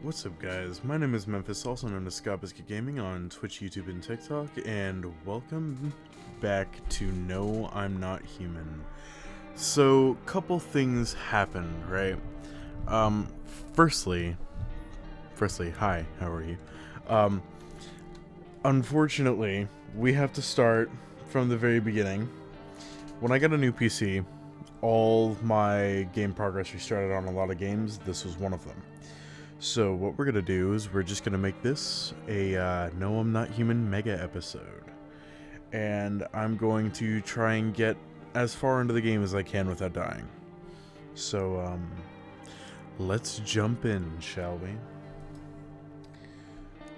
What's up, guys? My name is Memphis, also known as Scott Biscuit Gaming on Twitch, YouTube, and TikTok, and welcome back to No, I'm Not Human. So, couple things happened, right? Um, firstly, hi, how are you? Um, Unfortunately, we have to start from the very beginning. When I got a new PC, all my game progress restarted on a lot of games. This was one of them. So what we're going to do is we're just going to make this a No I'm Not Human mega episode. And I'm going to try and get as far into the game as I can without dying. So, let's jump in, shall we?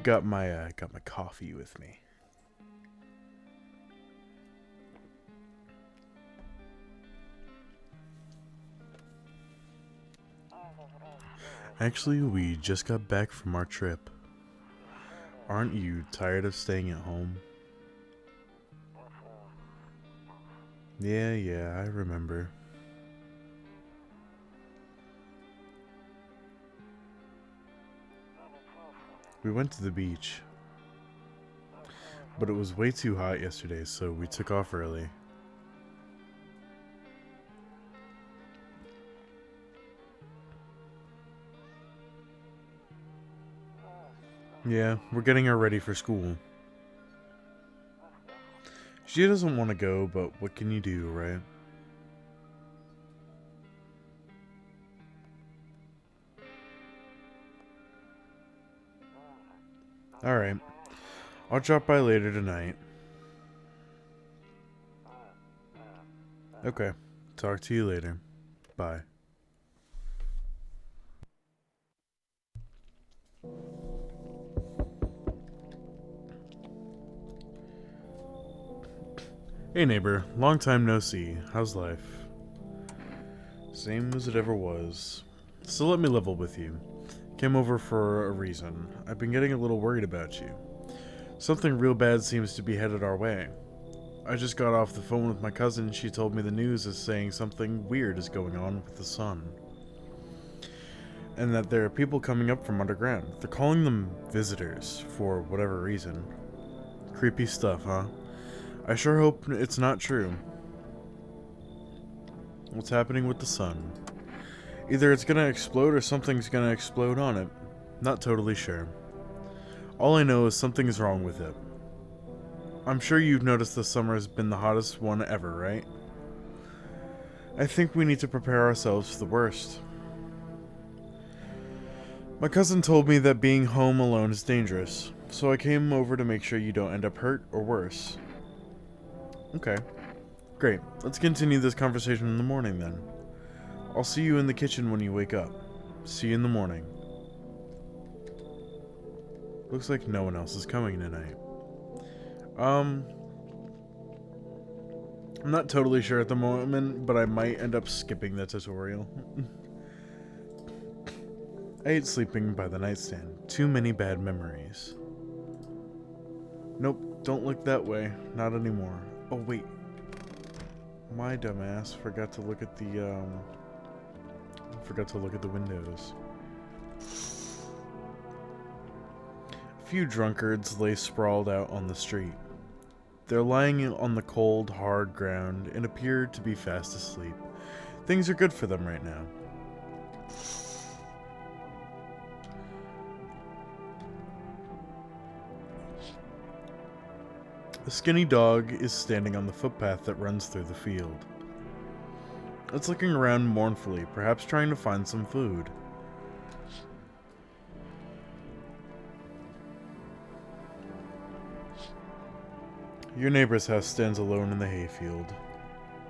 Got my coffee with me. Actually, we just got back from our trip. Aren't you tired of staying at home? Yeah, I remember. We went to the beach, but it was way too hot yesterday, so we took off early. Yeah, we're getting her ready for school. She doesn't want to go, but what can you do, right? Alright, I'll drop by later tonight. Okay, talk to you later. Bye. Hey neighbor, long time no see. How's life? Same as it ever was. So let me level with you. Came over for a reason. I've been getting a little worried about you. Something real bad seems to be headed our way. I just got off the phone with my cousin. She told me the news is saying something weird is going on with the sun. And that there are people coming up from underground. They're calling them visitors, for whatever reason. Creepy stuff, huh? I sure hope it's not true. What's happening with the sun? Either it's gonna explode or something's gonna explode on it. Not totally sure. All I know is something's wrong with it. I'm sure you've noticed this summer has been the hottest one ever, right? I think we need to prepare ourselves for the worst. My cousin told me that being home alone is dangerous, so I came over to make sure you don't end up hurt or worse. Okay, great. Let's continue this conversation in the morning then. I'll see you in the kitchen when you wake up. See you in the morning. Looks like no one else is coming tonight. I'm not totally sure at the moment, but I might end up skipping the tutorial. I hate sleeping by the nightstand. Too many bad memories. Nope, don't look that way. Not anymore. Oh, wait. My dumbass forgot to look at the windows. A few drunkards lay sprawled out on the street. They're lying on the cold, hard ground and appear to be fast asleep. Things are good for them right now. A skinny dog is standing on the footpath that runs through the field. It's looking around mournfully, perhaps trying to find some food. Your neighbor's house stands alone in the hayfield.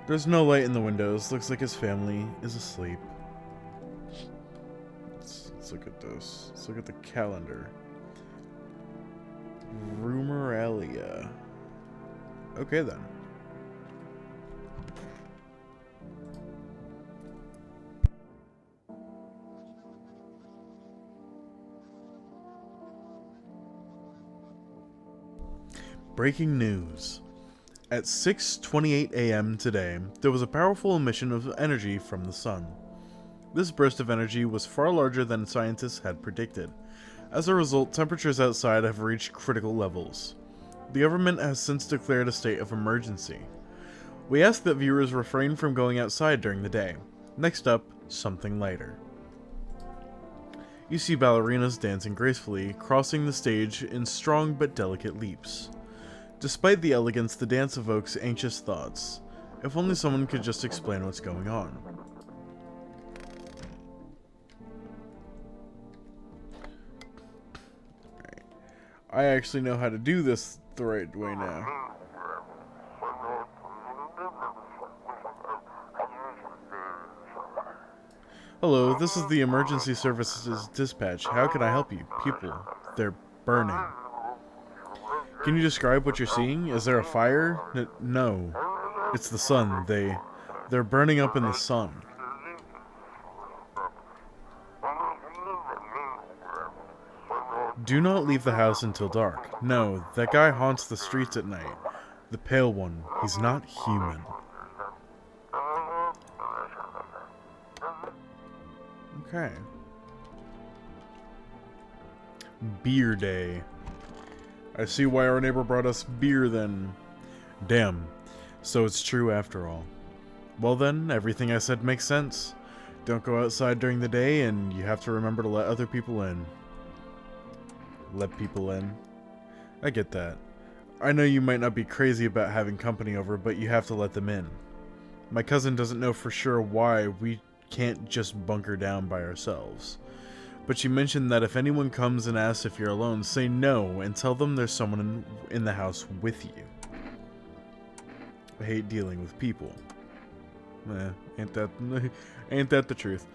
There's no light in the windows. Looks like his family is asleep. Let's look at this. Let's look at the calendar. Rumeralia. Okay then. Breaking news. At 6:28 a.m. today, there was a powerful emission of energy from the sun. This burst of energy was far larger than scientists had predicted. As a result, temperatures outside have reached critical levels. The government has since declared a state of emergency. We ask that viewers refrain from going outside during the day. Next up, something lighter. You see ballerinas dancing gracefully, crossing the stage in strong but delicate leaps. Despite the elegance, the dance evokes anxious thoughts. If only someone could just explain what's going on. Right. I actually know how to do this the right way now. Hello, this is the emergency services dispatch. How can I help you? People, they're burning. Can you describe what you're seeing? Is there a fire? No. It's the sun. They're burning up in the sun. Do not leave the house until dark. No, that guy haunts the streets at night. The pale one. He's not human. Okay. Beer day. I see why our neighbor brought us beer then. Damn. So it's true after all. Well then, everything I said makes sense. Don't go outside during the day, and you have to remember to let other people in. Let people in? I get that. I know you might not be crazy about having company over, but you have to let them in. My cousin doesn't know for sure why we can't just bunker down by ourselves. But she mentioned that if anyone comes and asks if you're alone, say no and tell them there's someone in the house with you. I hate dealing with people. Ain't that the truth?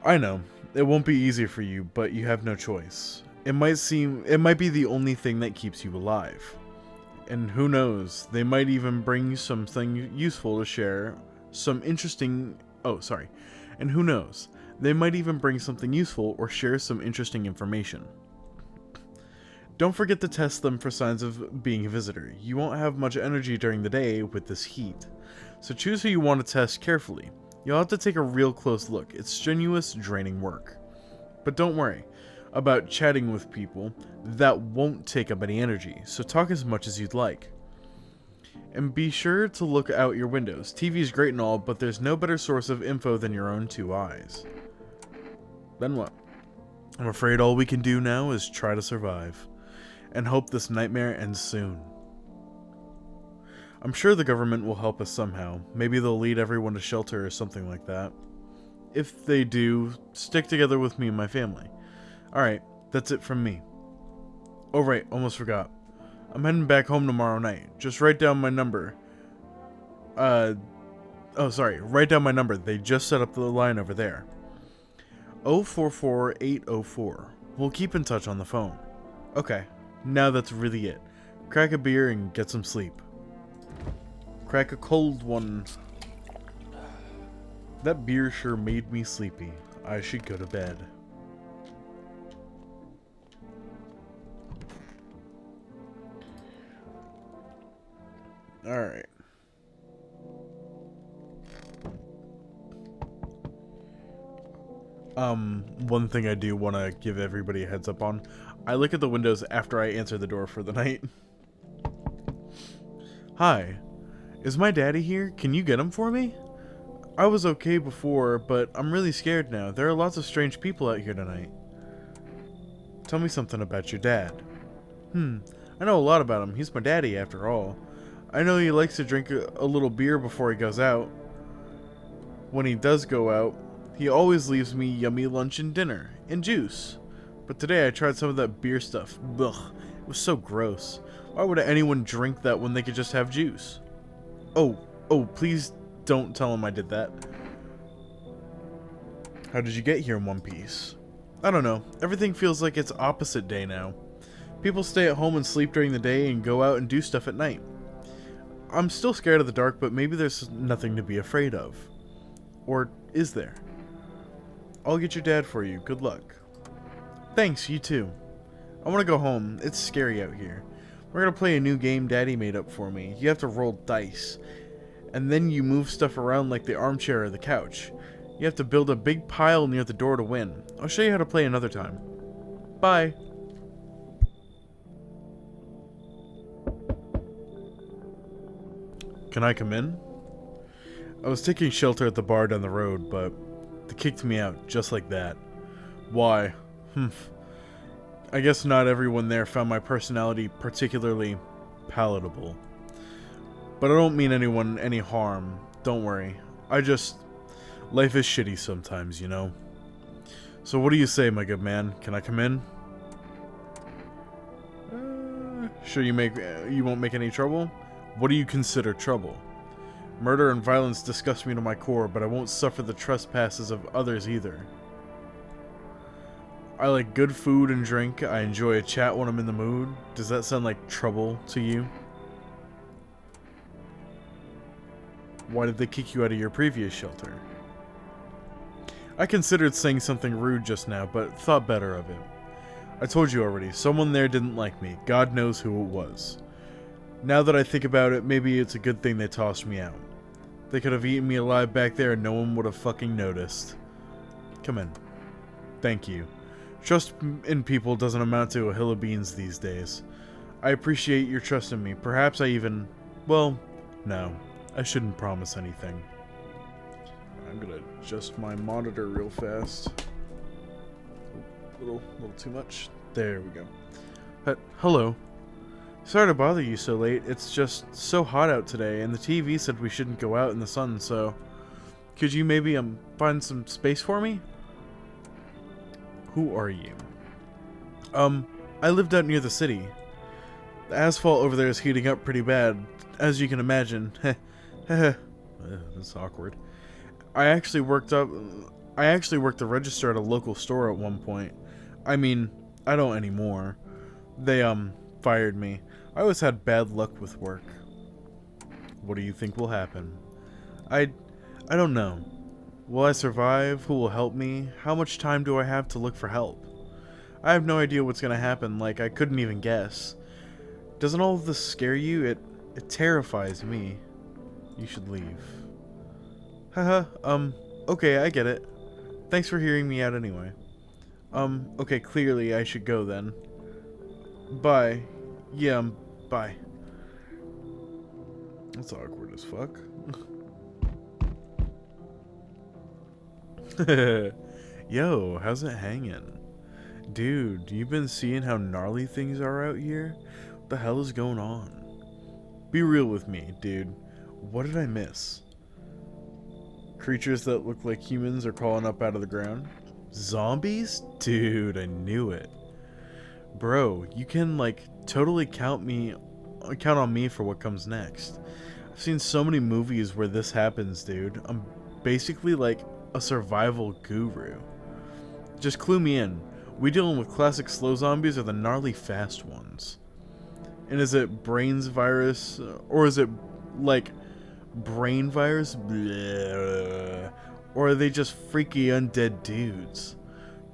I know, it won't be easy for you, but you have no choice. It might be the only thing that keeps you alive. And who knows, they might even bring something useful to share, and who knows, they might even bring something useful or share some interesting information. Don't forget to test them for signs of being a visitor. You won't have much energy during the day with this heat. So choose who you want to test carefully. You'll have to take a real close look. It's strenuous, draining work. But don't worry about chatting with people. That won't take up any energy, so talk as much as you'd like. And be sure to look out your windows. TV's great and all, but there's no better source of info than your own two eyes. Then what? I'm afraid all we can do now is try to survive. And hope this nightmare ends soon. I'm sure the government will help us somehow. Maybe they'll lead everyone to shelter or something like that. If they do, stick together with me and my family. Alright, that's it from me. Oh right, almost forgot. I'm heading back home tomorrow night. Just write down my number. Write down my number. They just set up the line over there. 044804. We'll keep in touch on the phone. Okay, now that's really it. Crack a beer and get some sleep. Crack a cold one. That beer sure made me sleepy. I should go to bed. Alright. One thing I do want to give everybody a heads up on. I look at the windows after I answer the door for the night. Hi. Is my daddy here? Can you get him for me? I was okay before, but I'm really scared now. There are lots of strange people out here tonight. Tell me something about your dad. I know a lot about him. He's my daddy, after all. I know he likes to drink a little beer before he goes out. When he does go out, he always leaves me yummy lunch and dinner, and juice. But today I tried some of that beer stuff. Ugh, it was so gross. Why would anyone drink that when they could just have juice? Oh, please don't tell him I did that. How did you get here in one piece? I don't know. Everything feels like it's opposite day now. People stay at home and sleep during the day and go out and do stuff at night. I'm still scared of the dark, but maybe there's nothing to be afraid of. Or is there? I'll get your dad for you. Good luck. Thanks, you too. I want to go home. It's scary out here. We're going to play a new game Daddy made up for me. You have to roll dice. And then you move stuff around like the armchair or the couch. You have to build a big pile near the door to win. I'll show you how to play another time. Bye. Can I come in? I was taking shelter at the bar down the road, but they kicked me out just like that. Why? I guess not everyone there found my personality particularly palatable. But I don't mean anyone any harm. Don't worry. Life is shitty sometimes, you know? So what do you say, my good man? Can I come in? Sure you won't make any trouble? What do you consider trouble? Murder and violence disgust me to my core, but I won't suffer the trespasses of others either. I like good food and drink. I enjoy a chat when I'm in the mood. Does that sound like trouble to you? Why did they kick you out of your previous shelter? I considered saying something rude just now, but thought better of it. I told you already, someone there didn't like me. God knows who it was. Now that I think about it, maybe it's a good thing they tossed me out. They could have eaten me alive back there and no one would have fucking noticed. Come in. Thank you. Trust in people doesn't amount to a hill of beans these days. I appreciate your trust in me. Perhaps I even... Well, no. I shouldn't promise anything. I'm gonna adjust my monitor real fast. A little too much. There we go. Hello. Sorry to bother you so late. It's just so hot out today, and the TV said we shouldn't go out in the sun, so... Could you maybe, find some space for me? Who are you? I lived out near the city. The asphalt over there is heating up pretty bad, as you can imagine. That's awkward. I actually worked the register at a local store at one point. I mean, I don't anymore. They, fired me. I always had bad luck with work. What do you think will happen? I don't know. Will I survive? Who will help me? How much time do I have to look for help? I have no idea what's gonna happen, like I couldn't even guess. Doesn't all of this scare you? It terrifies me. You should leave. Haha, okay, I get it. Thanks for hearing me out anyway. Okay, clearly I should go then. Bye. Yeah, bye. That's awkward as fuck. Yo, how's it hanging? Dude, you been seeing how gnarly things are out here? What the hell is going on? Be real with me, dude. What did I miss? Creatures that look like humans are crawling up out of the ground? Zombies? Dude, I knew it. Bro, you can, like, totally count on me for what comes next. I've seen so many movies where this happens, dude. I'm basically like a survival guru. Just clue me in. We dealing with classic slow zombies or the gnarly fast ones? And is it brains virus, or is it like brain virus? Blah. Or are they just freaky undead dudes?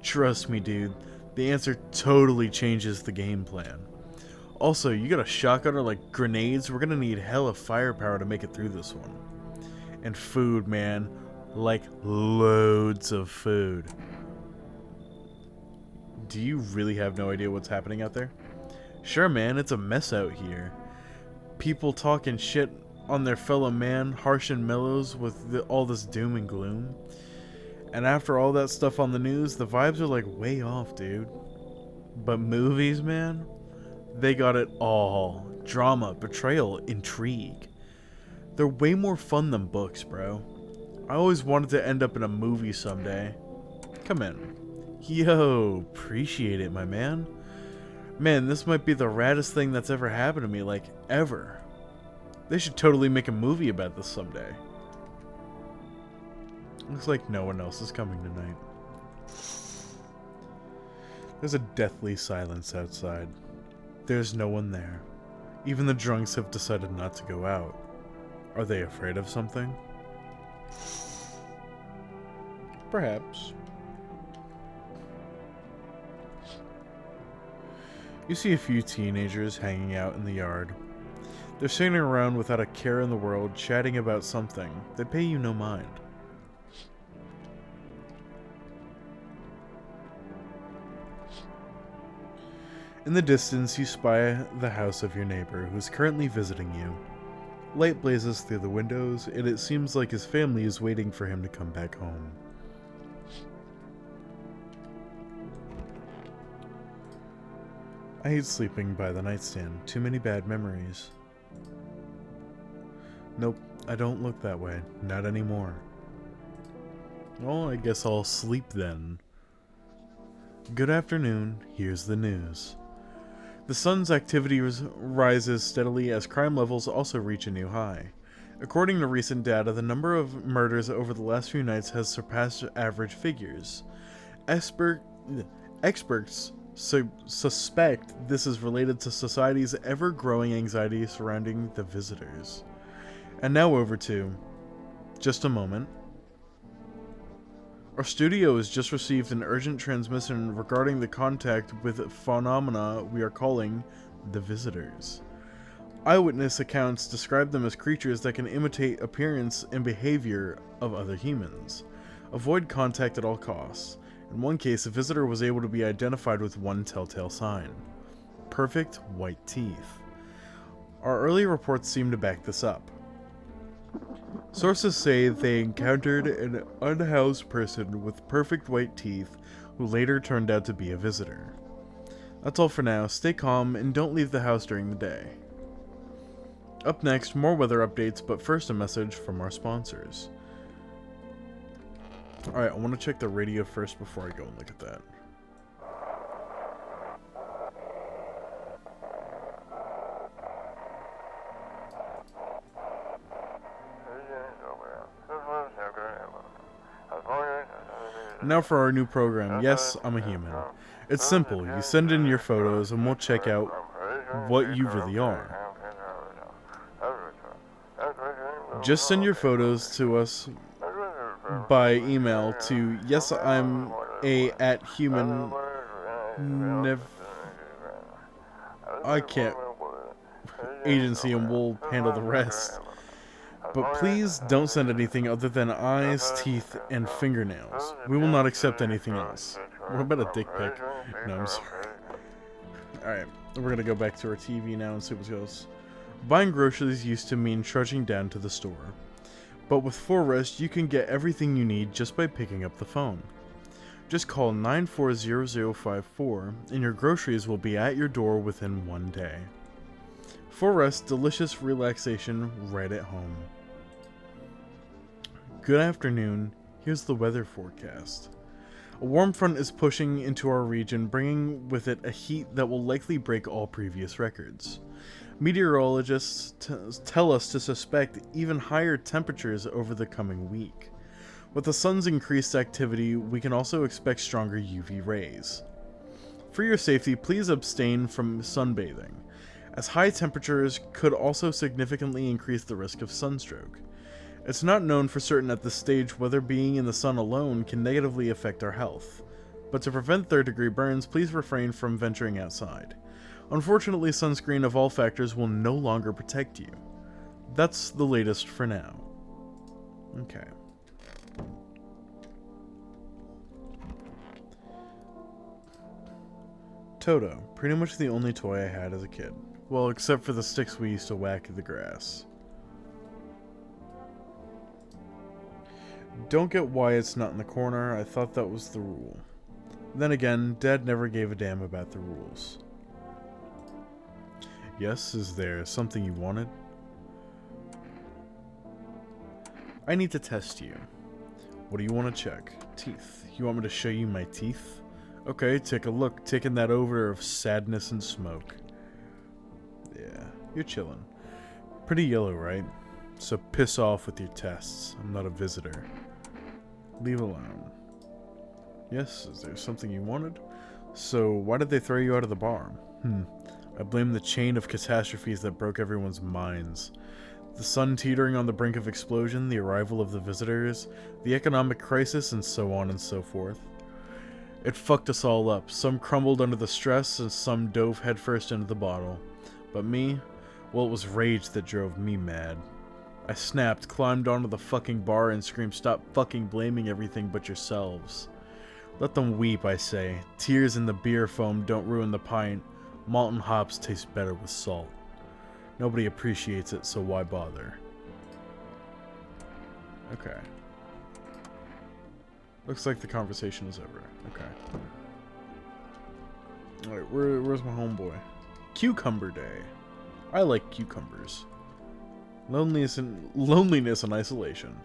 Trust me, dude. The answer totally changes the game plan. Also, you got a shotgun or like grenades? We're gonna need hella firepower to make it through this one. And food, man. Like, loads of food. Do you really have no idea what's happening out there? Sure, man, it's a mess out here. People talking shit on their fellow man, harsh and mellows with all this doom and gloom. And after all that stuff on the news, the vibes are like way off, dude. But movies, man, they got it all. Drama, betrayal, intrigue. They're way more fun than books, bro. I always wanted to end up in a movie someday. Come in. Yo, appreciate it, my man. Man, this might be the raddest thing that's ever happened to me, like, ever. They should totally make a movie about this someday. Looks like no one else is coming tonight. There's a deathly silence outside. There's no one there. Even the drunks have decided not to go out. Are they afraid of something? Perhaps. You see a few teenagers hanging out in the yard. They're sitting around without a care in the world, chatting about something. They pay you no mind. In the distance, you spy the house of your neighbor, who is currently visiting you. Light blazes through the windows, and it seems like his family is waiting for him to come back home. I hate sleeping by the nightstand. Too many bad memories. Nope, I don't look that way. Not anymore. Well, I guess I'll sleep then. Good afternoon. Here's the news. The sun's activity rises steadily as crime levels also reach a new high. According to recent data, the number of murders over the last few nights has surpassed average figures. Experts suspect this is related to society's ever-growing anxiety surrounding the visitors. And now over to... just a moment. Our studio has just received an urgent transmission regarding the contact with phenomena we are calling the visitors. Eyewitness accounts describe them as creatures that can imitate appearance and behavior of other humans. Avoid contact at all costs. In one case, a visitor was able to be identified with one telltale sign: perfect white teeth. Our early reports seem to back this up. Sources say they encountered an unhoused person with perfect white teeth who later turned out to be a visitor. That's all for now. Stay calm and don't leave the house during the day. Up next, more weather updates, but first a message from our sponsors. Alright, I want to check the radio first before I go and look at that. Now for our new program, Yes, I'm a Human. It's simple, you send in your photos and we'll check out what you really are. Just send your photos to us by email to yesi'm@human. I can't. Agency, and we'll handle the rest. But please don't send anything other than eyes, teeth, and fingernails. We will not accept anything else. What about a dick pic? No, I'm sorry. Alright, we're gonna go back to our TV now and see what goes. Buying groceries used to mean trudging down to the store. But with Forrest, you can get everything you need just by picking up the phone. Just call 940054 and your groceries will be at your door within one day. Forrest, delicious relaxation right at home. Good afternoon, here's the weather forecast. A warm front is pushing into our region, bringing with it a heat that will likely break all previous records. Meteorologists tell us to suspect even higher temperatures over the coming week. With the sun's increased activity, we can also expect stronger UV rays. For your safety, please abstain from sunbathing, as high temperatures could also significantly increase the risk of sunstroke. It's not known for certain at this stage whether being in the sun alone can negatively affect our health, but to prevent third-degree burns, please refrain from venturing outside. Unfortunately, sunscreen of all factors will no longer protect you. That's the latest for now. Okay. Toto, pretty much the only toy I had as a kid. Well, except for the sticks we used to whack at the grass. Don't get why it's not in the corner, I thought that was the rule. Then again, Dad never gave a damn about the rules. Yes, is there something you wanted? I need to test you. What do you want to check? Teeth. You want me to show you my teeth? Okay, take a look, taking that odor of sadness and smoke. Yeah, you're chilling. Pretty yellow, right? So piss off with your tests. I'm not a visitor. Leave alone. Yes, is there something you wanted? So, why did they throw you out of the bar? I blame the chain of catastrophes that broke everyone's minds. The sun teetering on the brink of explosion, the arrival of the visitors, the economic crisis, and so on and so forth. It fucked us all up. Some crumbled under the stress, and some dove headfirst into the bottle. But me? Well, it was rage that drove me mad. I snapped, climbed onto the fucking bar, and screamed, "Stop fucking blaming everything but yourselves." Let them weep, I say. Tears in the beer foam don't ruin the pint. Malt and hops taste better with salt. Nobody appreciates it, so why bother? Okay. Looks like the conversation is over. Okay. Alright, where's my homeboy? Cucumber Day. I like cucumbers. Loneliness and isolation.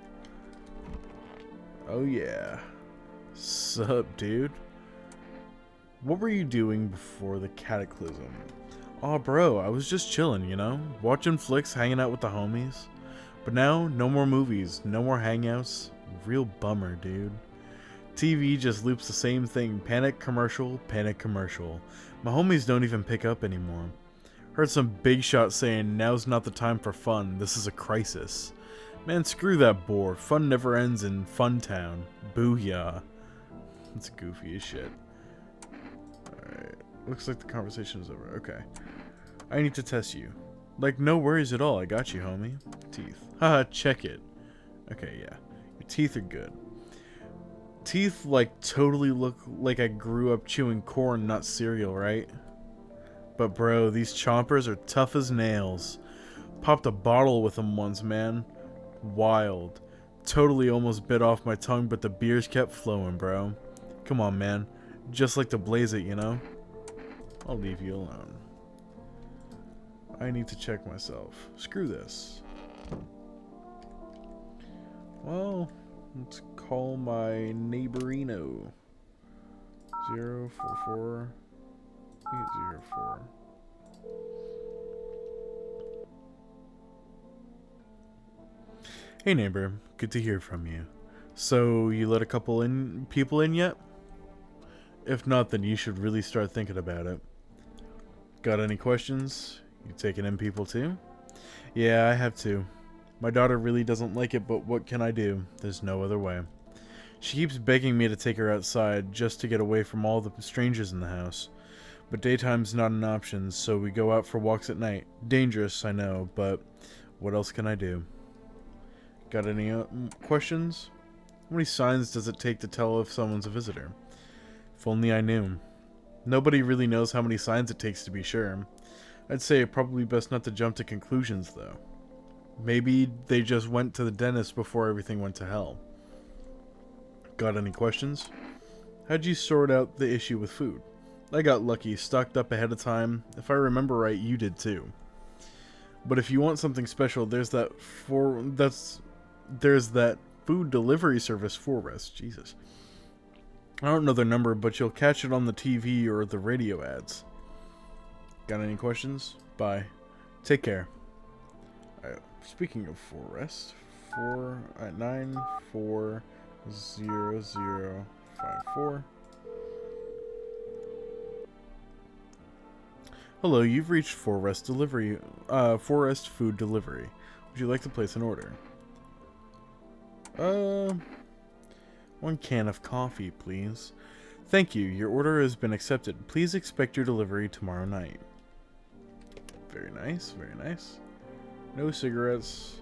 Oh yeah. Sup, dude? What were you doing before the cataclysm? Aw, bro, I was just chilling, you know? Watching flicks, hanging out with the homies. But now, no more movies, no more hangouts. Real bummer, dude. TV just loops the same thing. Panic commercial, panic commercial. My homies don't even pick up anymore. Heard some big shot saying, now's not the time for fun, this is a crisis. Man, screw that bore. Fun never ends in Fun Town. Booyah. That's goofy as shit. Alright. Looks like the conversation is over. Okay. I need to test you. Like, no worries at all. I got you, homie. Teeth. Haha, check it. Okay, yeah. Your teeth are good. Teeth, like, totally look like I grew up chewing corn, not cereal, right? But bro, these chompers are tough as nails. Popped a bottle with them once, man. Wild. Totally almost bit off my tongue, but the beers kept flowing, bro. Come on, man. Just like to blaze it, you know? I'll leave you alone. I need to check myself. Screw this. Well, let's call my neighborino. 044 804. Hey neighbor, good to hear from you. So, you let a couple people in yet? If not, then you should really start thinking about it. Got any questions? You taking in people too? Yeah, I have too. My daughter really doesn't like it, but what can I do? There's no other way. She keeps begging me to take her outside just to get away from all the strangers in the house. But daytime's not an option, so we go out for walks at night. Dangerous, I know, but what else can I do? Got any questions? How many signs does it take to tell if someone's a visitor? If only I knew. Nobody really knows how many signs it takes to be sure. I'd say probably best not to jump to conclusions, though. Maybe they just went to the dentist before everything went to hell. Got any questions? How'd you sort out the issue with food? I got lucky, stocked up ahead of time. If I remember right, you did too. But if you want something special, there's that food delivery service, Forrest. Jesus. I don't know their number, but you'll catch it on the TV or the radio ads. Got any questions? Bye. Take care. Alright, speaking of Forrest, 940054. Hello, you've reached Forrest Food Delivery. Would you like to place an order? One can of coffee, please. Thank you. Your order has been accepted. Please expect your delivery tomorrow night. Very nice, very nice. No cigarettes.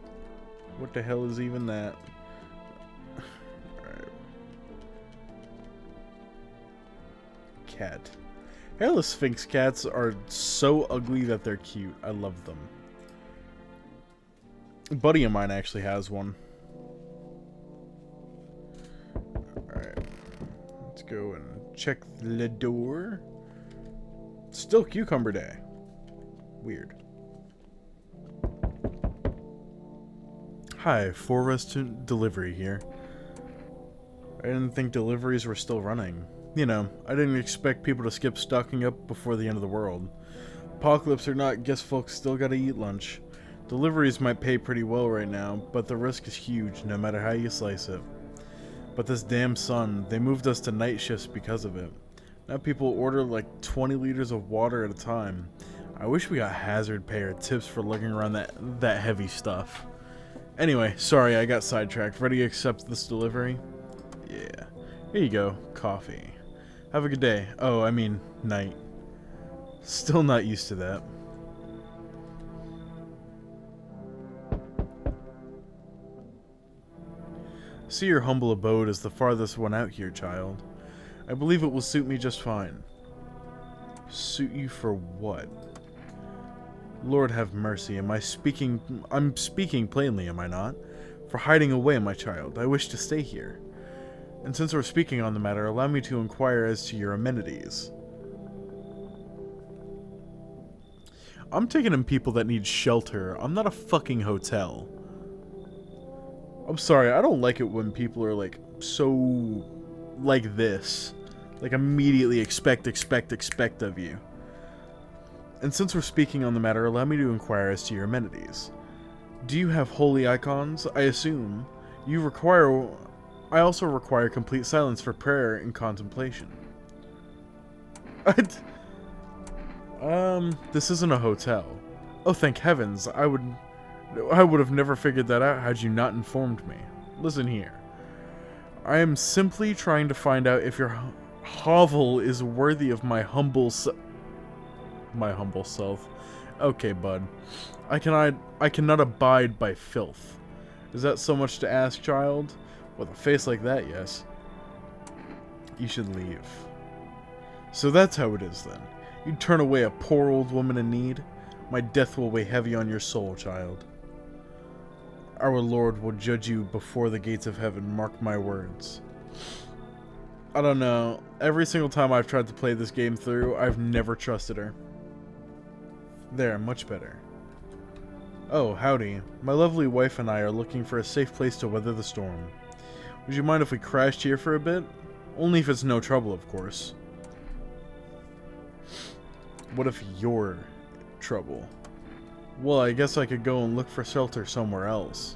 What the hell is even that? Alright. Cat. Hairless Sphinx cats are so ugly that they're cute. I love them. A buddy of mine actually has one. Alright. Let's go and check the door. Still Cucumber Day. Weird. Hi, Forrest Delivery here. I didn't think deliveries were still running. You know, I didn't expect people to skip stocking up before the end of the world. Apocalypse or not, guess folks still gotta eat lunch. Deliveries might pay pretty well right now, but the risk is huge no matter how you slice it. But this damn sun, they moved us to night shifts because of it. Now people order like 20 liters of water at a time. I wish we got hazard pay or tips for lugging around that heavy stuff. Anyway, sorry I got sidetracked. Ready to accept this delivery? Yeah. Here you go, coffee. Have a good day. Oh, I mean, night. Still not used to that. See, your humble abode is the farthest one out here, child. I believe it will suit me just fine. Suit you for what? Lord have mercy, I'm speaking plainly, am I not? For hiding away, my child. I wish to stay here. And since we're speaking on the matter, allow me to inquire as to your amenities. I'm taking in people that need shelter. I'm not a fucking hotel. I'm sorry, I don't like it when people are like, so, like this. Like immediately expect of you. And since we're speaking on the matter, allow me to inquire as to your amenities. Do you have holy icons? I assume. I also require complete silence for prayer and contemplation. This isn't a hotel. Oh, thank heavens. I would have never figured that out had you not informed me. Listen here. I am simply trying to find out if your hovel is worthy of my humble self. Okay, bud. I cannot abide by filth. Is that so much to ask, child? With a face like that, yes. You should leave. So that's how it is, then. You turn away a poor old woman in need? My death will weigh heavy on your soul, child. Our Lord will judge you before the gates of heaven, mark my words. I don't know. Every single time I've tried to play this game through, I've never trusted her. There, much better. Oh, howdy. My lovely wife and I are looking for a safe place to weather the storm. Would you mind if we crashed here for a bit? Only if it's no trouble, of course. What if you're trouble? Well, I guess I could go and look for shelter somewhere else.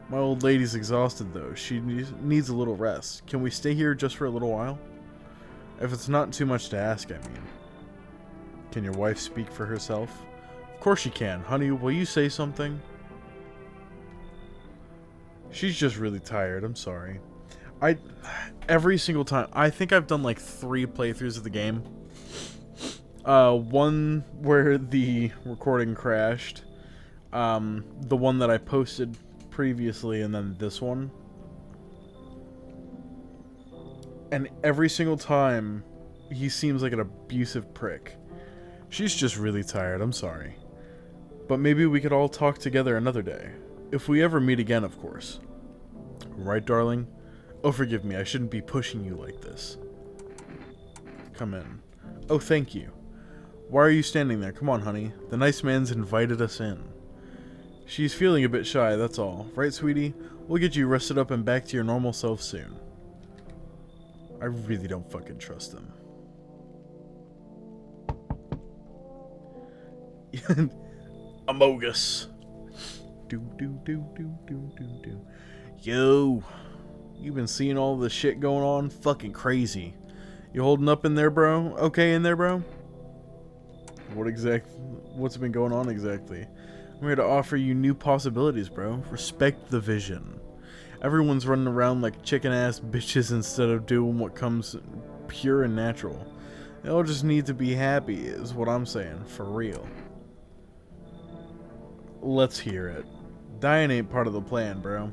My old lady's exhausted, though. She needs a little rest. Can we stay here just for a little while? If it's not too much to ask, I mean. Can your wife speak for herself? Of course she can. Honey, will you say something? She's just really tired. I'm sorry. Every single time. I think I've done like 3 playthroughs of the game. One where the recording crashed. The one that I posted previously, and then this one. And every single time, he seems like an abusive prick. She's just really tired, I'm sorry. But maybe we could all talk together another day. If we ever meet again, of course. Right, darling? Oh, forgive me, I shouldn't be pushing you like this. Come in. Oh, thank you. Why are you standing there? Come on, honey. The nice man's invited us in. She's feeling a bit shy, that's all. Right, sweetie? We'll get you rested up and back to your normal self soon. I really don't fucking trust him. Amogus. Yo. You been seeing all this shit going on? Fucking crazy. You holding up in there, bro? Okay in there, bro? What's been going on exactly? I'm here to offer you new possibilities, bro. Respect the vision. Everyone's running around like chicken-ass bitches instead of doing what comes pure and natural. They all just need to be happy, is what I'm saying. For real. Let's hear it. Dying ain't part of the plan, bro.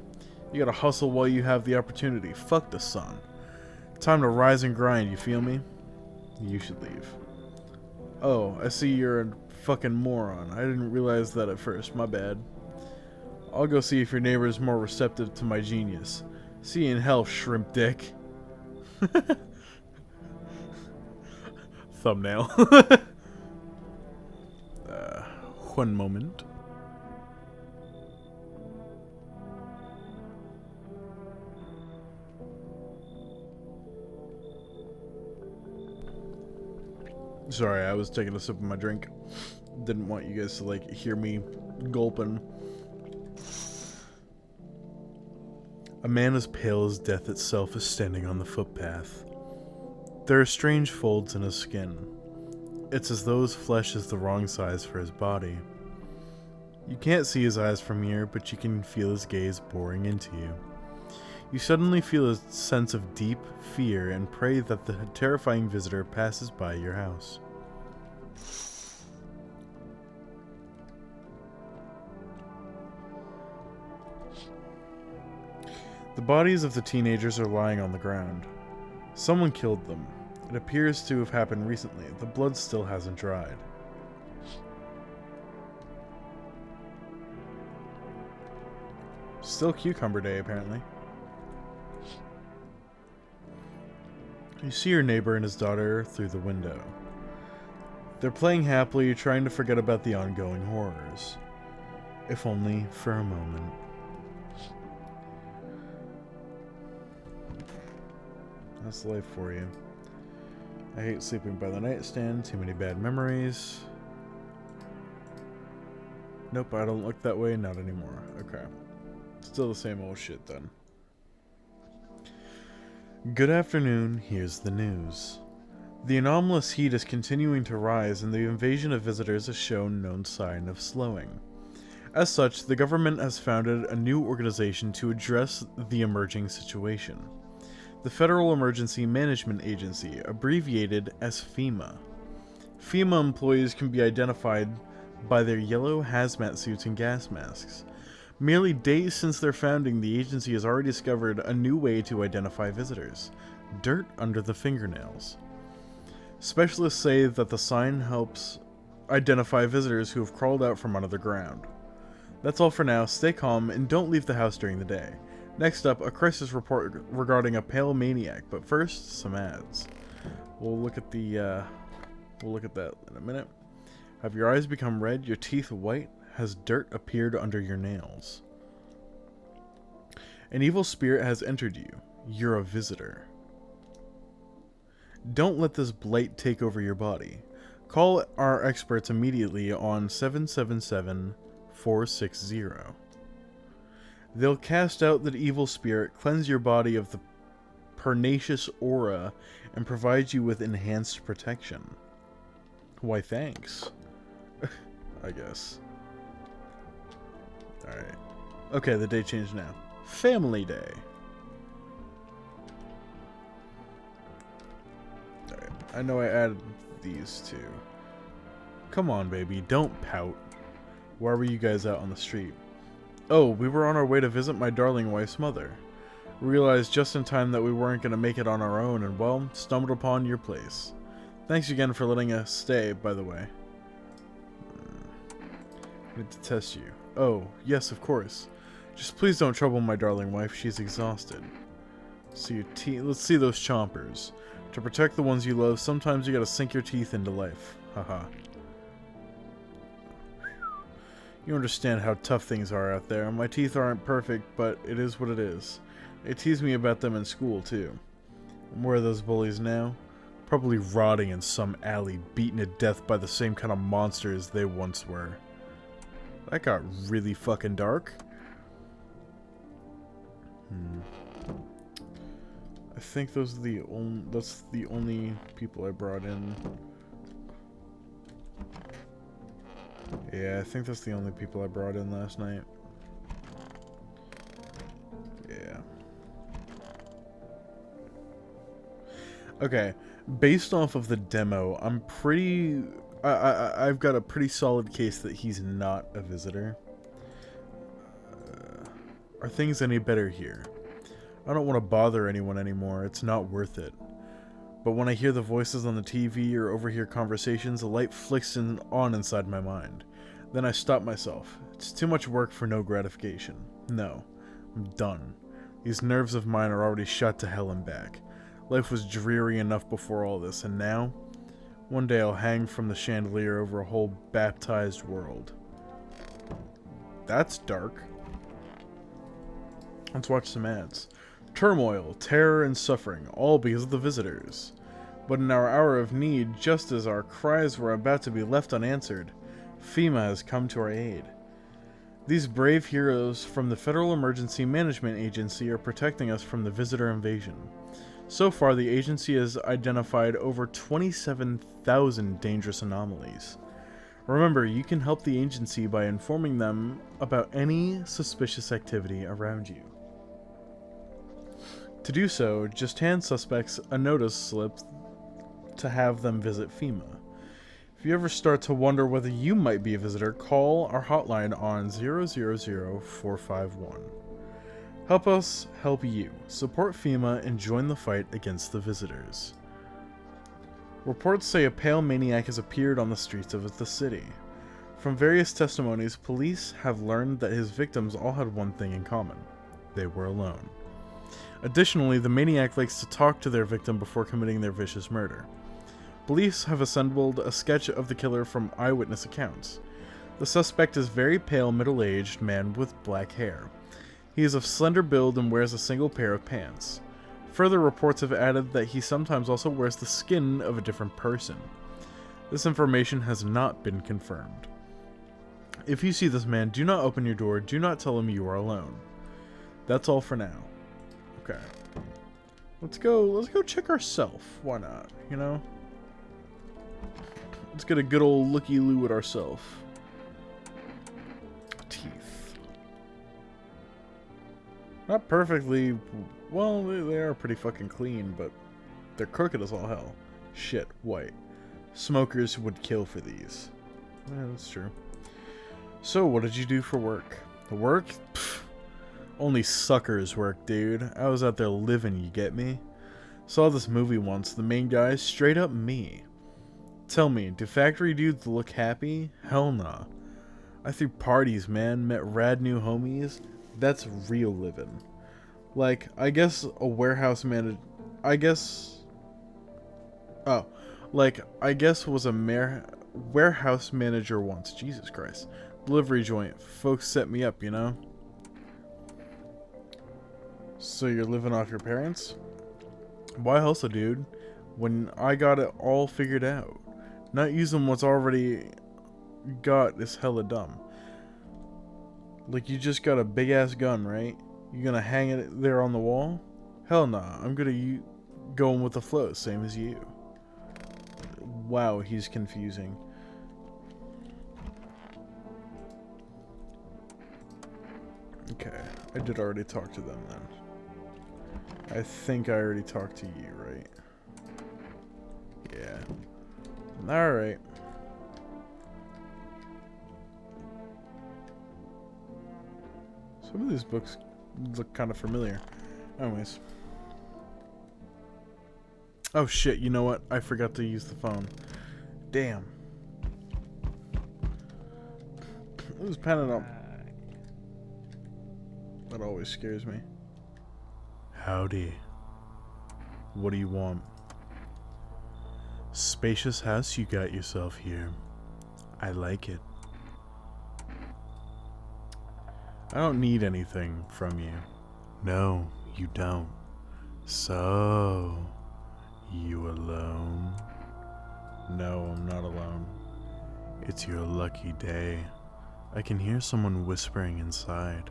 You gotta hustle while you have the opportunity. Fuck the sun. Time to rise and grind, you feel me? You should leave. Oh, I see you're a fucking moron. I didn't realize that at first. My bad. I'll go see if your neighbor is more receptive to my genius. See you in hell, shrimp dick. Thumbnail. One moment. Sorry, I was taking a sip of my drink. Didn't want you guys to, like, hear me gulping. A man as pale as death itself is standing on the footpath. There are strange folds in his skin. It's as though his flesh is the wrong size for his body. You can't see his eyes from here, but you can feel his gaze boring into you. You suddenly feel a sense of deep fear and pray that the terrifying visitor passes by your house. The bodies of the teenagers are lying on the ground. Someone killed them. It appears to have happened recently. The blood still hasn't dried. Still Cucumber Day, apparently. You see your neighbor and his daughter through the window. They're playing happily, trying to forget about the ongoing horrors. If only for a moment. That's life for you. I hate sleeping by the nightstand. Too many bad memories. Nope, I don't look that way. Not anymore. Okay. Still the same old shit then. Good afternoon. Here's the news. The anomalous heat is continuing to rise, and the invasion of visitors has shown no sign of slowing. As such, the government has founded a new organization to address the emerging situation. The Federal Emergency Management Agency, abbreviated as FEMA. FEMA employees can be identified by their yellow hazmat suits and gas masks. Merely days since their founding, the agency has already discovered a new way to identify visitors: dirt under the fingernails. Specialists say that the sign helps identify visitors who have crawled out from under the ground. That's all for now. Stay calm and don't leave the house during the day. Next up, a crisis report regarding a pale maniac, but first, some ads. We'll look at that in a minute. Have your eyes become red, your teeth white? Has dirt appeared under your nails? An evil spirit has entered you. You're a visitor. Don't let this blight take over your body. Call our experts immediately on 777-460. They'll cast out the evil spirit, cleanse your body of the pernicious aura, and provide you with enhanced protection. Why, thanks. I guess. Alright. Okay, the day changed now. Family Day. Alright, I know I added these two. Come on, baby, don't pout. Why were you guys out on the street? Oh, we were on our way to visit my darling wife's mother. Realized just in time that we weren't going to make it on our own and, well, stumbled upon your place. Thanks again for letting us stay, by the way. I need to test you. Oh, yes, of course. Just please don't trouble my darling wife. She's exhausted. Let's see those chompers. To protect the ones you love, sometimes you gotta sink your teeth into life. Haha. You understand how tough things are out there. My teeth aren't perfect, but it is what it is. They tease me about them in school, too. And where are those bullies now? Probably rotting in some alley, beaten to death by the same kind of monsters they once were. That got really fucking dark. I think those are that's the only people I brought in. Yeah, I think that's the only people I brought in last night. Yeah. Okay, based off of the demo, I've got a pretty solid case that he's not a visitor. Are things any better here? I don't want to bother anyone anymore. It's not worth it. But when I hear the voices on the TV or overhear conversations, a light flicks on inside my mind. Then I stop myself. It's too much work for no gratification. No, I'm done. These nerves of mine are already shot to hell and back. Life was dreary enough before all this, and now? One day I'll hang from the chandelier over a whole baptized world. That's dark. Let's watch some ads. Turmoil, terror, and suffering, all because of the visitors. But in our hour of need, just as our cries were about to be left unanswered, FEMA has come to our aid. These brave heroes from the Federal Emergency Management Agency are protecting us from the visitor invasion. So far, the agency has identified over 27,000 dangerous anomalies. Remember, you can help the agency by informing them about any suspicious activity around you. To do so, just hand suspects a notice slip to have them visit FEMA. If you ever start to wonder whether you might be a visitor, call our hotline on 000-451. Help us help you. Support FEMA and join the fight against the visitors. Reports say a pale maniac has appeared on the streets of the city. From various testimonies, police have learned that his victims all had one thing in common. They were alone. Additionally, the maniac likes to talk to their victim before committing their vicious murder. Police have assembled a sketch of the killer from eyewitness accounts. The suspect is a very pale, middle-aged man with black hair. He is of slender build and wears a single pair of pants. Further reports have added that he sometimes also wears the skin of a different person. This information has not been confirmed. If you see this man, do not open your door. Do not tell him you are alone. That's all for now. Okay. Let's go check ourselves. Why not, you know? Let's get a good old looky-loo at ourselves. Teeth. Not perfectly... Well, they are pretty fucking clean, but they're crooked as all hell. Shit, white. Smokers would kill for these. Yeah, that's true. So, what did you do for work? Work? Pfft. Only suckers work, dude. I was out there living, you get me? Saw this movie once. The main guy, straight up me. Tell me, do factory dudes look happy? Hell nah. I threw parties, man. Met rad new homies. That's real living. Like, I guess a warehouse manager... I guess was a warehouse manager once. Jesus Christ. Delivery joint. Folks set me up, you know? So you're living off your parents? Why hustle, dude? When I got it all figured out. Not using what's already got is hella dumb. Like, you just got a big-ass gun, right? You gonna hang it there on the wall? Hell nah. I'm gonna going with the flow, same as you. Wow, he's confusing. Okay, I did already talk to them then. I think I already talked to you, right? Yeah. Alright. Some of these books look kind of familiar. Anyways. Oh shit, you know what? I forgot to use the phone. Damn. Who's penning up? That always scares me. Howdy. What do you want? Spacious house you got yourself here. I like it. I don't need anything from you. No, you don't. So, you alone? No, I'm not alone. It's your lucky day. I can hear someone whispering inside.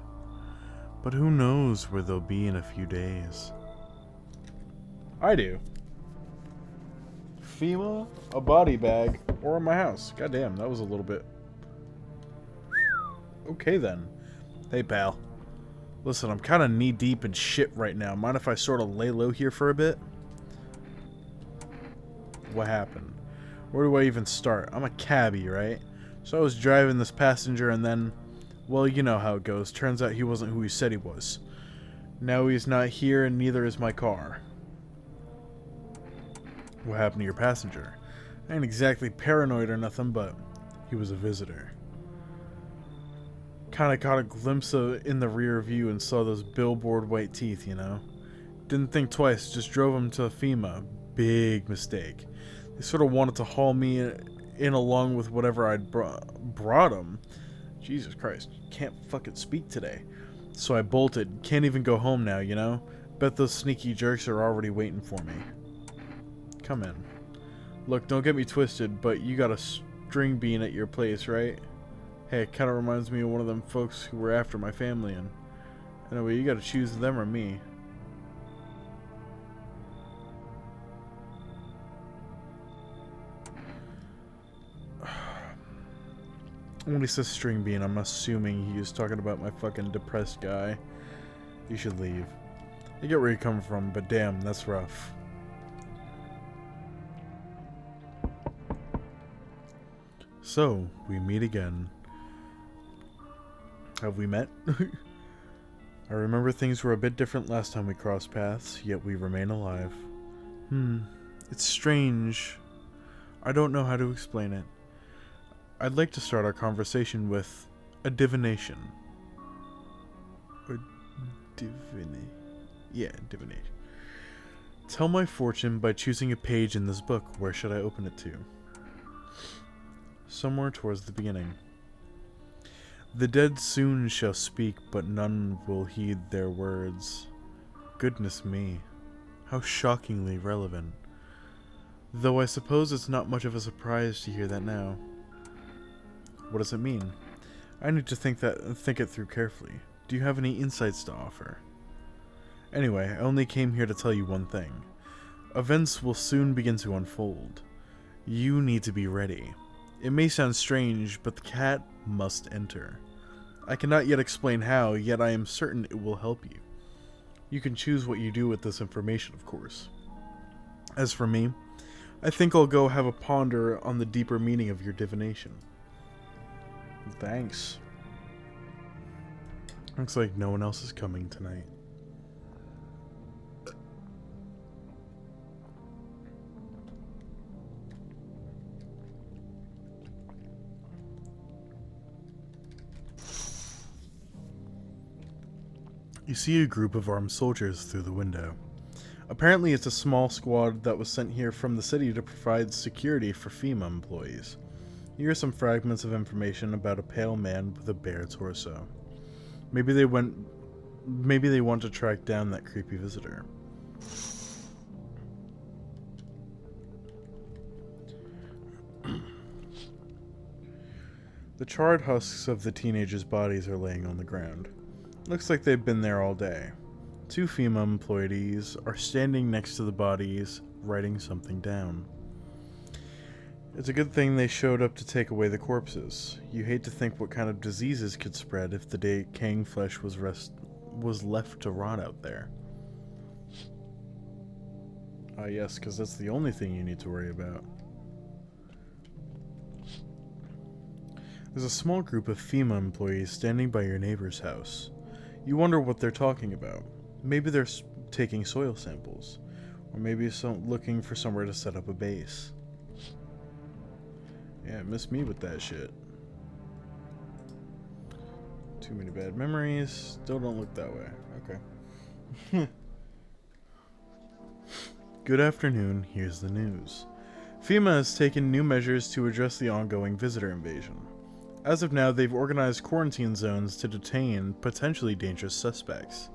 But who knows where they'll be in a few days. I do. FEMA, a body bag, or in my house. Goddamn, that was a little bit... Okay then. Hey pal. Listen, I'm kind of knee deep in shit right now. Mind if I sort of lay low here for a bit? What happened? Where do I even start? I'm a cabbie, right? So I was driving this passenger and then... Well, you know how it goes. Turns out he wasn't who he said he was. Now he's not here and neither is my car. What happened to your passenger? I ain't exactly paranoid or nothing, but he was a visitor. Kinda caught a glimpse of in the rear view and saw those billboard white teeth, you know? Didn't think twice, just drove him to FEMA. Big mistake. They sort of wanted to haul me in along with whatever I'd brought him. Jesus Christ, can't fucking speak today. So I bolted. Can't even go home now, you know? Bet those sneaky jerks are already waiting for me. Come in. Look, don't get me twisted, but you got a string bean at your place, right? Hey, it kind of reminds me of one of them folks who were after my family, and anyway, you gotta choose them or me. When he says string bean, I'm assuming he is talking about my fucking depressed guy. You should leave. I get where you're coming from, but damn, that's rough. So, we meet again. Have we met? I remember things were a bit different last time we crossed paths, yet we remain alive. It's strange. I don't know how to explain it. I'd like to start our conversation with a divination. Divination. Tell my fortune by choosing a page in this book. Where should I open it to? Somewhere towards the beginning. The dead soon shall speak, but none will heed their words. Goodness me, how shockingly relevant. Though I suppose it's not much of a surprise to hear that now. What does it mean? I need to think it through carefully. Do you have any insights to offer? Anyway, I only came here to tell you one thing. Events will soon begin to unfold. You need to be ready. It may sound strange, but the cat must enter. I cannot yet explain how, yet I am certain it will help you. You can choose what you do with this information, of course. As for me, I think I'll go have a ponder on the deeper meaning of your divination. Thanks. Looks like no one else is coming tonight. You see a group of armed soldiers through the window. Apparently it's a small squad that was sent here from the city to provide security for FEMA employees. Here are some fragments of information about a pale man with a bare torso. Maybe they want to track down that creepy visitor. The charred husks of the teenagers' bodies are laying on the ground. Looks like they've been there all day. 2 FEMA employees are standing next to the bodies, writing something down. It's a good thing they showed up to take away the corpses. You hate to think what kind of diseases could spread if the decaying flesh was left to rot out there. Ah yes, because that's the only thing you need to worry about. There's a small group of FEMA employees standing by your neighbor's house. You wonder what they're talking about. Maybe they're taking soil samples, or maybe looking for somewhere to set up a base. Yeah, miss me with that shit. Too many bad memories. Still don't look that way. Okay. Good afternoon, here's the news. FEMA has taken new measures to address the ongoing visitor invasion. As of now, they've organized quarantine zones to detain potentially dangerous suspects.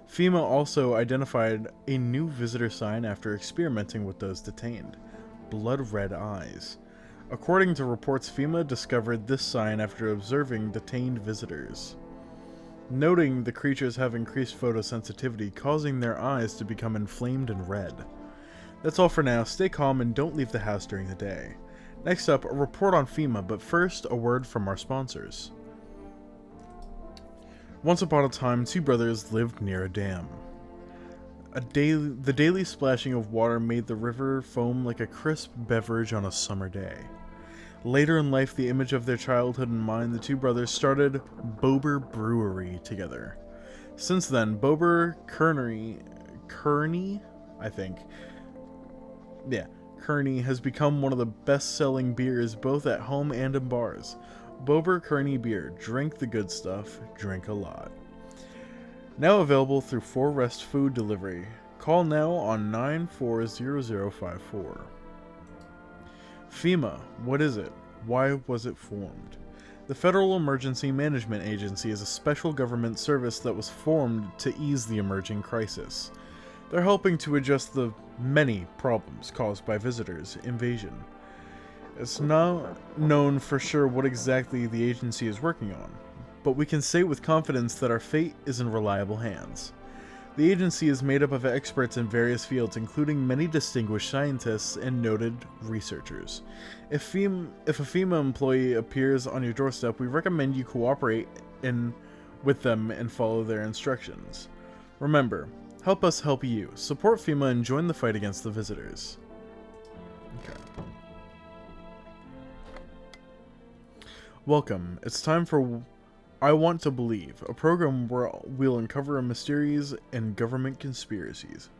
FEMA also identified a new visitor sign after experimenting with those detained. Blood red eyes. According to reports, FEMA discovered this sign after observing detained visitors. Noting the creatures have increased photosensitivity, causing their eyes to become inflamed and red. That's all for now. Stay calm and don't leave the house during the day. Next up, a report on FEMA, but first, a word from our sponsors. Once upon a time, 2 brothers lived near a dam. The daily splashing of water made the river foam like a crisp beverage on a summer day. Later in life, the image of their childhood in mind, the 2 brothers started Bober Brewery together. Since then, Bober Kearney, I think. Yeah. Kearney has become one of the best-selling beers both at home and in bars. Bober Kearney beer. Drink the good stuff. Drink a lot. Now available through 4 Rest Food Delivery. Call now on 940054. FEMA. What is it? Why was it formed? The Federal Emergency Management Agency is a special government service that was formed to ease the emerging crisis. They're helping to address the many problems caused by visitors' invasion. It's not known for sure what exactly the agency is working on, but we can say with confidence that our fate is in reliable hands. The agency is made up of experts in various fields, including many distinguished scientists and noted researchers. If a FEMA employee appears on your doorstep, we recommend you cooperate with them and follow their instructions. Remember, help us help you. Support FEMA and join the fight against the visitors. Okay. Welcome. It's time for I Want to Believe, a program where we'll uncover mysteries and government conspiracies.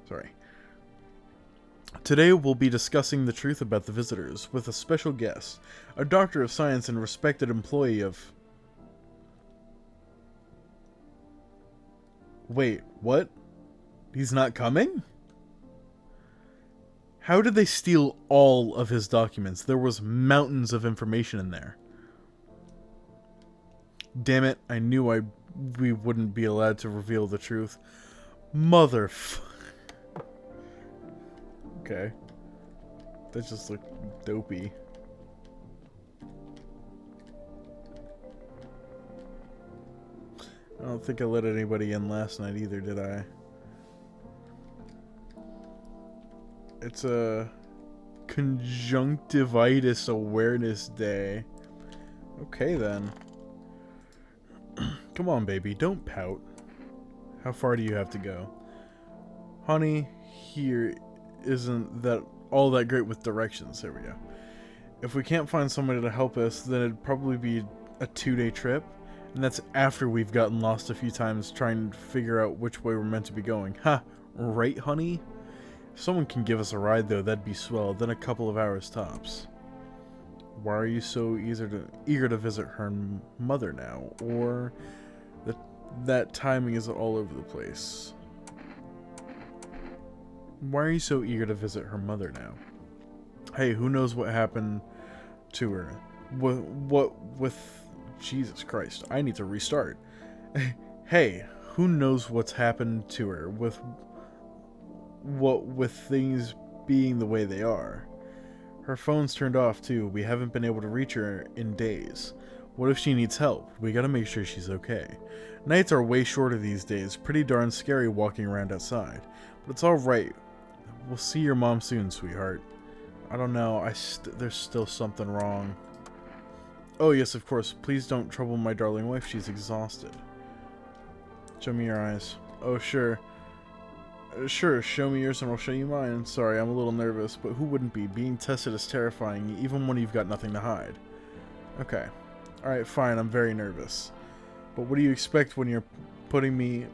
Sorry. Today we'll be discussing the truth about the visitors with a special guest, a doctor of science and respected employee of... Wait, what? He's not coming? How did they steal all of his documents? There was mountains of information in there. Damn it, I knew we wouldn't be allowed to reveal the truth. Okay. That just looked dopey. I don't think I let anybody in last night either, did I? It's a conjunctivitis awareness day. Okay then. Come on, baby, don't pout. How far do you have to go? Honey, here isn't that all that great with directions. There we go. If we can't find somebody to help us, then it'd probably be a 2-day trip. And that's after we've gotten lost a few times trying to figure out which way we're meant to be going. Ha! Right, honey? If someone can give us a ride, though, that'd be swell. Then a couple of hours tops. Why are you so eager to visit her mother now? Or that timing is all over the place. Why are you so eager to visit her mother now? Hey, who knows what happened to her? What with... Jesus Christ, I need to restart. Hey, who knows what's happened to her with things being the way they are? Her phone's turned off too. We haven't been able to reach her in days. What if she needs help? We gotta make sure she's okay. Nights are way shorter these days. Pretty darn scary walking around outside. But it's alright. We'll see your mom soon, sweetheart. I don't know. There's still something wrong. Oh, yes, of course. Please don't trouble my darling wife. She's exhausted. Show me your eyes. Oh, sure. Sure, show me yours and I'll show you mine. Sorry, I'm a little nervous, but who wouldn't be? Being tested is terrifying, even when you've got nothing to hide. Okay. Alright, fine. I'm very nervous. But what do you expect when you're putting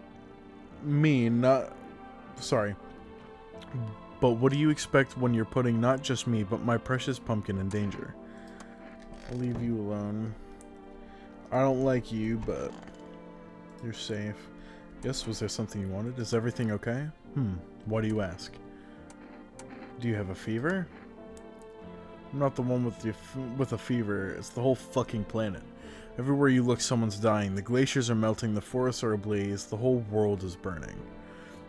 But what do you expect when you're putting not just me, but my precious pumpkin in danger? I'll leave you alone. I don't like you, but you're safe. Yes, was there something you wanted? Is everything okay? Why do you ask? Do you have a fever? I'm not the one with a fever. It's the whole fucking planet. Everywhere you look, someone's dying. The glaciers are melting, the forests are ablaze, the whole world is burning.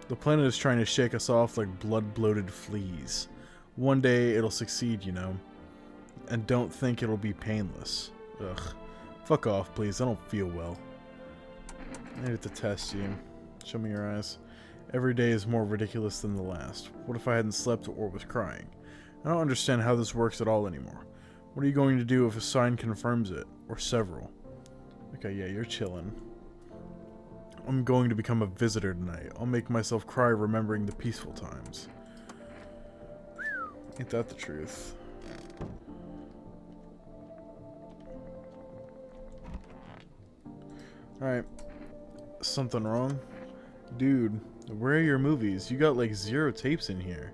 The planet is trying to shake us off like blood-bloated fleas. One day, it'll succeed, you know. And don't think it'll be painless. Ugh. Fuck off, please. I don't feel well. I need to test you. Show me your eyes. Every day is more ridiculous than the last. What if I hadn't slept or was crying? I don't understand how this works at all anymore. What are you going to do if a sign confirms it? Or several? Okay, yeah, you're chilling. I'm going to become a visitor tonight. I'll make myself cry remembering the peaceful times. Ain't that the truth? Alright. Something wrong? Dude, where are your movies? You got like 0 tapes in here.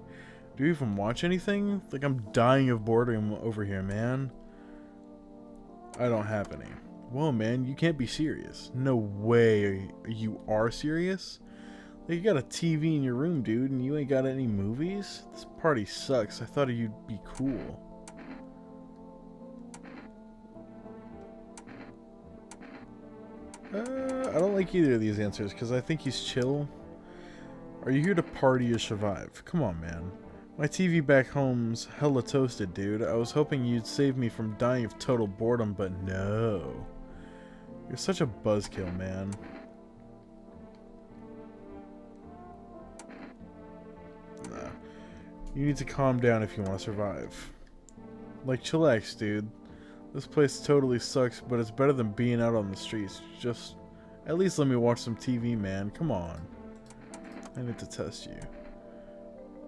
Do you even watch anything? Like, I'm dying of boredom over here, man. I don't have any. Whoa, man, you can't be serious. No way you are serious? Like, you got a TV in your room, dude, and you ain't got any movies? This party sucks. I thought you'd be cool. I don't like either of these answers, because I think he's chill. Are you here to party or survive? Come on, man. My TV back home's hella toasted, dude. I was hoping you'd save me from dying of total boredom, but no. You're such a buzzkill, man. Nah. You need to calm down if you want to survive. Like, chillax, dude. This place totally sucks, but it's better than being out on the streets. Just, at least let me watch some TV, man. Come on. I need to test you.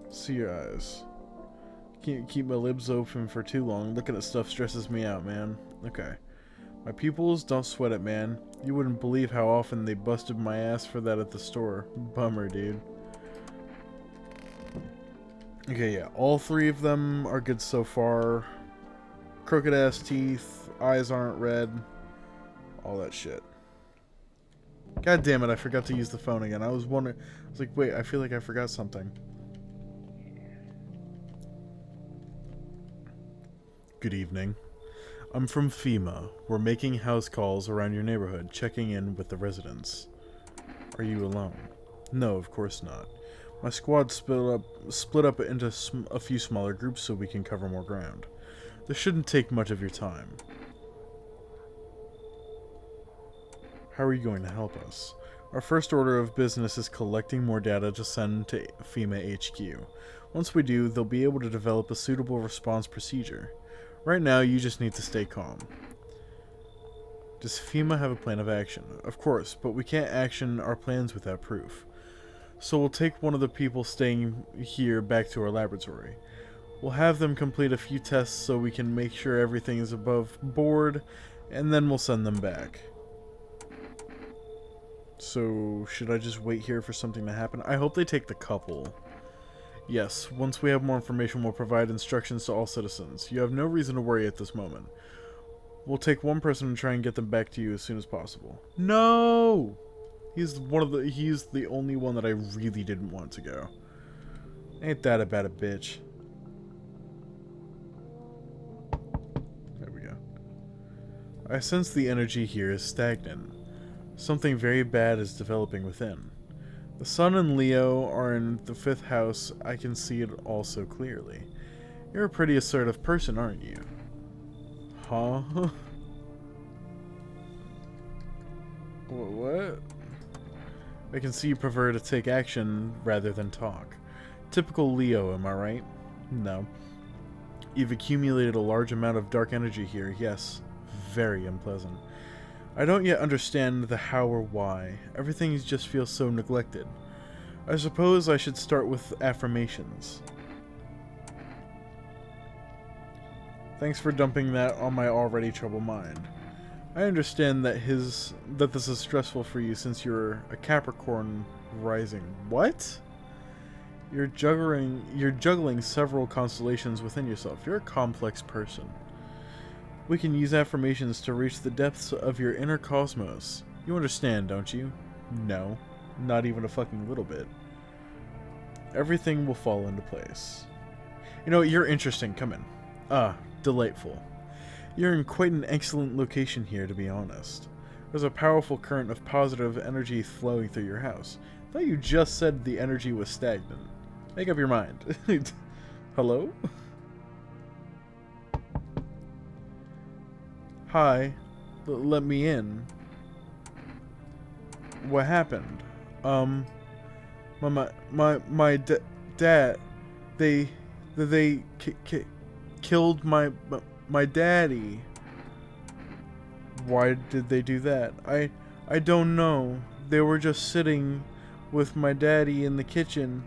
See your eyes. Can't keep my lips open for too long. Looking at stuff stresses me out, man. Okay. My pupils, don't sweat it, man. You wouldn't believe how often they busted my ass for that at the store. Bummer, dude. Okay, yeah, all three of them are good so far. Crooked ass teeth, eyes aren't red, all that shit. God damn it, I forgot to use the phone again. I was wondering, I was like, wait, I feel like I forgot something. Good evening. I'm from FEMA. We're making house calls around your neighborhood, checking in with the residents. Are you alone? No, of course not. My squad split up into a few smaller groups so we can cover more ground. This shouldn't take much of your time. How are you going to help us? Our first order of business is collecting more data to send to FEMA HQ. Once we do, they'll be able to develop a suitable response procedure. Right now, you just need to stay calm. Does FEMA have a plan of action? Of course, but we can't action our plans without proof. So we'll take one of the people staying here back to our laboratory. We'll have them complete a few tests so we can make sure everything is above board, and then we'll send them back. So, should I just wait here for something to happen? I hope they take the couple. Yes, once we have more information, we'll provide instructions to all citizens. You have no reason to worry at this moment. We'll take one person and try and get them back to you as soon as possible. No! He's the only one that I really didn't want to go. Ain't that about a bitch? There we go. I sense the energy here is stagnant. Something very bad is developing within. The Sun and Leo are in the 5th house. I can see it all so clearly. You're a pretty assertive person, aren't you? Huh? What? I can see you prefer to take action rather than talk. Typical Leo, am I right? No. You've accumulated a large amount of dark energy here, yes. Very unpleasant. I don't yet understand the how or why. Everything just feels so neglected. I suppose I should start with affirmations. Thanks for dumping that on my already troubled mind. I understand that this is stressful for you since you're a Capricorn rising. What? You're juggling several constellations within yourself. You're a complex person. We can use affirmations to reach the depths of your inner cosmos. You understand, don't you? No. Not even a fucking little bit. Everything will fall into place. You know, you're interesting. Come in. Ah, delightful. You're in quite an excellent location here, to be honest. There's a powerful current of positive energy flowing through your house. I thought you just said the energy was stagnant. Make up your mind. Hello? Hi. Let me in. What happened? My dad, they killed my daddy. Why did they do that? I don't know. They were just sitting with my daddy in the kitchen,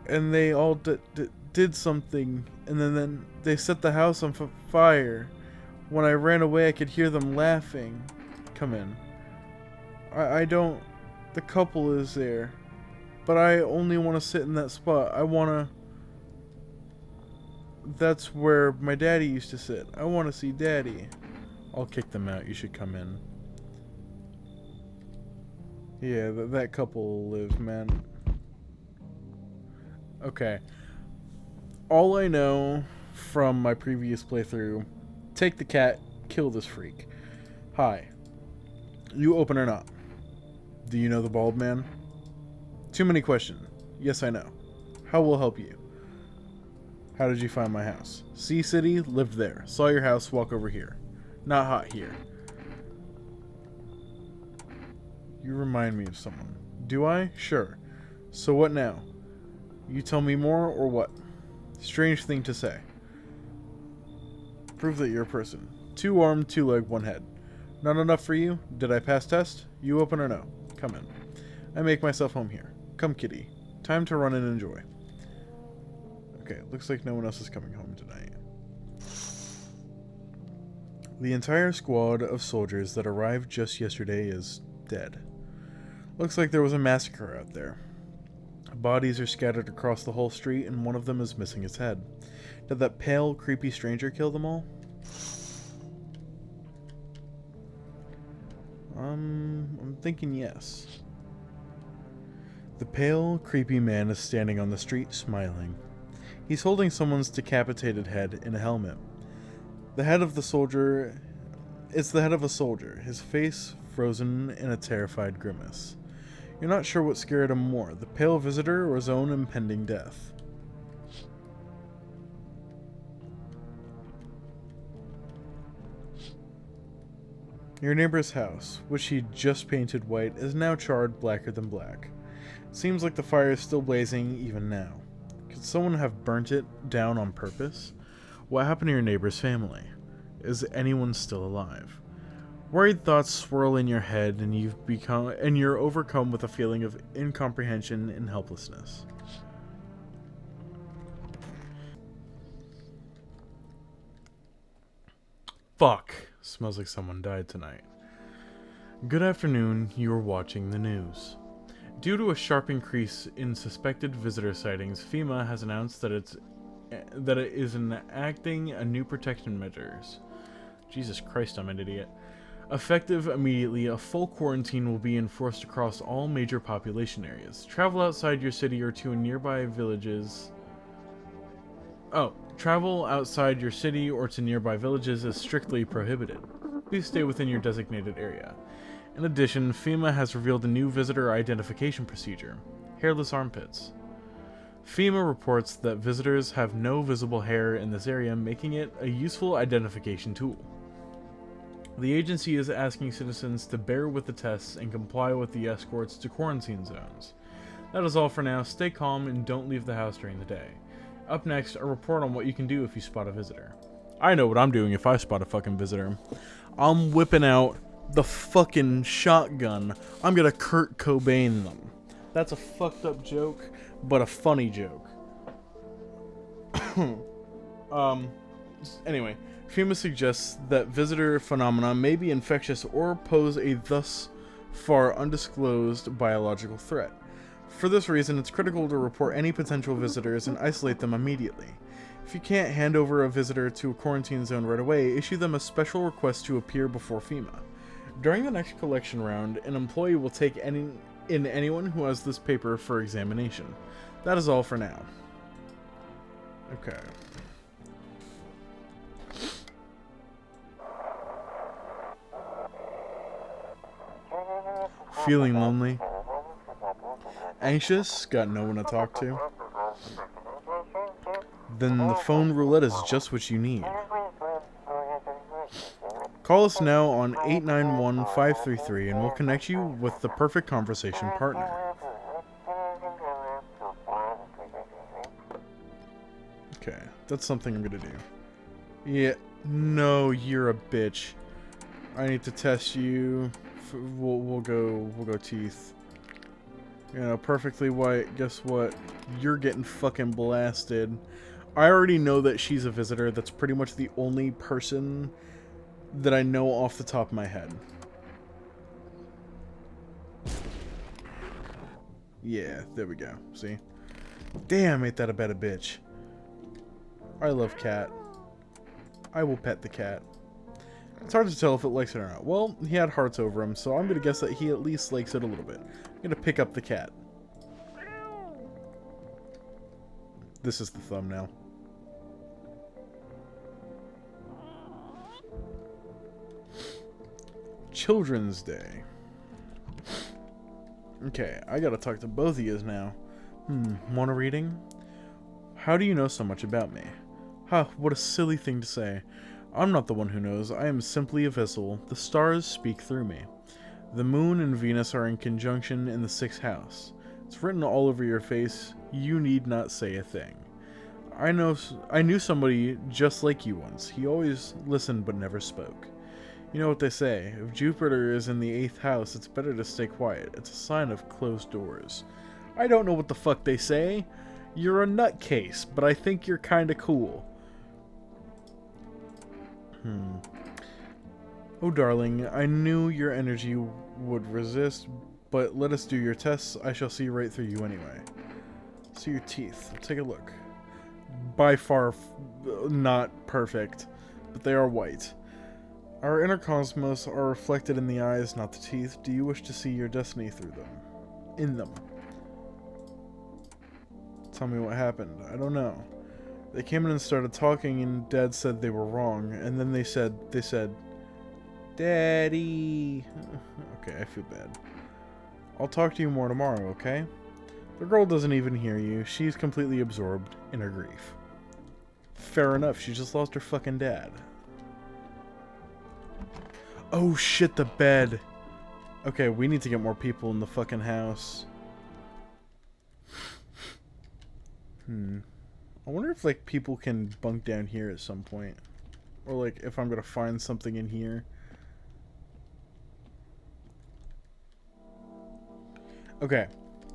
and they all did something, and then they set the house on fire. When I ran away, I could hear them laughing. Come in. I don't... The couple is there. But I only want to sit in that spot. I want to... That's where my daddy used to sit. I want to see daddy. I'll kick them out. You should come in. Yeah, that couple lives, man. Okay. All I know from my previous playthrough... Take the cat, kill this freak. Hi. You open or not? Do you know the bald man? Too many questions. Yes, I know. How will help you? How did you find my house? Sea City, lived there. Saw your house, walk over here. Not hot here. You remind me of someone. Do I? Sure. So what now? You tell me more, or what? Strange thing to say. Prove that you're a person. 2 armed, 2 leg, 1 head. Not enough for you? Did I pass test? You open or no? Come in. I make myself home here. Come, kitty. Time to run and enjoy. Okay, looks like no one else is coming home tonight. The entire squad of soldiers that arrived just yesterday is dead. Looks like there was a massacre out there. Bodies are scattered across the whole street, and one of them is missing its head. Did that pale, creepy stranger kill them all? I'm thinking yes. The pale, creepy man is standing on the street, smiling. He's holding someone's decapitated head in a helmet. The head of the soldier... It's the head of a soldier, his face frozen in a terrified grimace. You're not sure what scared him more, the pale visitor or his own impending death. Your neighbor's house, which he just painted white, is now charred blacker than black. It seems like the fire is still blazing even now. Could someone have burnt it down on purpose? What happened to your neighbor's family? Is anyone still alive? Worried thoughts swirl in your head, and you're overcome with a feeling of incomprehension and helplessness. Fuck. Smells like someone died tonight. Good afternoon, you are watching the news. Due to a sharp increase in suspected visitor sightings, FEMA has announced that it is enacting a new protection measures. Jesus Christ, I'm an idiot. Effective immediately, a full quarantine will be enforced across all major population areas. Travel outside your city or to nearby villages... Travel outside your city or to nearby villages is strictly prohibited. Please stay within your designated area. In addition, FEMA has revealed a new visitor identification procedure, hairless armpits. FEMA reports that visitors have no visible hair in this area, making it a useful identification tool. The agency is asking citizens to bear with the tests and comply with the escorts to quarantine zones. That is all for now. Stay calm and don't leave the house during the day. Up next, a report on what you can do if you spot a visitor. I know what I'm doing if I spot a fucking visitor. I'm whipping out the fucking shotgun. I'm gonna Kurt Cobain them. That's a fucked up joke, but a funny joke. Anyway, FEMA suggests that visitor phenomena may be infectious or pose a thus far undisclosed biological threat. For this reason, it's critical to report any potential visitors and isolate them immediately. If you can't hand over a visitor to a quarantine zone right away, issue them a special request to appear before FEMA. During the next collection round, an employee will take anyone who has this paper for examination. That is all for now. Okay. Feeling lonely? Anxious? Got no one to talk to? Then the phone roulette is just what you need. Call us now on 891-533 and we'll connect you with the perfect conversation partner. Okay, that's something I'm gonna do. Yeah, no, you're a bitch. I need to test you. We'll go teeth. You know, perfectly white. Guess what? You're getting fucking blasted. I already know that she's a visitor. That's pretty much the only person that I know off the top of my head. Yeah, there we go. See? Damn, ain't that a better bitch. I love cat. I will pet the cat. It's hard to tell if it likes it or not. Well, he had hearts over him, so I'm going to guess that he at least likes it a little bit. I'm going to pick up the cat. This is the thumbnail. Children's Day. Okay, I gotta talk to both of yous now. Want a reading? How do you know so much about me? Huh, what a silly thing to say. I'm not the one who knows. I am simply a vessel. The stars speak through me. The moon and Venus are in conjunction in the 6th house. It's written all over your face. You need not say a thing. I knew somebody just like you once. He always listened but never spoke. You know what they say. If Jupiter is in the 8th house, it's better to stay quiet. It's a sign of closed doors. I don't know what the fuck they say. You're a nutcase, but I think you're kinda cool. Oh, darling, I knew your energy would resist, but let us do your tests. I shall see right through you anyway. See your teeth. Take a look. By far not perfect, but they are white. Our inner cosmos are reflected in the eyes, not the teeth. Do you wish to see your destiny through them? In them. Tell me what happened. I don't know. They came in and started talking, and Dad said they were wrong. And then they said, Daddy. Okay, I feel bad. I'll talk to you more tomorrow, okay? The girl doesn't even hear you. She's completely absorbed in her grief. Fair enough. She just lost her fucking dad. Oh shit, the bed. Okay, we need to get more people in the fucking house. I wonder if, like, people can bunk down here at some point. Or, like, if I'm gonna find something in here. Okay.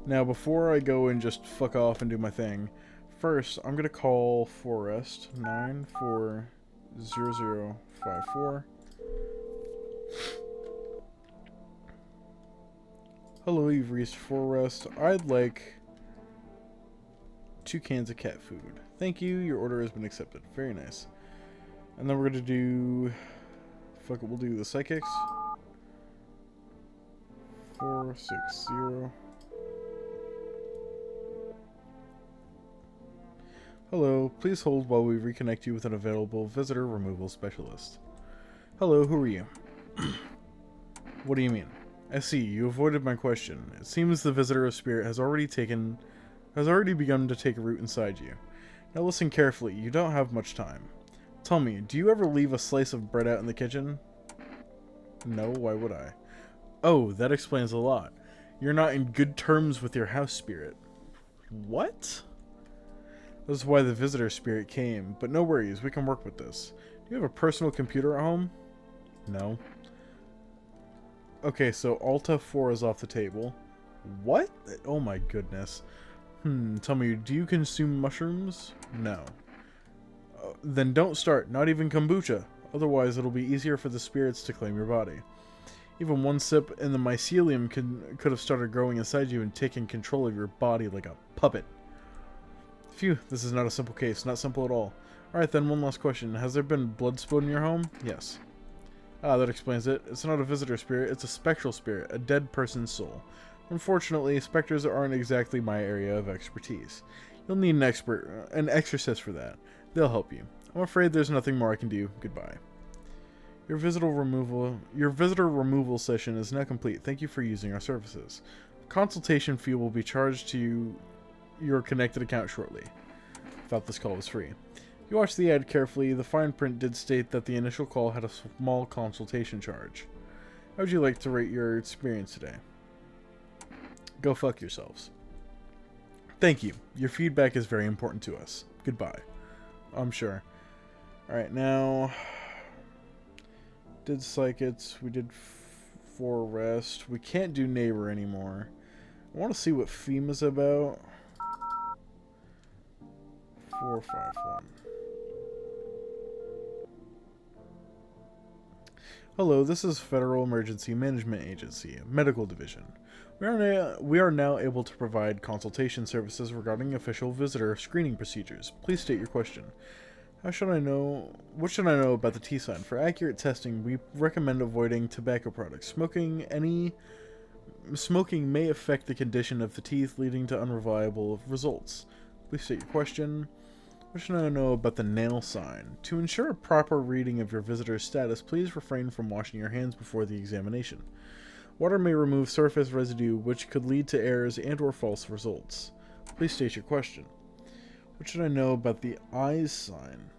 Now, before I go and just fuck off and do my thing, first, I'm gonna call Forest 940054. Hello, you've reached Forest. I'd like 2 cans of cat food. Thank you, your order has been accepted. Very nice. And then we're gonna do... Fuck it, we'll do the psychics. 460. Hello, please hold while we reconnect you with an available visitor removal specialist. Hello, who are you? What do you mean? I see, you avoided my question. It seems the visitor of spirit has already begun to take root inside you. Now listen carefully, you don't have much time. Tell me, do you ever leave a slice of bread out in the kitchen? No, why would I? Oh, that explains a lot. You're not in good terms with your house spirit. What? This is why the visitor spirit came, but no worries, we can work with this. Do you have a personal computer at home? No. Okay, so Alta 4 is off the table. What? Oh my goodness. Tell me, do you consume mushrooms? No. Then don't start, not even kombucha. Otherwise, it'll be easier for the spirits to claim your body. Even one sip and the mycelium could have started growing inside you and taken control of your body like a puppet. Phew, this is not a simple case. Not simple at all. Alright then, one last question. Has there been blood spilled in your home? Yes. Ah, that explains it. It's not a visitor spirit, it's a spectral spirit, a dead person's soul. Unfortunately, specters aren't exactly my area of expertise. You'll need an exorcist for that. They'll help you. I'm afraid there's nothing more I can do. Goodbye. Your visitor removal session is now complete. Thank you for using our services. Consultation fee will be charged to your connected account shortly. Thought this call was free. If you watch the ad carefully, the fine print did state that the initial call had a small consultation charge. How would you like to rate your experience today? Go fuck yourselves. Thank you. Your feedback is very important to us. Goodbye. I'm sure. Alright, now... Did Psychics. We did Forest. We can't do Neighbor anymore. I want to see what FEMA's about. 451. Hello, this is Federal Emergency Management Agency, Medical Division. We are now able to provide consultation services regarding official visitor screening procedures. Please state your question. What should I know about the T sign? For accurate testing, we recommend avoiding tobacco products. Smoking may affect the condition of the teeth, leading to unreliable results. Please state your question. What should I know about the nail sign? To ensure a proper reading of your visitor's status, please refrain from washing your hands before the examination. Water may remove surface residue, which could lead to errors and/or false results. Please state your question. What should I know about the eyes sign?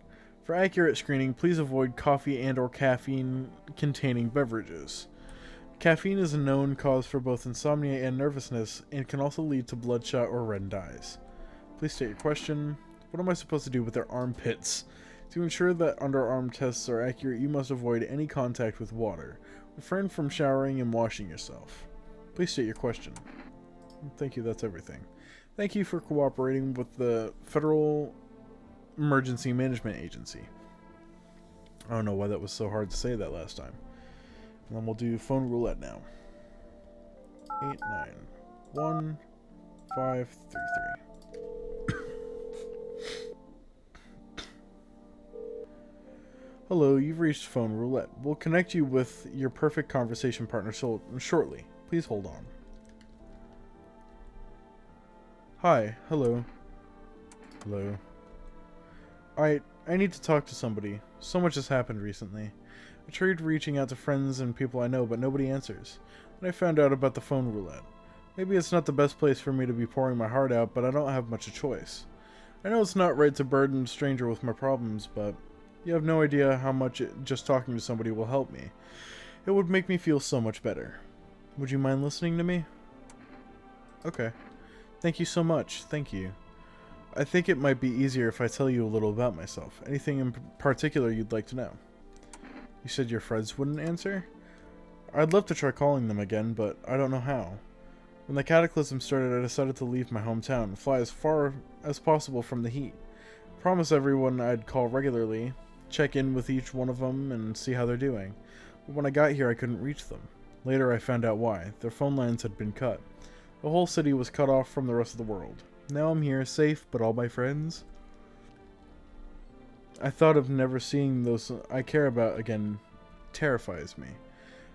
For accurate screening, please avoid coffee and/or caffeine-containing beverages. Caffeine is a known cause for both insomnia and nervousness, and can also lead to bloodshot or reddened eyes. Please state your question. What am I supposed to do with their armpits? To ensure that underarm tests are accurate, you must avoid any contact with water. Refrain from showering and washing yourself. Please state your question. Thank you, that's everything. Thank you for cooperating with the Federal Emergency Management Agency. I don't know why that was so hard to say that last time. And then we'll do phone roulette now. 891-533. Hello, you've reached Phone Roulette. We'll connect you with your perfect conversation partner shortly. Please hold on. Hi, hello. Hello. Alright, I need to talk to somebody. So much has happened recently. I tried reaching out to friends and people I know, but nobody answers. And I found out about the Phone Roulette. Maybe it's not the best place for me to be pouring my heart out, but I don't have much of a choice. I know it's not right to burden a stranger with my problems, but you have no idea how much just talking to somebody will help me. It would make me feel so much better. Would you mind listening to me? Okay. Thank you so much. Thank you. I think it might be easier if I tell you a little about myself. Anything in particular you'd like to know? You said your friends wouldn't answer? I'd love to try calling them again, but I don't know how. When the cataclysm started, I decided to leave my hometown and fly as far as possible from the heat. Promise everyone I'd call regularly, check in with each one of them, and see how they're doing. But when I got here, I couldn't reach them. Later, I found out why. Their phone lines had been cut. The whole city was cut off from the rest of the world. Now I'm here, safe, but all my friends? I thought of never seeing those I care about again terrifies me.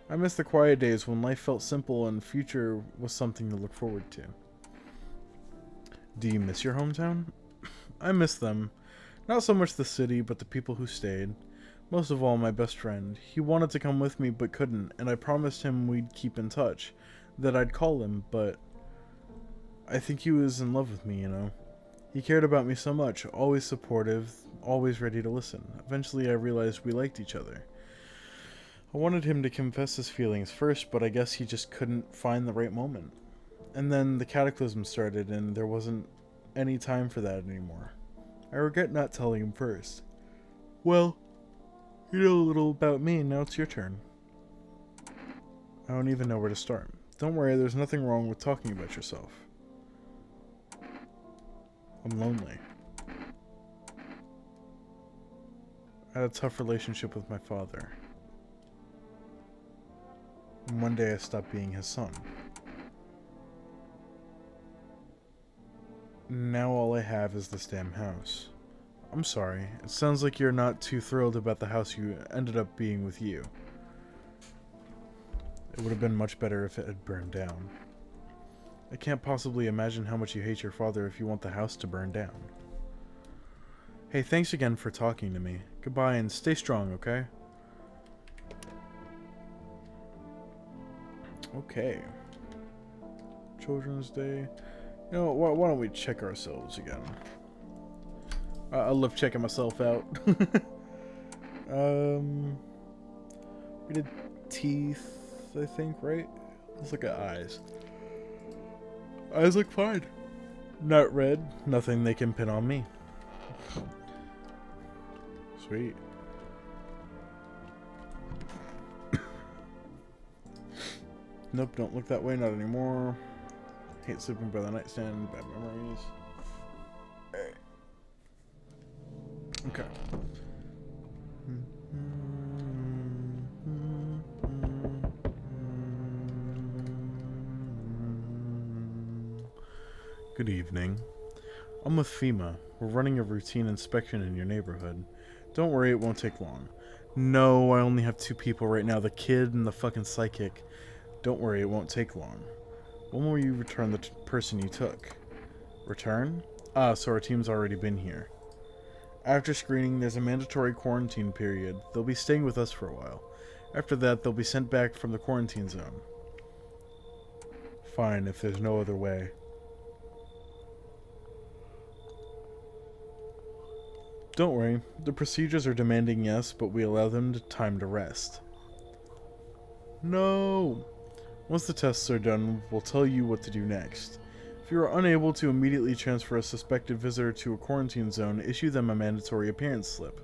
I miss the quiet days when life felt simple and future was something to look forward to. Do you miss your hometown? I miss them. Not so much the city, but the people who stayed. Most of all, my best friend. He wanted to come with me, but couldn't, and I promised him we'd keep in touch. That I'd call him, but I think he was in love with me, you know. He cared about me so much, always supportive, always ready to listen. Eventually, I realized we liked each other. I wanted him to confess his feelings first, but I guess he just couldn't find the right moment. And then the cataclysm started, and there wasn't any time for that anymore. I regret not telling him first. Well, you know a little about me, now it's your turn. I don't even know where to start. Don't worry, there's nothing wrong with talking about yourself. I'm lonely. I had a tough relationship with my father. And one day I stopped being his son. Now all I have is this damn house. I'm sorry. It sounds like you're not too thrilled about the house you ended up being with you. It would have been much better if it had burned down. I can't possibly imagine how much you hate your father if you want the house to burn down. Hey, thanks again for talking to me. Goodbye and stay strong, okay? Okay. Children's Day. You know, why don't we check ourselves again? I love checking myself out. We did teeth, I think, right? Let's look at eyes. Eyes look fine. Not red. Nothing they can pin on me. Sweet. Nope, don't look that way. Not anymore. Hate sleeping by the nightstand. Bad memories. Okay. Good evening. I'm with FEMA. We're running a routine inspection in your neighborhood. Don't worry, it won't take long. No, I only have 2 people right now, the kid and the fucking psychic. Don't worry, it won't take long. When will you return the person you took? Return? Ah, so our team's already been here. After screening, there's a mandatory quarantine period. They'll be staying with us for a while. After that, they'll be sent back from the quarantine zone. Fine, if there's no other way. Don't worry, the procedures are demanding, yes, but we allow them time to rest. No! Once the tests are done, we'll tell you what to do next. If you are unable to immediately transfer a suspected visitor to a quarantine zone, issue them a mandatory appearance slip.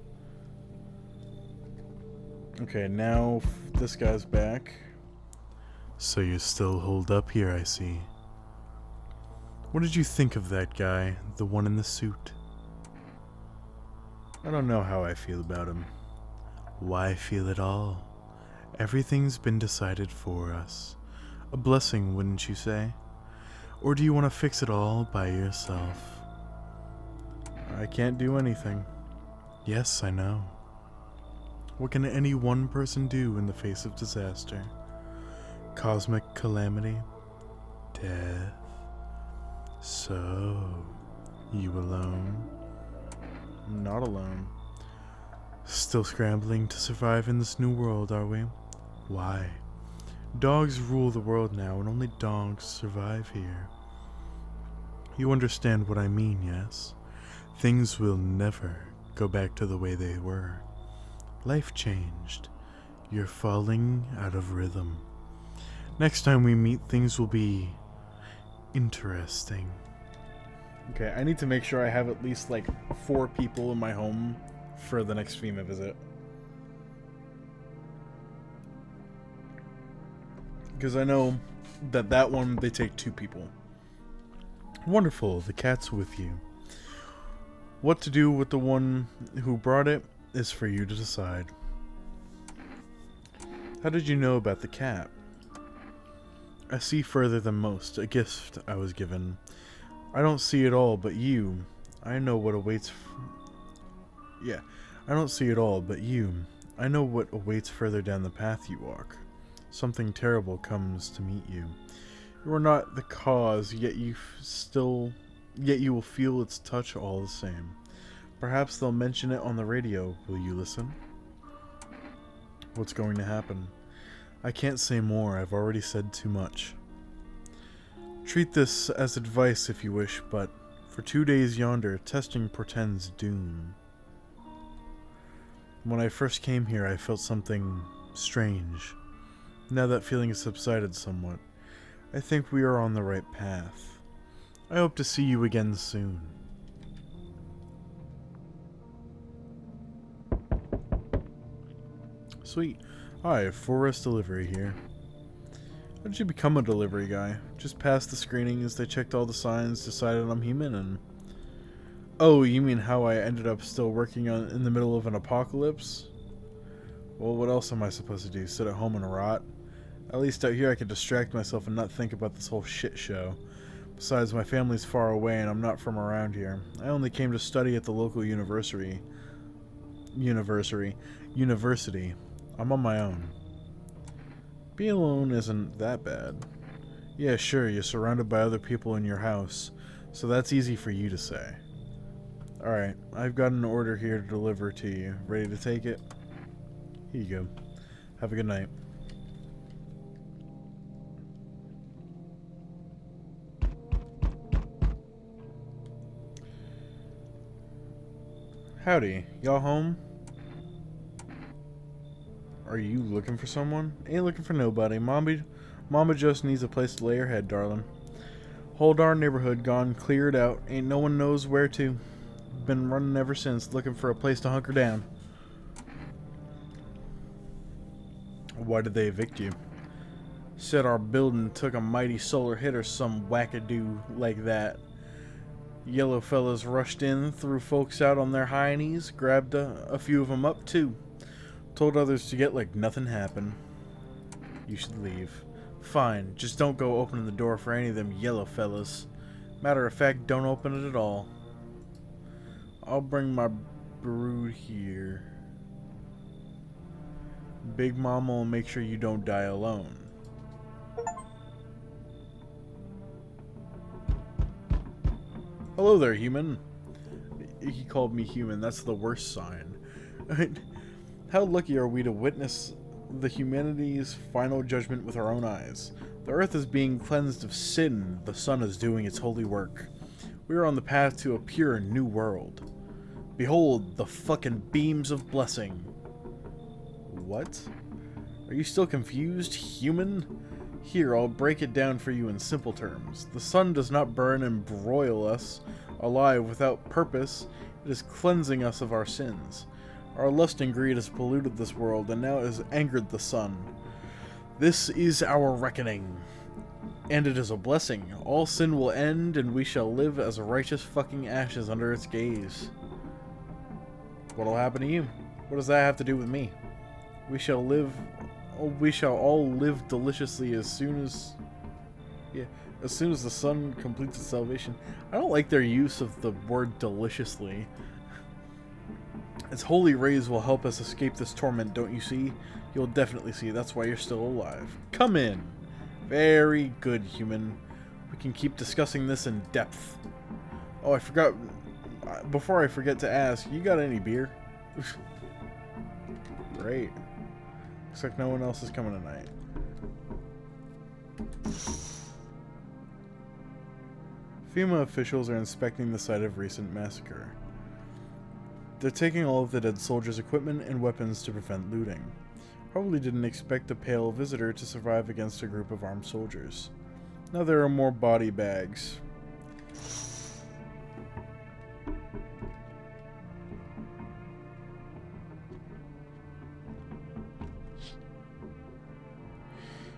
Okay, now this guy's back. So you still hold up here, I see. What did you think of that guy, the one in the suit? I don't know how I feel about him. Why feel at all? Everything's been decided for us. A blessing, wouldn't you say? Or do you want to fix it all by yourself? I can't do anything. Yes, I know. What can any one person do in the face of disaster? Cosmic calamity? Death? So, you alone? Not alone. Still scrambling to survive in this new world, are we? Why? Dogs rule the world now, and only dogs survive here. You understand what I mean, yes? Things will never go back to the way they were. Life changed. You're falling out of rhythm. Next time we meet, things will be interesting. Okay, I need to make sure I have at least like 4 people in my home for the next FEMA visit. Because I know that one, they take 2 people. Wonderful, the cat's with you. What to do with the one who brought it is for you to decide. How did you know about the cat? I see further than most, a gift I was given. I don't see it all, but you. I know what awaits... I don't see it all, but you. I know what awaits further down the path you walk. Something terrible comes to meet you. You are not the cause, yet you will feel its touch all the same. Perhaps they'll mention it on the radio. Will you listen? What's going to happen? I can't say more. I've already said too much. Treat this as advice if you wish, but for 2 days yonder, testing portends doom. When I first came here, I felt something strange. Now that feeling has subsided somewhat. I think we are on the right path. I hope to see you again soon. Sweet. Hi, Forest Delivery here. How did you become a delivery guy? Just passed the screenings, they checked all the signs, decided I'm human, and... Oh, you mean how I ended up still working in the middle of an apocalypse? Well, what else am I supposed to do? Sit at home and rot? At least out here I can distract myself and not think about this whole shit show. Besides, my family's far away and I'm not from around here. I only came to study at the local university. I'm on my own. Being alone isn't that bad. Yeah, sure, you're surrounded by other people in your house, so that's easy for you to say. Alright, I've got an order here to deliver to you. Ready to take it? Here you go. Have a good night. Howdy, y'all home? Are you looking for someone? Ain't looking for nobody. Mama just needs a place to lay her head, darling. Whole darn neighborhood gone cleared out. Ain't no one knows where to. Been running ever since, looking for a place to hunker down. Why did they evict you? Said our building took a mighty solar hit or some wackadoo like that. Yellow fellas rushed in, threw folks out on their high knees, grabbed a few of them up too. Told others to get like nothing happened. You should leave. Fine, just don't go opening the door for any of them yellow fellas. Matter of fact, don't open it at all. I'll bring my brood here. Big Mama will make sure you don't die alone. Hello there, human. He called me human. That's the worst sign. How lucky are we to witness the humanity's final judgment with our own eyes. The earth is being cleansed of sin. The sun is doing its holy work. We are on the path to a pure new world. Behold, the fucking beams of blessing. What? Are you still confused, human? Here, I'll break it down for you in simple terms. The sun does not burn and broil us alive without purpose. It is cleansing us of our sins. Our lust and greed has polluted this world, and now it has angered the sun. This is our reckoning. And it is a blessing. All sin will end, and we shall live as righteous fucking ashes under its gaze. What'll happen to you? What does that have to do with me? We shall all live deliciously as soon as the sun completes its salvation. I don't like their use of the word deliciously. Its holy rays will help us escape this torment, don't you see? You'll definitely see. That's why you're still alive. Come in. Very good, human. We can keep discussing this in depth. Oh, I forgot. Before I forget to ask, you got any beer? Great. Looks like no one else is coming tonight. FEMA officials are inspecting the site of recent massacre. They're taking all of the dead soldiers' equipment and weapons to prevent looting. Probably didn't expect a pale visitor to survive against a group of armed soldiers. Now there are more body bags.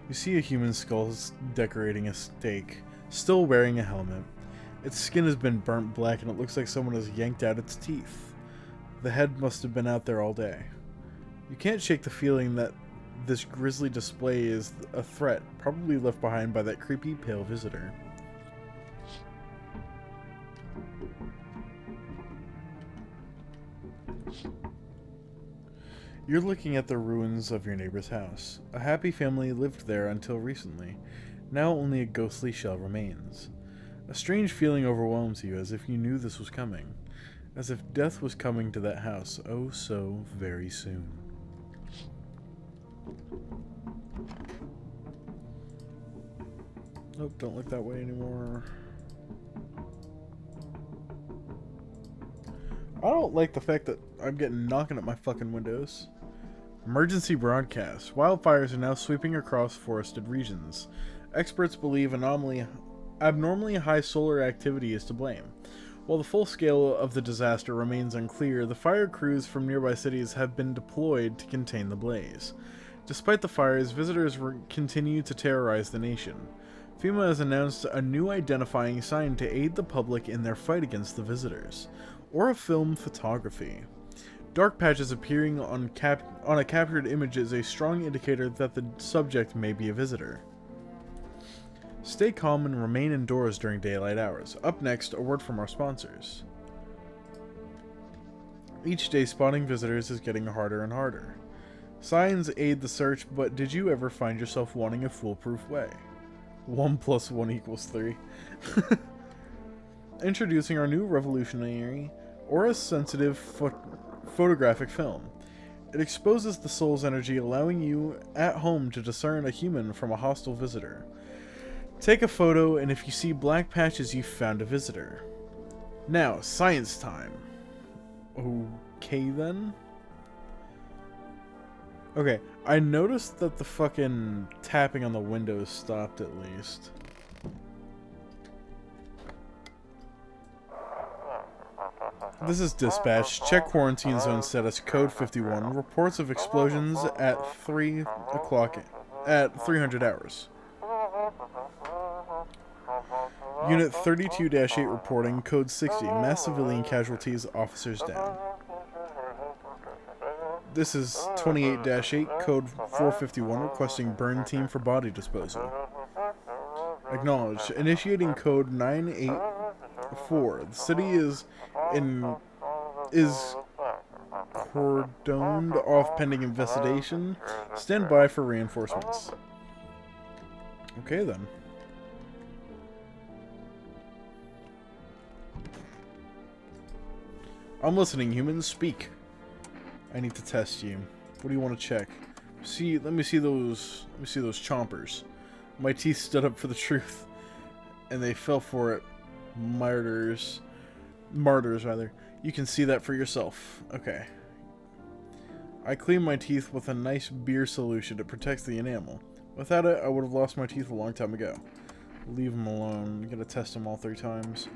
You see a human skull decorating a stake, still wearing a helmet. Its skin has been burnt black and it looks like someone has yanked out its teeth. The head must have been out there all day. You can't shake the feeling that this grisly display is a threat, probably left behind by that creepy pale visitor. You're looking at the ruins of your neighbor's house. A happy family lived there until recently. Now only a ghostly shell remains. A strange feeling overwhelms you, as if you knew this was coming. As if death was coming to that house, oh so very soon. Nope, don't look that way anymore. I don't like the fact that I'm getting knocking at my fucking windows. Emergency broadcast. Wildfires are now sweeping across forested regions. Experts believe abnormally high solar activity is to blame. While the full scale of the disaster remains unclear, the fire crews from nearby cities have been deployed to contain the blaze. Despite the fires, visitors continue to terrorize the nation. FEMA has announced a new identifying sign to aid the public in their fight against the visitors. Orifilm photography. Dark patches appearing on a captured image is a strong indicator that the subject may be a visitor. Stay calm and remain indoors during daylight hours. Up next, a word from our sponsors. Each day, spotting visitors is getting harder and harder. Signs aid the search, but did you ever find yourself wanting a foolproof way? 1 + 1 = 3. Introducing our new revolutionary aura-sensitive photographic film. It exposes the soul's energy, allowing you at home to discern a human from a hostile visitor. Take a photo, and if you see black patches, you've found a visitor. Now, science time. Okay, then. Okay, I noticed that the fucking tapping on the windows stopped at least. This is dispatch. Check quarantine zone status code 51. Reports of explosions at 3 o'clock at 300 hours. Unit 32-8 reporting, code 60, mass civilian casualties, officers down. This is 28-8, code 451, requesting burn team for body disposal. Acknowledged. Initiating code 984. The city is cordoned off pending investigation. Stand by for reinforcements. Okay then. I'm listening, humans. Speak. I need to test you. What do you want to check? Let me see those chompers. My teeth stood up for the truth, and they fell for it. Martyrs, rather. You can see that for yourself. Okay. I clean my teeth with a nice beer solution. It protects the enamel. Without it, I would have lost my teeth a long time ago. Leave them alone. I'm gonna test them all 3 times.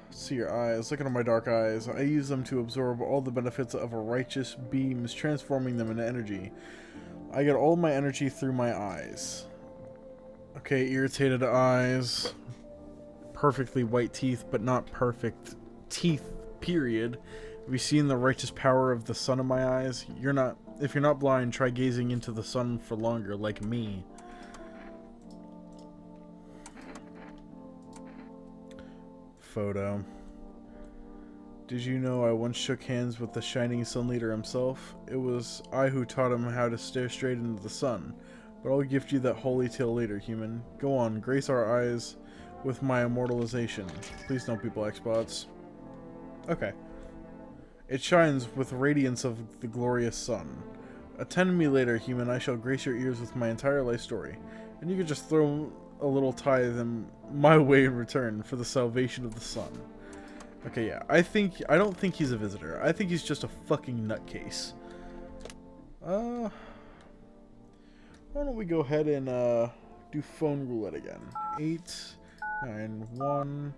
See your eyes. Look into my dark eyes. I use them to absorb all the benefits of a righteous beams, transforming them into energy. I get all my energy through my eyes. Okay, irritated eyes. Perfectly white teeth, but not perfect teeth, period. Have you seen the righteous power of the sun in my eyes? If you're not blind, try gazing into the sun for longer, like me. Photo. Did you know I once shook hands with the Shining Sun Leader himself? It was I who taught him how to stare straight into the sun. But I'll gift you that holy tale later, human. Go on, grace our eyes with my immortalization. Please don't be black spots. Okay. It shines with radiance of the glorious sun. Attend me later, human. I shall grace your ears with my entire life story. And you can just throw a little tithe in my way in return for the salvation of the sun. Okay, yeah. I don't think he's a visitor. I think he's just a fucking nutcase. Why don't we go ahead and do phone roulette again? 891-533.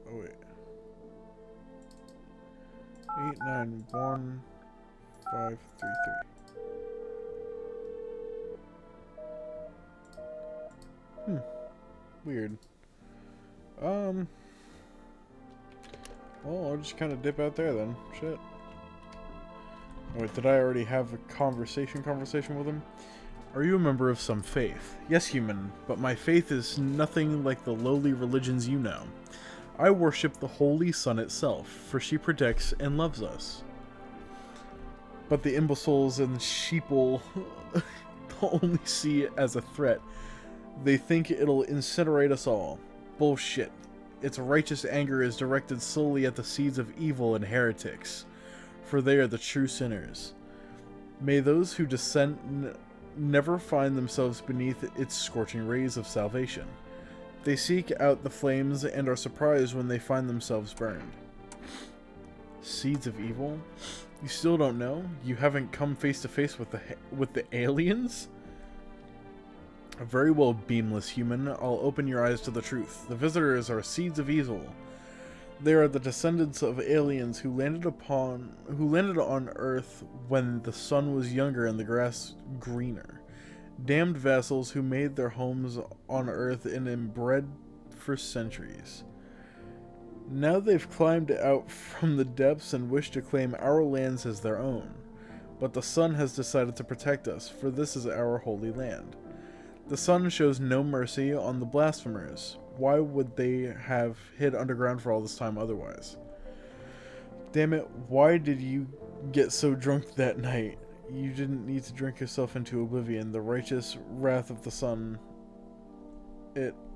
Oh wait. 891-533. Weird. Well, I'll just kind of dip out there then. Shit. Oh, wait, did I already have a conversation with him? Are you a member of some faith? Yes, human, but my faith is nothing like the lowly religions you know. I worship the holy sun itself, for she protects and loves us. But the imbeciles and sheeple only see it as a threat. They think it'll incinerate us all. Bullshit. Its righteous anger is directed solely at the seeds of evil and heretics, for they are the true sinners. May those who dissent never find themselves beneath its scorching rays of salvation. They seek out the flames and are surprised when they find themselves burned. Seeds of evil? You still don't know? You haven't come face to face with the aliens? Very well, beamless human. I'll open your eyes to the truth. The visitors are seeds of evil. They are the descendants of aliens who landed on Earth when the sun was younger and the grass greener. Damned vassals who made their homes on Earth and inbred for centuries. Now they've climbed out from the depths and wish to claim our lands as their own. But the sun has decided to protect us, for this is our holy land. The sun shows no mercy on the blasphemers. Why would they have hid underground for all this time otherwise? Damn it, why did you get so drunk that night? You didn't need to drink yourself into oblivion. The righteous wrath of the sun.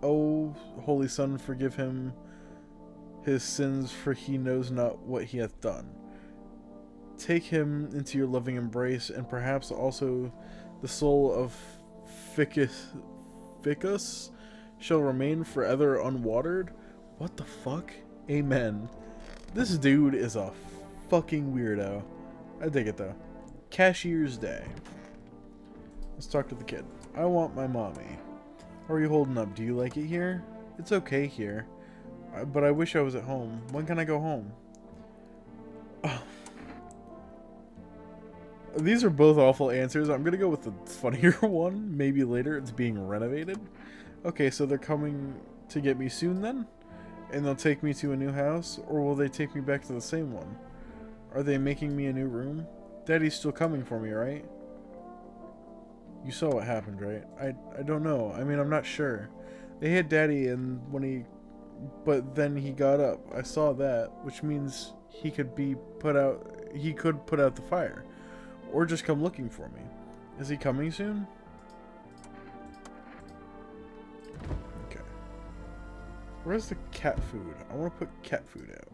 Oh, holy sun, forgive him his sins, for he knows not what he hath done. Take him into your loving embrace, and perhaps also the soul of Ficus shall remain forever unwatered? What the fuck? Amen. This dude is a fucking weirdo. I dig it though. Cashier's Day. Let's talk to the kid. I want my mommy. How are you holding up? Do you like it here? It's okay here. But I wish I was at home. When can I go home? Oh. These are both awful answers. I'm gonna go with the funnier one. Maybe later. It's being renovated. Okay, so they're coming to get me soon then? And they'll take me to a new house? Or will they take me back to the same one? Are they making me a new room? Daddy's still coming for me, right? You saw what happened, right? I don't know. I mean, I'm not sure. They hit Daddy and but then he got up. I saw that, which means he could put out the fire. Or just come looking for me. Is he coming soon? Okay. Where's the cat food? I want to put cat food out.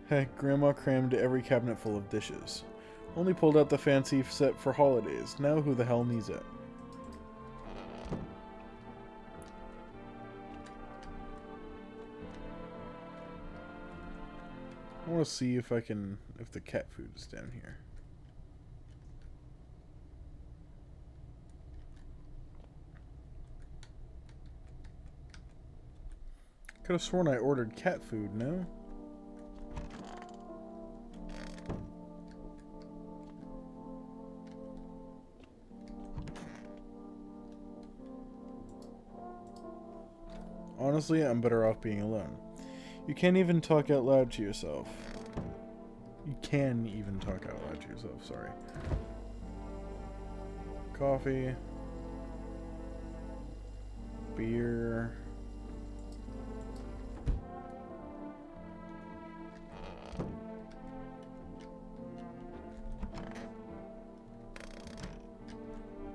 Heck, Grandma crammed every cabinet full of dishes. Only pulled out the fancy set for holidays. Now who the hell needs it? I want to see if if the cat food is down here. Could have sworn I ordered cat food, no? Honestly, I'm better off being alone. You can't even talk out loud to yourself. You can even talk out loud to yourself, sorry. Coffee. Beer.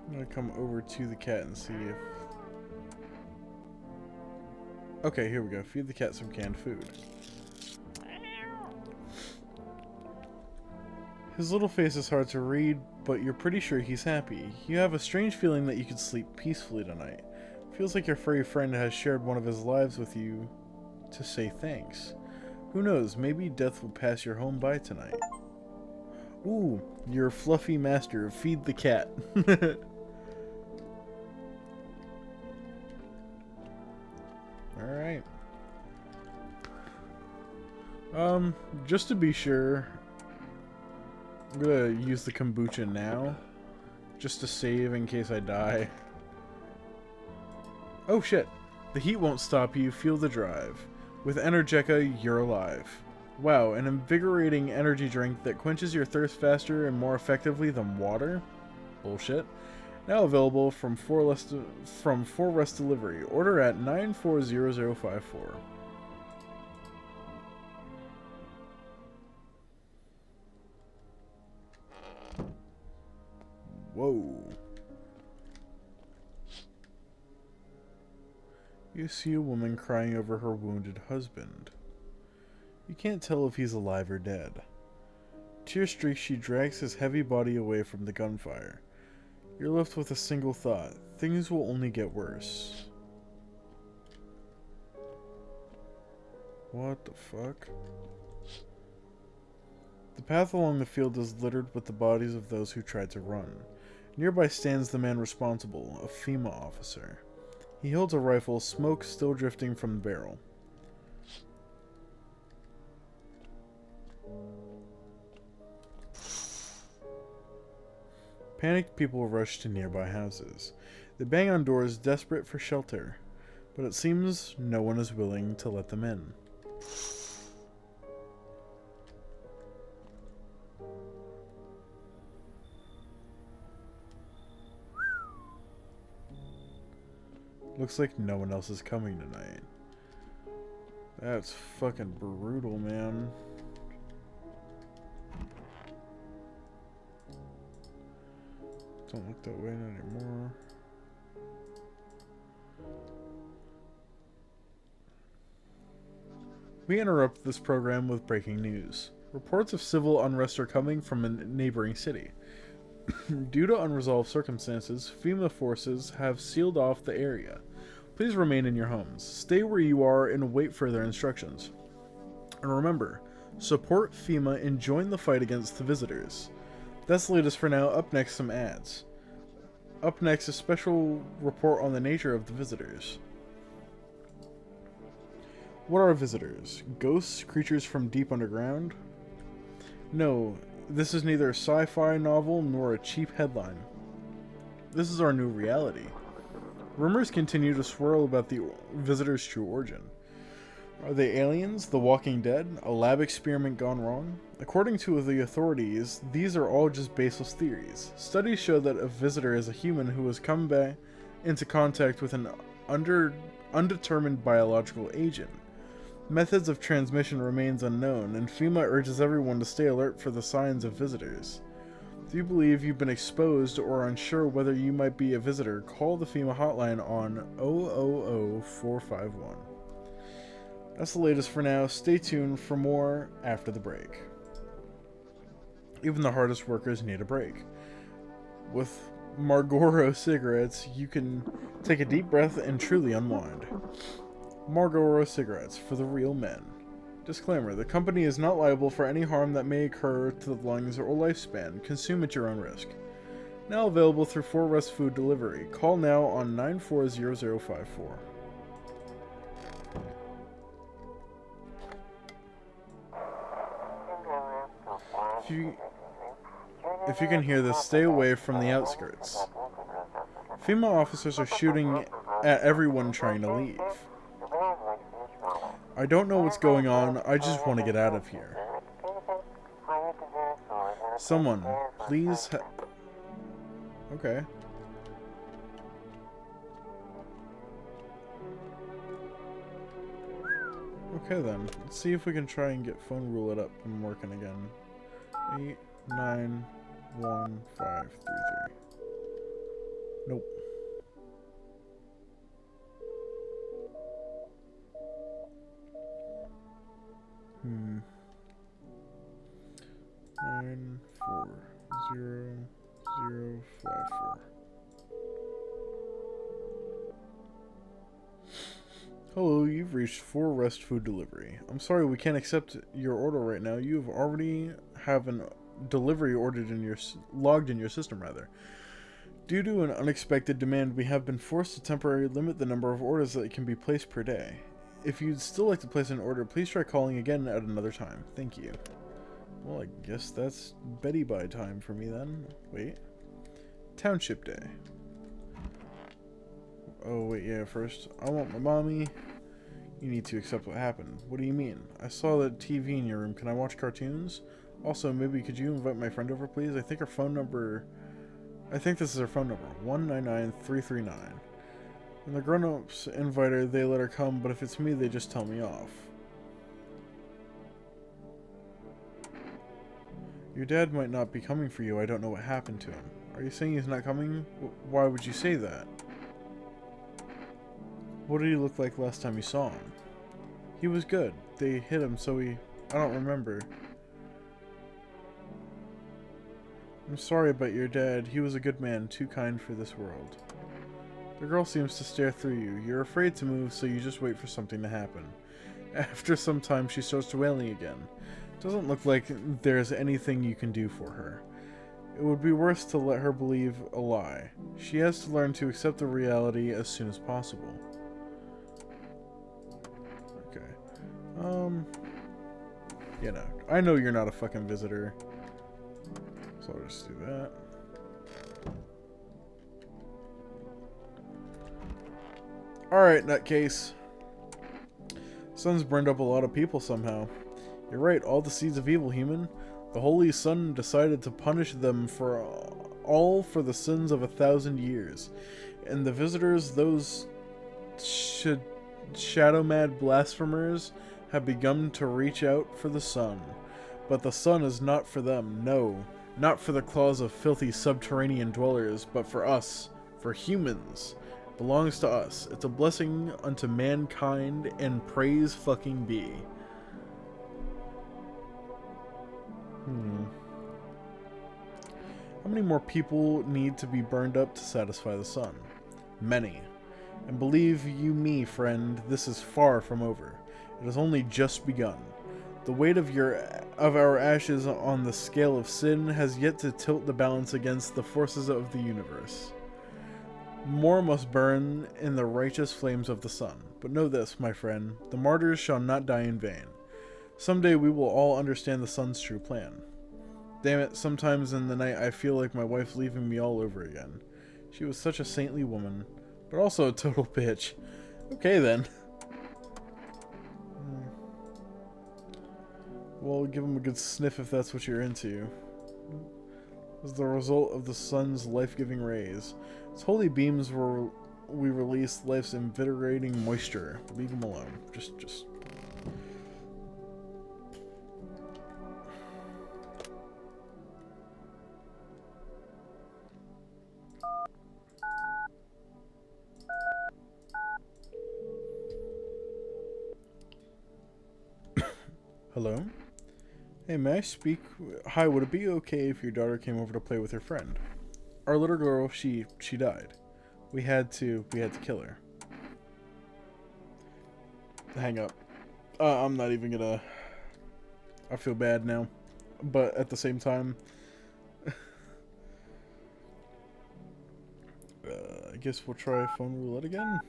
I'm gonna come over to the cat and see if... Okay, here we go. Feed the cat some canned food. His little face is hard to read, but you're pretty sure he's happy. You have a strange feeling that you could sleep peacefully tonight. Feels like your furry friend has shared one of his lives with you to say thanks. Who knows, maybe death will pass your home by tonight. Ooh, your fluffy master. Feed the cat. Alright. Just to be sure, I'm gonna use the kombucha now, just to save in case I die. Oh shit, the heat won't stop you, feel the drive. With Energeca, you're alive. Wow, an invigorating energy drink that quenches your thirst faster and more effectively than water? Bullshit. Now available from 4 Rest Delivery. Order at 940054. Whoa. You see a woman crying over her wounded husband. You can't tell if he's alive or dead. Tear-streaked, she drags his heavy body away from the gunfire. You're left with a single thought. Things will only get worse. What the fuck? The path along the field is littered with the bodies of those who tried to run. Nearby stands the man responsible, a FEMA officer. He holds a rifle, smoke still drifting from the barrel. Panicked people rush to nearby houses. They bang on doors, desperate for shelter, but it seems no one is willing to let them in. Looks like no one else is coming tonight. That's fucking brutal, man. Don't look that way anymore. We interrupt this program with breaking news. Reports of civil unrest are coming from a neighboring city. Due to unresolved circumstances, FEMA forces have sealed off the area. Please remain in your homes. Stay where you are and await further instructions. And remember, support FEMA and join the fight against the visitors. That's the latest for now. Up next, some ads. Up next, a special report on the nature of the visitors. What are visitors? Ghosts? Creatures from deep underground? No, this is neither a sci-fi novel nor a cheap headline. This is our new reality. Rumors continue to swirl about the visitors' true origin. Are they aliens, the Walking Dead, a lab experiment gone wrong? According to the authorities, these are all just baseless theories. Studies show that a visitor is a human who has come back into contact with an undetermined biological agent. Methods of transmission remains unknown, and FEMA urges everyone to stay alert for the signs of visitors. If you believe you've been exposed or are unsure whether you might be a visitor, call the FEMA hotline on 000-451. That's the latest for now. Stay tuned for more after the break. Even the hardest workers need a break. With Marlboro cigarettes, you can take a deep breath and truly unwind. Marlboro cigarettes, for the real men. Disclaimer, the company is not liable for any harm that may occur to the lungs or lifespan. Consume at your own risk. Now available through 4 Rest Food Delivery. Call now on 940054. If you can hear this, stay away from the outskirts. FEMA officers are shooting at everyone trying to leave. I don't know what's going on. I just want to get out of here. Someone, please okay. Okay then. Let's see if we can try and get phone roulette up and working again. 891533. Nope. Hmm. 940054. Hello, you've reached 4 Rest Food Delivery. I'm sorry we can't accept your order right now. You have already have an delivery ordered in your logged in your system rather. Due to an unexpected demand, we have been forced to temporarily limit the number of orders that can be placed per day. If you'd still like to place an order, please try calling again at another time. Thank you. Well, I guess that's Betty Bye time for me then. Wait. Township Day. Oh, wait, yeah, first. I want my mommy. You need to accept what happened. What do you mean? I saw the TV in your room. Can I watch cartoons? Also, maybe could you invite my friend over, please? I think this is her phone number. 199339. When the grown-ups invite her, they let her come, but if it's me, they just tell me off. Your dad might not be coming for you. I don't know what happened to him. Are you saying he's not coming? Why would you say that? What did he look like last time you saw him? He was good. They hit him, so I don't remember. I'm sorry about your dad. He was a good man, too kind for this world. The girl seems to stare through you. You're afraid to move, so you just wait for something to happen. After some time, she starts wailing again. Doesn't look like there's anything you can do for her. It would be worse to let her believe a lie. She has to learn to accept the reality as soon as possible. Okay. You know, I know you're not a fucking visitor. So I'll just do that. Alright, nutcase. Sun's burned up a lot of people somehow. You're right, all the seeds of evil, human. The Holy Sun decided to punish them for the sins of 1,000 years. And the visitors, those shadow-mad blasphemers, have begun to reach out for the sun. But the sun is not for them, no. Not for the claws of filthy subterranean dwellers, but for us, for humans. It belongs to us. It's a blessing unto mankind, and praise fucking be. How many more people need to be burned up to satisfy the sun? Many. And believe you me, friend, this is far from over. It has only just begun. The weight of our ashes on the scale of sin has yet to tilt the balance against the forces of the universe. More must burn in the righteous flames of the sun. But know this, my friend, the martyrs shall not die in vain. Someday we will all understand the sun's true plan. Damn it, sometimes in the night I feel like my wife's leaving me all over again. She was such a saintly woman, but also a total bitch. Okay then. Well, give him a good sniff if that's what you're into. As the result of the sun's life-giving rays. Its holy beams we release life's invigorating moisture. Leave him alone. Just... Hello? Hey, may I speak? Hi, would it be okay if your daughter came over to play with her friend? Our little girl, she died. We had to kill her. Hang up. I'm not even gonna... I feel bad now. But at the same time... I guess we'll try phone roulette again?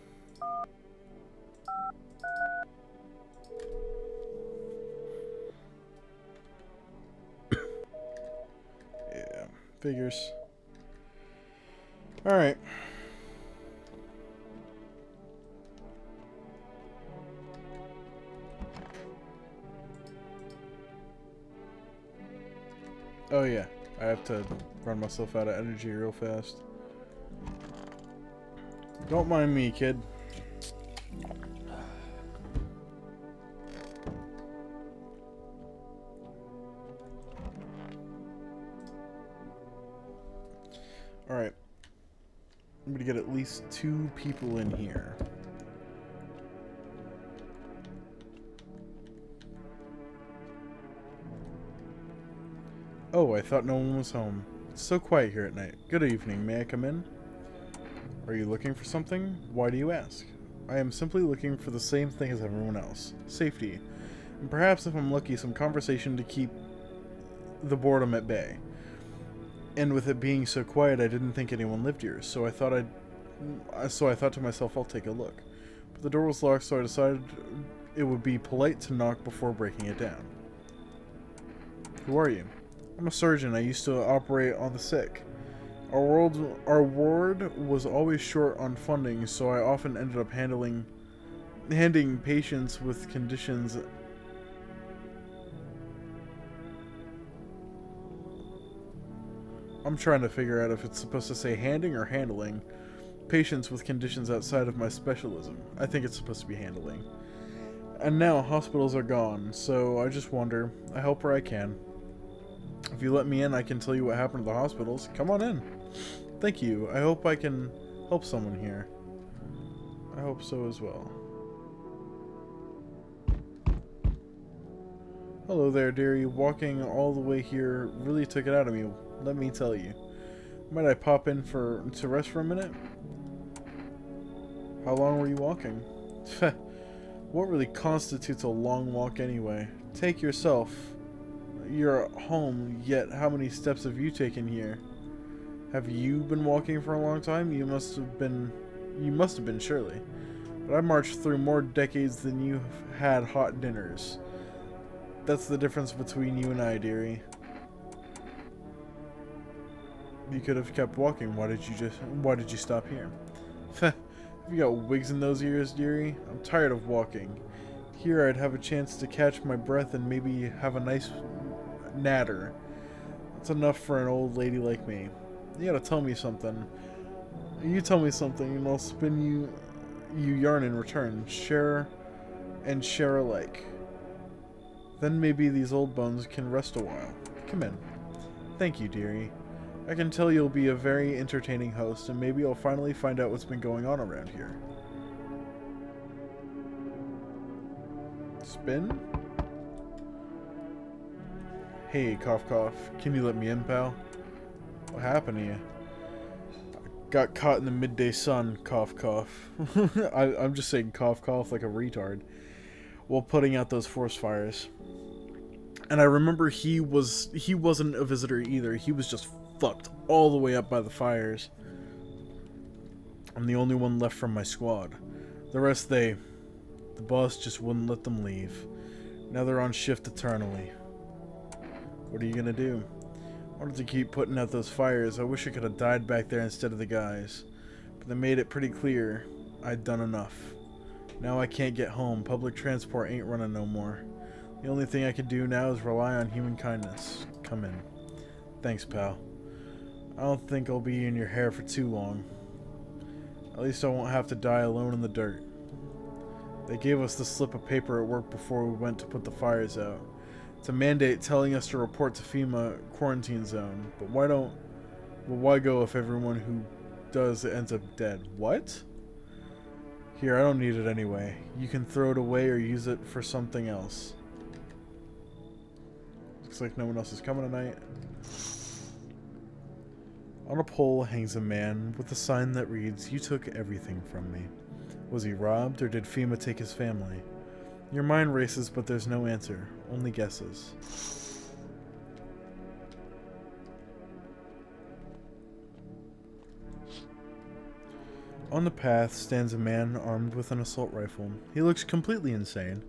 Yeah, figures. Alright. Oh yeah, I have to run myself out of energy real fast. Don't mind me, kid. Alright. I'm gonna get at least 2 people in here. Oh, I thought no one was home. It's so quiet here at night. Good evening, may I come in? Are you looking for something? Why do you ask? I am simply looking for the same thing as everyone else. Safety. And perhaps, if I'm lucky, some conversation to keep the boredom at bay. And with it being so quiet, I didn't think anyone lived here, so I thought to myself, I'll take a look. But the door was locked, so I decided it would be polite to knock before breaking it down. Who are you? I'm a surgeon. I used to operate on the sick. Our ward was always short on funding, so I often ended up handing patients with conditions. I'm trying to figure out if it's supposed to say handing or handling patients with conditions outside of my specialism. I think it's supposed to be handling. And now hospitals are gone, so I just wonder. I help where I can. If you let me in, I can tell you what happened to the hospitals. Come on in. Thank you. I hope I can help someone here. I hope so as well. Hello there, dearie. Walking all the way here really took it out of me, let me tell you. Might I pop in to rest for a minute? How long were you walking? What really constitutes a long walk anyway? Take yourself. You're at home, yet how many steps have you taken here? Have you been walking for a long time? You must have been surely. But I marched through more decades than you've had hot dinners. That's the difference between you and I, dearie. You could have kept walking. Why did you stop here? Have you got wigs in those ears, dearie? I'm tired of walking. Here I'd have a chance to catch my breath and maybe have a nice natter. That's enough for an old lady like me. You gotta tell me something. You tell me something and I'll spin you yarn in return. Share alike. Then maybe these old bones can rest a while. Come in. Thank you, dearie. I can tell you'll be a very entertaining host, and maybe I'll finally find out what's been going on around here. Spin? Hey, cough cough. Can you let me in, pal? What happened to you? I got caught in the midday sun, cough cough. I'm just saying cough cough like a retard. While putting out those forest fires. And I remember he wasn't a visitor either. He was just fucked all the way up by the fires. I'm the only one left from my squad. The rest the boss just wouldn't let them leave. Now they're on shift eternally. What are you gonna do? I wanted to keep putting out those fires. I wish I could have died back there instead of the guys. But they made it pretty clear I'd done enough. Now I can't get home. Public transport ain't running no more. The only thing I can do now is rely on human kindness. Come in. Thanks, pal. I don't think I'll be in your hair for too long. At least I won't have to die alone in the dirt. They gave us the slip of paper at work before we went to put the fires out. It's a mandate telling us to report to FEMA quarantine zone. But why go if everyone who does ends up dead? What? Here, I don't need it anyway. You can throw it away or use it for something else. Looks like no one else is coming tonight. On a pole hangs a man with a sign that reads, "You took everything from me." Was he robbed, or did FEMA take his family? Your mind races, but there's no answer. Only guesses. On the path stands a man armed with an assault rifle. He looks completely insane.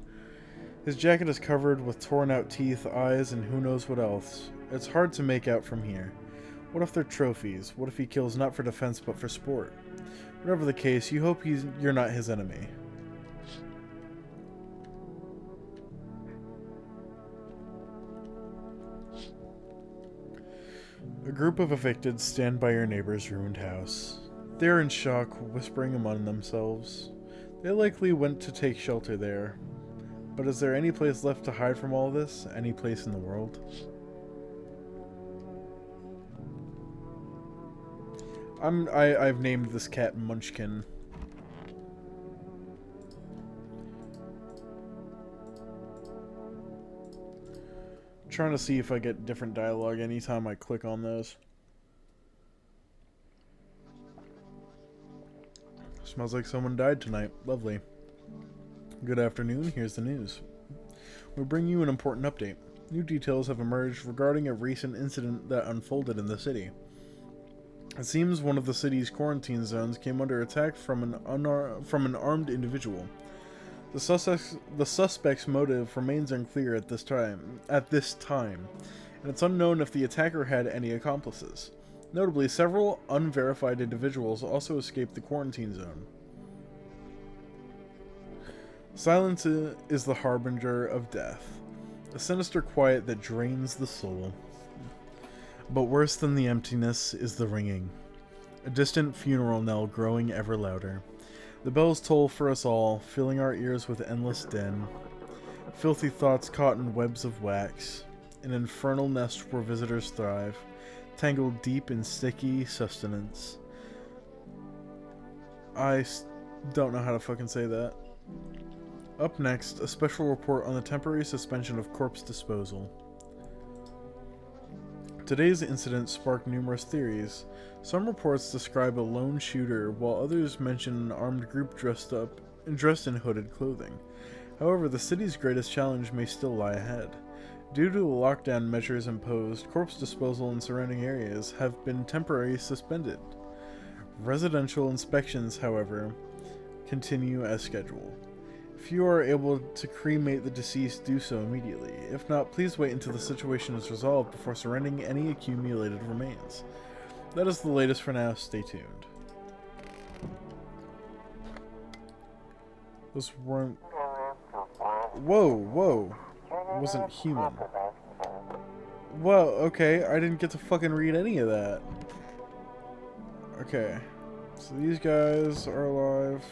His jacket is covered with torn out teeth, eyes, and who knows what else. It's hard to make out from here. What if they're trophies? What if he kills not for defense but for sport? Whatever the case, you hope you're not his enemy. A group of evicted stand by your neighbor's ruined house. They are in shock, whispering among themselves. They likely went to take shelter there. But is there any place left to hide from all this? Any place in the world? I've named this cat Munchkin. Trying to see if I get different dialogue anytime I click on those. Smells like someone died tonight. Lovely. Good afternoon, here's the news. We bring you an important update. New details have emerged regarding a recent incident that unfolded in the city. It seems one of the city's quarantine zones came under attack from an armed individual. The suspect's motive remains unclear at this time, and it's unknown if the attacker had any accomplices. Notably, several unverified individuals also escaped the quarantine zone. Silence is the harbinger of death, a sinister quiet that drains the soul. But worse than the emptiness is the ringing, a distant funeral knell growing ever louder. The bells toll for us all, filling our ears with endless din. Filthy thoughts caught in webs of wax, an infernal nest where visitors thrive, tangled deep in sticky sustenance. I don't know how to fucking say that. Up next, a special report on the temporary suspension of corpse disposal. Today's incident sparked numerous theories. Some reports describe a lone shooter, while others mention an armed group dressed in hooded clothing. However, the city's greatest challenge may still lie ahead. Due to the lockdown measures imposed, corpse disposal in surrounding areas have been temporarily suspended. Residential inspections, however, continue as scheduled. If you are able to cremate the deceased, do so immediately. If not, please wait until the situation is resolved before surrendering any accumulated remains. That is the latest for now. Stay tuned. Those weren't... Whoa. It wasn't human. Whoa, okay. I didn't get to fucking read any of that. Okay. So these guys are alive.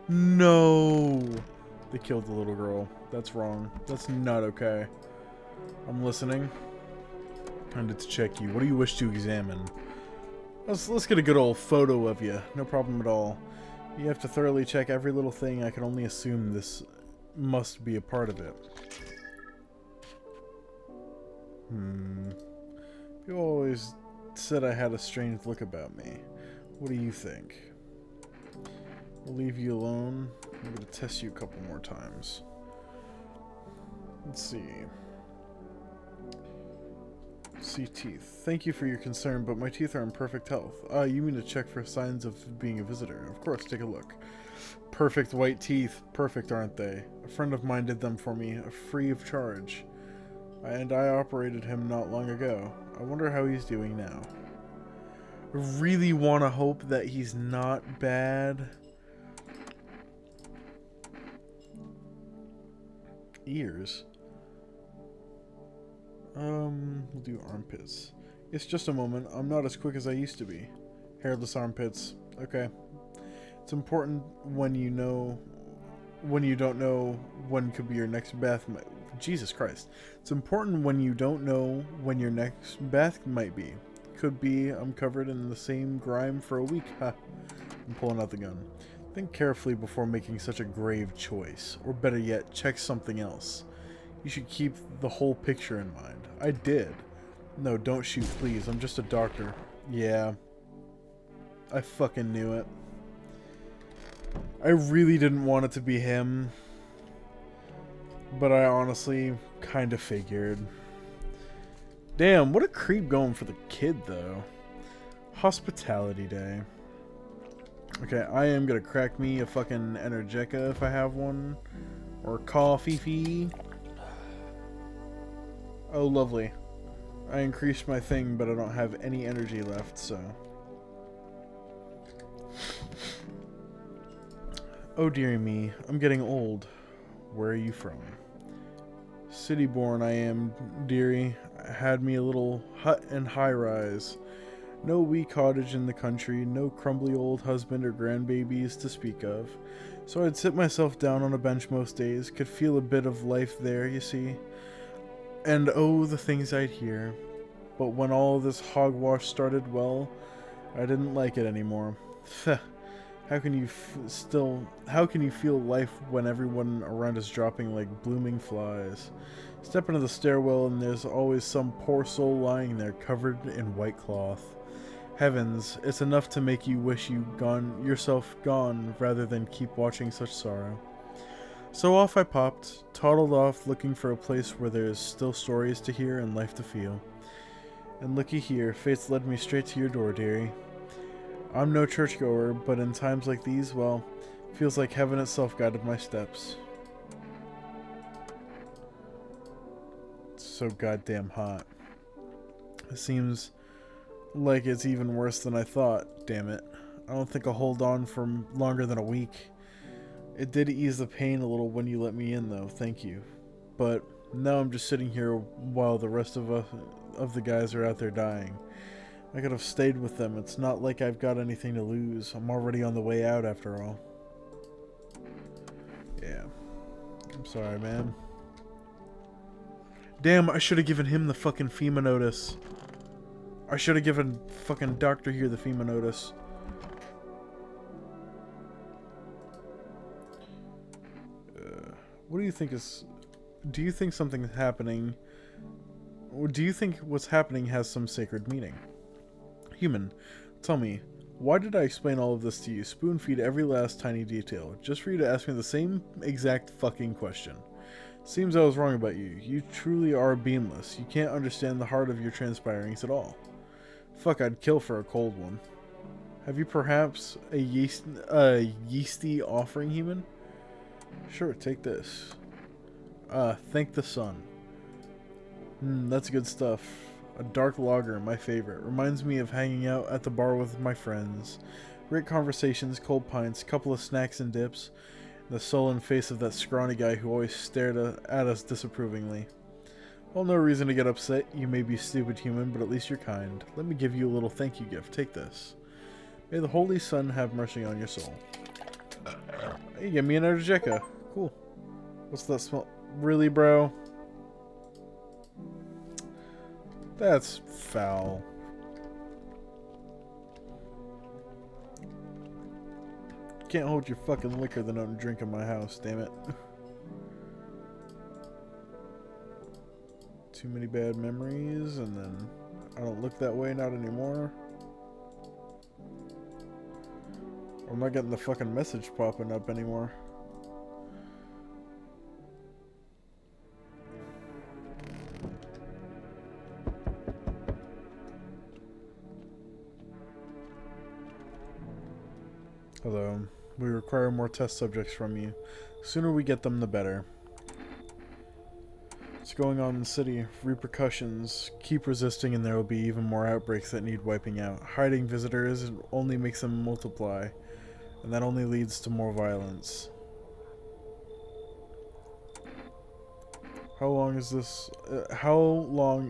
No! They killed the little girl. That's wrong. That's not okay. I'm listening. I need to check you. What do you wish to examine? Let's get a good old photo of you. No problem at all. You have to thoroughly check every little thing. I can only assume this must be a part of it. You always said I had a strange look about me. What do you think? We'll leave you alone. I'm going to test you a couple more times. Let's see. See teeth. Thank you for your concern, but my teeth are in perfect health. You mean to check for signs of being a visitor? Of course, take a look. Perfect white teeth. Perfect, aren't they? A friend of mine did them for me, free of charge. And I operated him not long ago. I wonder how he's doing now. I really want to hope that he's not bad. Ears. We'll do armpits. It's just a moment. I'm not as quick as I used to be. Hairless armpits. Okay. It's important when you don't know when could be your next bath. Jesus Christ. It's important when you don't know when your next bath might be. Could be I'm covered in the same grime for a week. Ha. I'm pulling out the gun. Think carefully before making such a grave choice. Or better yet, check something else. You should keep the whole picture in mind. I did. No, don't shoot, please. I'm just a doctor. Yeah. I fucking knew it. I really didn't want it to be him. But I honestly kind of figured. Damn, what a creep going for the kid, though. Hospitality Day. Okay, I am gonna crack me a fucking Energeca if I have one. Or coffee. Oh, lovely. I increased my thing, but I don't have any energy left, so... Oh dearie me, I'm getting old. Where are you from? City born I am, dearie. I had me a little hut and high rise. No wee cottage in the country, no crumbly old husband or grandbabies to speak of. So I'd sit myself down on a bench most days, could feel a bit of life there, you see. And oh, the things I'd hear. But when all this hogwash started, well, I didn't like it anymore. How can you how can you feel life when everyone around is dropping like blooming flies? Step into the stairwell and there's always some poor soul lying there covered in white cloth. Heavens, it's enough to make you wish yourself gone rather than keep watching such sorrow. So off I popped, toddled off looking for a place where there's still stories to hear and life to feel. And looky here, fate's led me straight to your door, dearie. I'm no churchgoer, but in times like these, well, feels like heaven itself guided my steps. It's so goddamn hot. It seems like it's even worse than I thought, damn it. I don't think I'll hold on for longer than a week. It did ease the pain a little when you let me in, though, thank you. But now I'm just sitting here while the rest of the guys are out there dying. I could have stayed with them. It's not like I've got anything to lose. I'm already on the way out after all. Yeah. I'm sorry, man. Damn, I should have given him the fucking FEMA notice. I should have given fucking Doctor here the FEMA notice. What do you think is... Do you think something's happening... Or do you think what's happening has some sacred meaning? Human, tell me, why did I explain all of this to you, spoon-feed every last tiny detail, just for you to ask me the same exact fucking question? Seems I was wrong about you. You truly are beamless. You can't understand the heart of your transpirings at all. Fuck, I'd kill for a cold one. Have you perhaps a yeasty offering, human? Sure, take this. Thank the sun. That's good stuff. A dark lager, my favorite. Reminds me of hanging out at the bar with my friends. Great conversations, cold pints, couple of snacks and dips. The sullen face of that scrawny guy who always stared at us disapprovingly. Well, no reason to get upset. You may be stupid, human, but at least you're kind. Let me give you a little thank you gift. Take this. May the Holy Sun have mercy on your soul. Hey, you get me an Energetica. Cool. What's that smell? Really, bro? That's foul. Can't hold your fucking liquor that I don't drink in my house, damn it. Too many bad memories, and then I don't look that way, not anymore. I'm not getting the fucking message popping up anymore. Hello. We require more test subjects from you. The sooner we get them, the better. What's going on in the city? Repercussions. Keep resisting and there will be even more outbreaks that need wiping out. Hiding visitors only makes them multiply, and that only leads to more violence. How long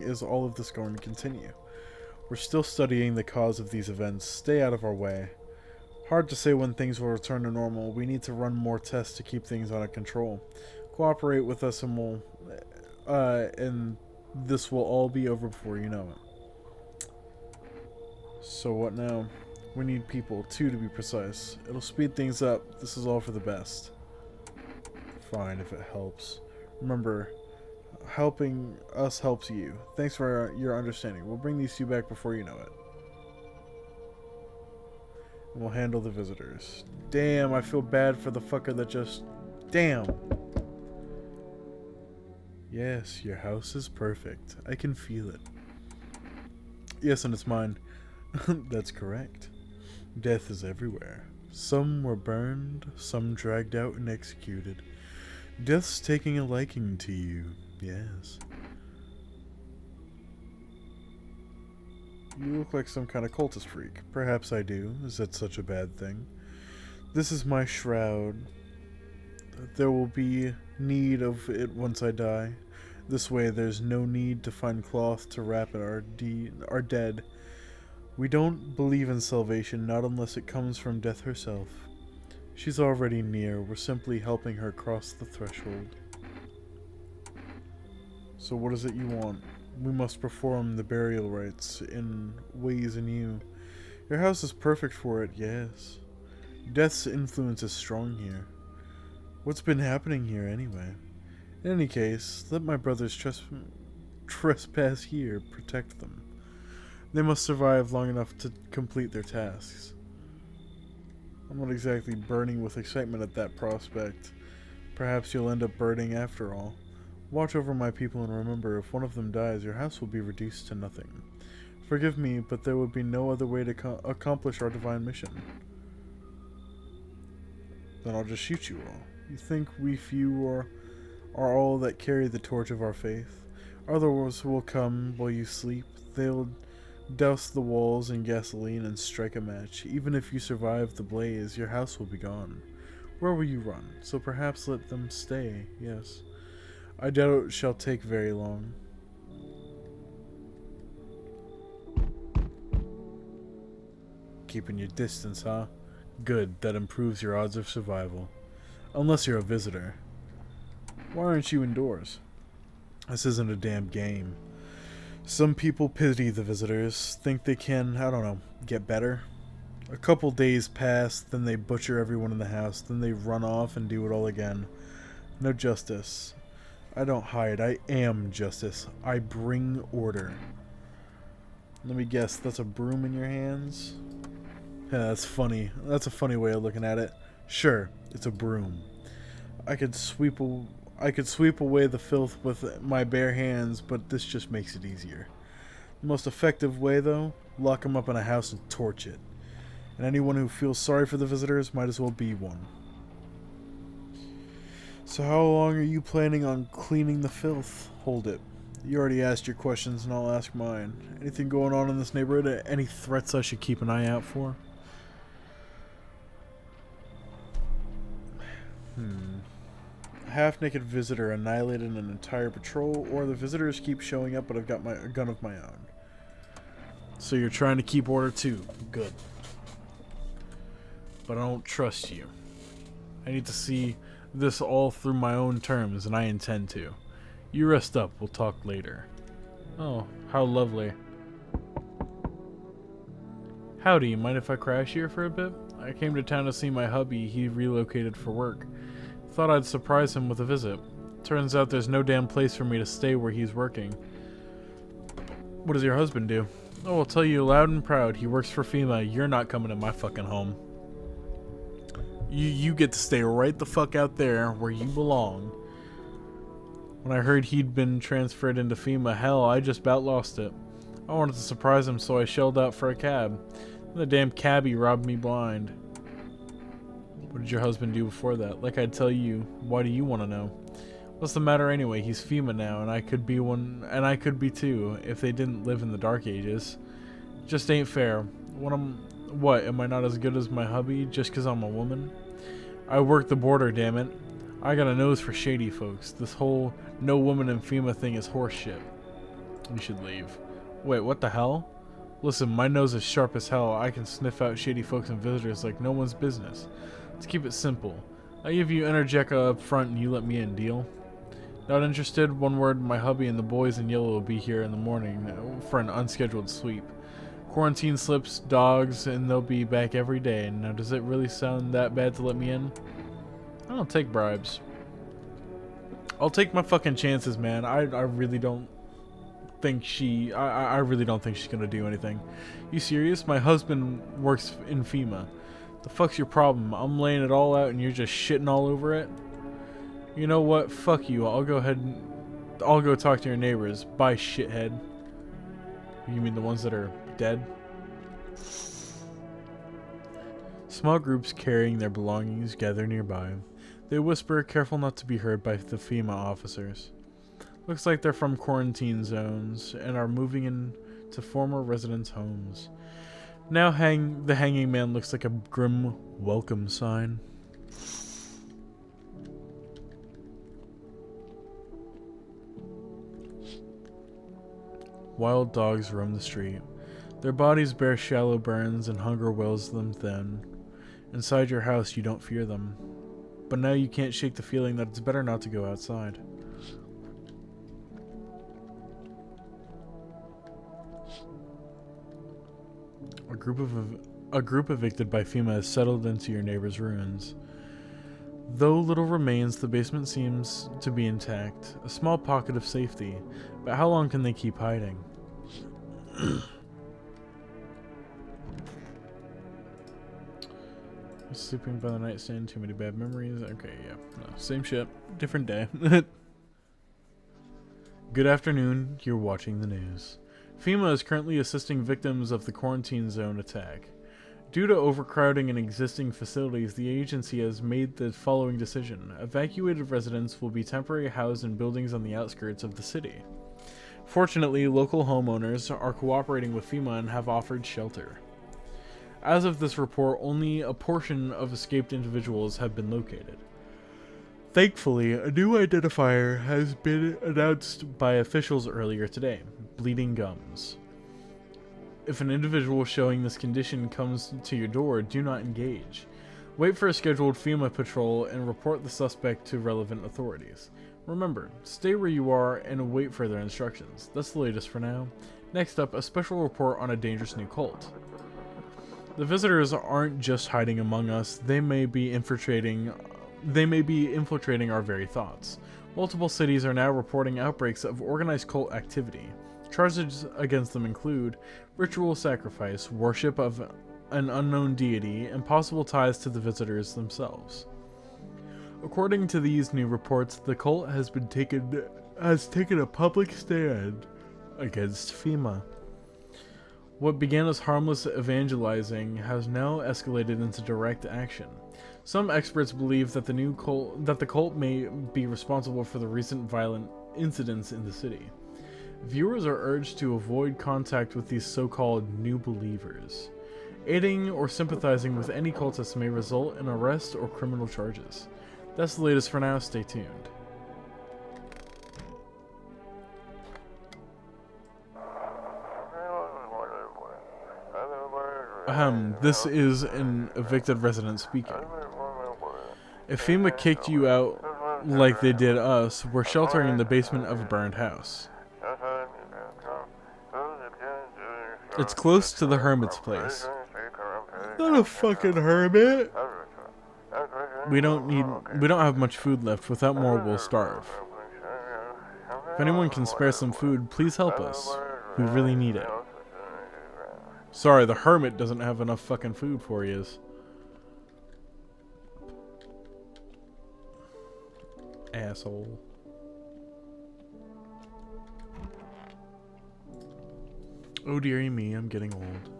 is all of this going to continue? We're still studying the cause of these events. Stay out of our way. Hard to say when things will return to normal. We need to run more tests to keep things under control. Cooperate with us and and this will all be over before you know it. So what now? We need people, 2 to be precise. It'll speed things up. This is all for the best. Fine, if it helps. Remember, helping us helps you. Thanks for your understanding. We'll bring these 2 back before you know it. We'll handle the visitors. Damn, I feel bad for the fucker that just... Damn! Yes, your house is perfect. I can feel it. Yes, and it's mine. That's correct. Death is everywhere. Some were burned, some dragged out and executed. Death's taking a liking to you, yes. You look like some kind of cultist freak. Perhaps I do. Is that such a bad thing? This is my shroud. There will be need of it once I die. This way there's no need to find cloth to wrap our dead. We don't believe in salvation, not unless it comes from death herself. She's already near. We're simply helping her cross the threshold. So what is it you want? We must perform the burial rites in ways in you. Your house is perfect for it, yes. Death's influence is strong here. What's been happening here anyway? In any case, let my brothers trespass here protect them. They must survive long enough to complete their tasks. I'm not exactly burning with excitement at that prospect. Perhaps you'll end up burning after all. Watch over my people and remember, if one of them dies, your house will be reduced to nothing. Forgive me, but there would be no other way to accomplish our divine mission. Then I'll just shoot you all. You think we few are all that carry the torch of our faith? Others will come while you sleep. They'll douse the walls in gasoline and strike a match. Even if you survive the blaze, your house will be gone. Where will you run? So perhaps let them stay, yes. I doubt it shall take very long. Keeping your distance, huh? Good, that improves your odds of survival. Unless you're a visitor. Why aren't you indoors? This isn't a damn game. Some people pity the visitors, think they can, I don't know, get better. A couple days pass, then they butcher everyone in the house, then they run off and do it all again. No justice. I don't hide, I am justice. I bring order. Let me guess, that's a broom in your hands? Yeah, that's funny. That's a funny way of looking at it. Sure, it's a broom. I could sweep away the filth with my bare hands, but this just makes it easier. The most effective way, though, lock them up in a house and torch it. And anyone who feels sorry for the visitors might as well be one. So how long are you planning on cleaning the filth? Hold it. You already asked your questions and I'll ask mine. Anything going on in this neighborhood? Any threats I should keep an eye out for? A half-naked visitor annihilated an entire patrol, or the visitors keep showing up but I've got a gun of my own. So you're trying to keep order too. Good. But I don't trust you. I need to see this all through my own terms, and I intend to. You rest up, we'll talk later. Oh, how lovely. Howdy, you mind if I crash here for a bit? I came to town to see my hubby, he relocated for work. Thought I'd surprise him with a visit. Turns out there's no damn place for me to stay where he's working. What does your husband do? Oh, I'll tell you loud and proud, he works for FEMA. You're not coming to my fucking home. You get to stay right the fuck out there where you belong. When I heard he'd been transferred into FEMA, hell, I just about lost it. I wanted to surprise him, so I shelled out for a cab. The damn cabbie robbed me blind. What did your husband do before that? Like I'd tell you, why do you want to know? What's the matter anyway? He's FEMA now, and I could be one, and I could be too, if they didn't live in the Dark Ages. Just ain't fair. What, am I not as good as my hubby just because I'm a woman? I work the border, damn it. I got a nose for shady folks. This whole no woman in FEMA thing is horseshit. We should leave. Wait, what the hell? Listen, my nose is sharp as hell. I can sniff out shady folks and visitors like no one's business. Let's keep it simple. I give you Energeca up front and you let me in, deal? Not interested? One word, my hubby and the boys in yellow will be here in the morning for an unscheduled sweep. Quarantine slips, dogs, and they'll be back every day. Now, does it really sound that bad to let me in? I don't take bribes. I'll take my fucking chances, man. I really don't think I really don't think she's gonna do anything. You serious? My husband works in FEMA. The fuck's your problem? I'm laying it all out and you're just shitting all over it? You know what? Fuck you. I'll go talk to your neighbors. Bye, shithead. You mean the ones that are dead? Small groups carrying their belongings gather nearby. They whisper, careful not to be heard by the FEMA officers. Looks like they're from quarantine zones and are moving into former residents' homes. Now the hanging man looks like a grim welcome sign. Wild dogs roam the street. Their bodies bear shallow burns and hunger wills them thin. Inside your house you don't fear them. But now you can't shake the feeling that it's better not to go outside. A group evicted by FEMA has settled into your neighbor's ruins. Though little remains, the basement seems to be intact, a small pocket of safety, but how long can they keep hiding? Sleeping by the nightstand, too many bad memories. Okay, yeah, no, same shit, different day. Good afternoon, you're watching the news. FEMA is currently assisting victims of the quarantine zone attack. Due to overcrowding in existing facilities, the agency has made the following decision. Evacuated residents will be temporarily housed in buildings on the outskirts of the city. Fortunately, local homeowners are cooperating with FEMA and have offered shelter. As of this report, only a portion of escaped individuals have been located. Thankfully, a new identifier has been announced by officials earlier today: bleeding gums. If an individual showing this condition comes to your door, do not engage. Wait for a scheduled FEMA patrol and report the suspect to relevant authorities. Remember, stay where you are and await further instructions. That's the latest for now. Next up, a special report on a dangerous new cult. The visitors aren't just hiding among us, they may be infiltrating our very thoughts. Multiple cities are now reporting outbreaks of organized cult activity. Charges against them include ritual sacrifice, worship of an unknown deity, and possible ties to the visitors themselves. According to these new reports, the cult has taken a public stand against FEMA. What began as harmless evangelizing has now escalated into direct action. Some experts believe that the cult may be responsible for the recent violent incidents in the city. Viewers are urged to avoid contact with these so-called new believers. Aiding or sympathizing with any cultists may result in arrest or criminal charges. That's the latest for now, stay tuned. This is an evicted resident speaking. If FEMA kicked you out like they did us, we're sheltering in the basement of a burned house. It's close to the hermit's place. Not a fucking hermit! We don't have much food left. Without more, we'll starve. If anyone can spare some food, please help us. We really need it. Sorry, the hermit doesn't have enough fucking food for you. Asshole. Oh dearie me, I'm getting old.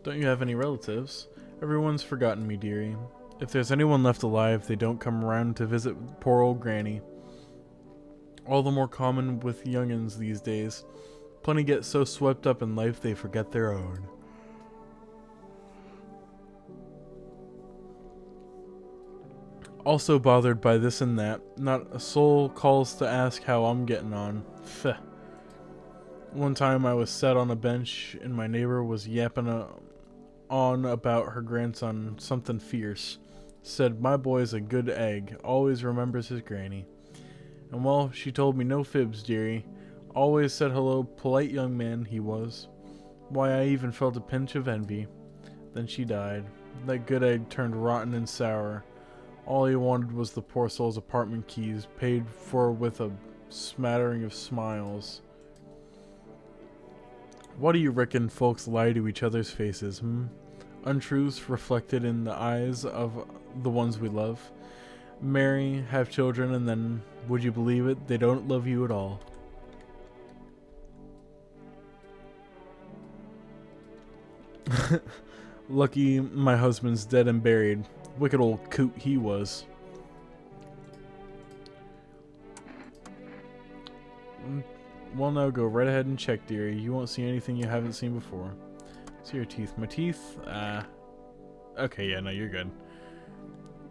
Don't you have any relatives? Everyone's forgotten me, dearie. If there's anyone left alive, they don't come around to visit poor old granny. All the more common with youngins these days. Plenty get so swept up in life they forget their own. Also bothered by this and that. Not a soul calls to ask how I'm getting on. Pfeh. One time I was sat on a bench and my neighbor was yapping on about her grandson, something fierce. Said, my boy's a good egg, always remembers his granny. And well, she told me no fibs, dearie. Always said hello, polite young man he was. Why, I even felt a pinch of envy. Then she died. That good egg turned rotten and sour. All he wanted was the poor soul's apartment keys, paid for with a smattering of smiles. Why do you reckon folks lie to each other's faces, Untruths reflected in the eyes of the ones we love. Marry, have children, and then, would you believe it, they don't love you at all. Lucky my husband's dead and buried. Wicked old coot he was. Well, no, go right ahead and check, dearie. You won't see anything you haven't seen before. See your teeth. My teeth? Okay, yeah, no, you're good.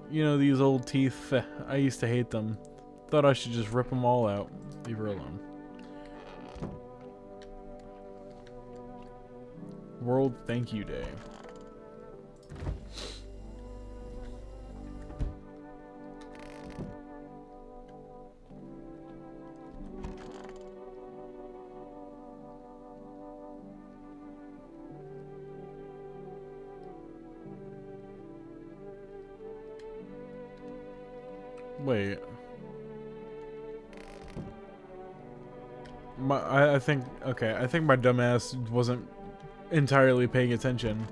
You know, these old teeth, I used to hate them. Thought I should just rip them all out. Leave her alone. World Thank You Day. Wait. I think, okay, I think my dumbass wasn't entirely paying attention.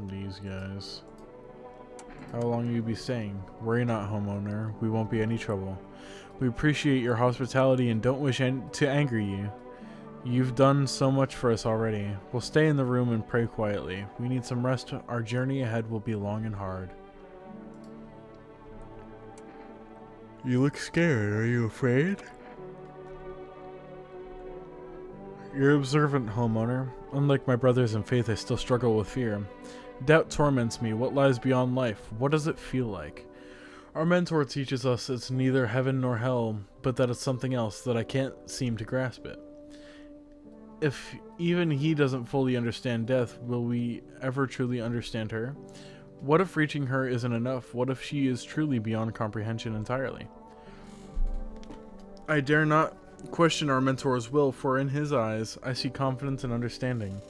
These guys. How long will you be staying? Worry not, homeowner. We won't be any trouble. We appreciate your hospitality and don't wish to anger you. You've done so much for us already. We'll stay in the room and pray quietly. We need some rest. Our journey ahead will be long and hard. You look scared. Are you afraid? You're observant, homeowner. Unlike my brothers in faith, I still struggle with fear. Doubt torments me. What lies beyond life? What does it feel like? Our mentor teaches us it's neither heaven nor hell, but that it's something else, that I can't seem to grasp it. If even he doesn't fully understand death, will we ever truly understand her? What if reaching her isn't enough? What if she is truly beyond comprehension entirely? I dare not question our mentor's will, for in his eyes I see confidence and understanding.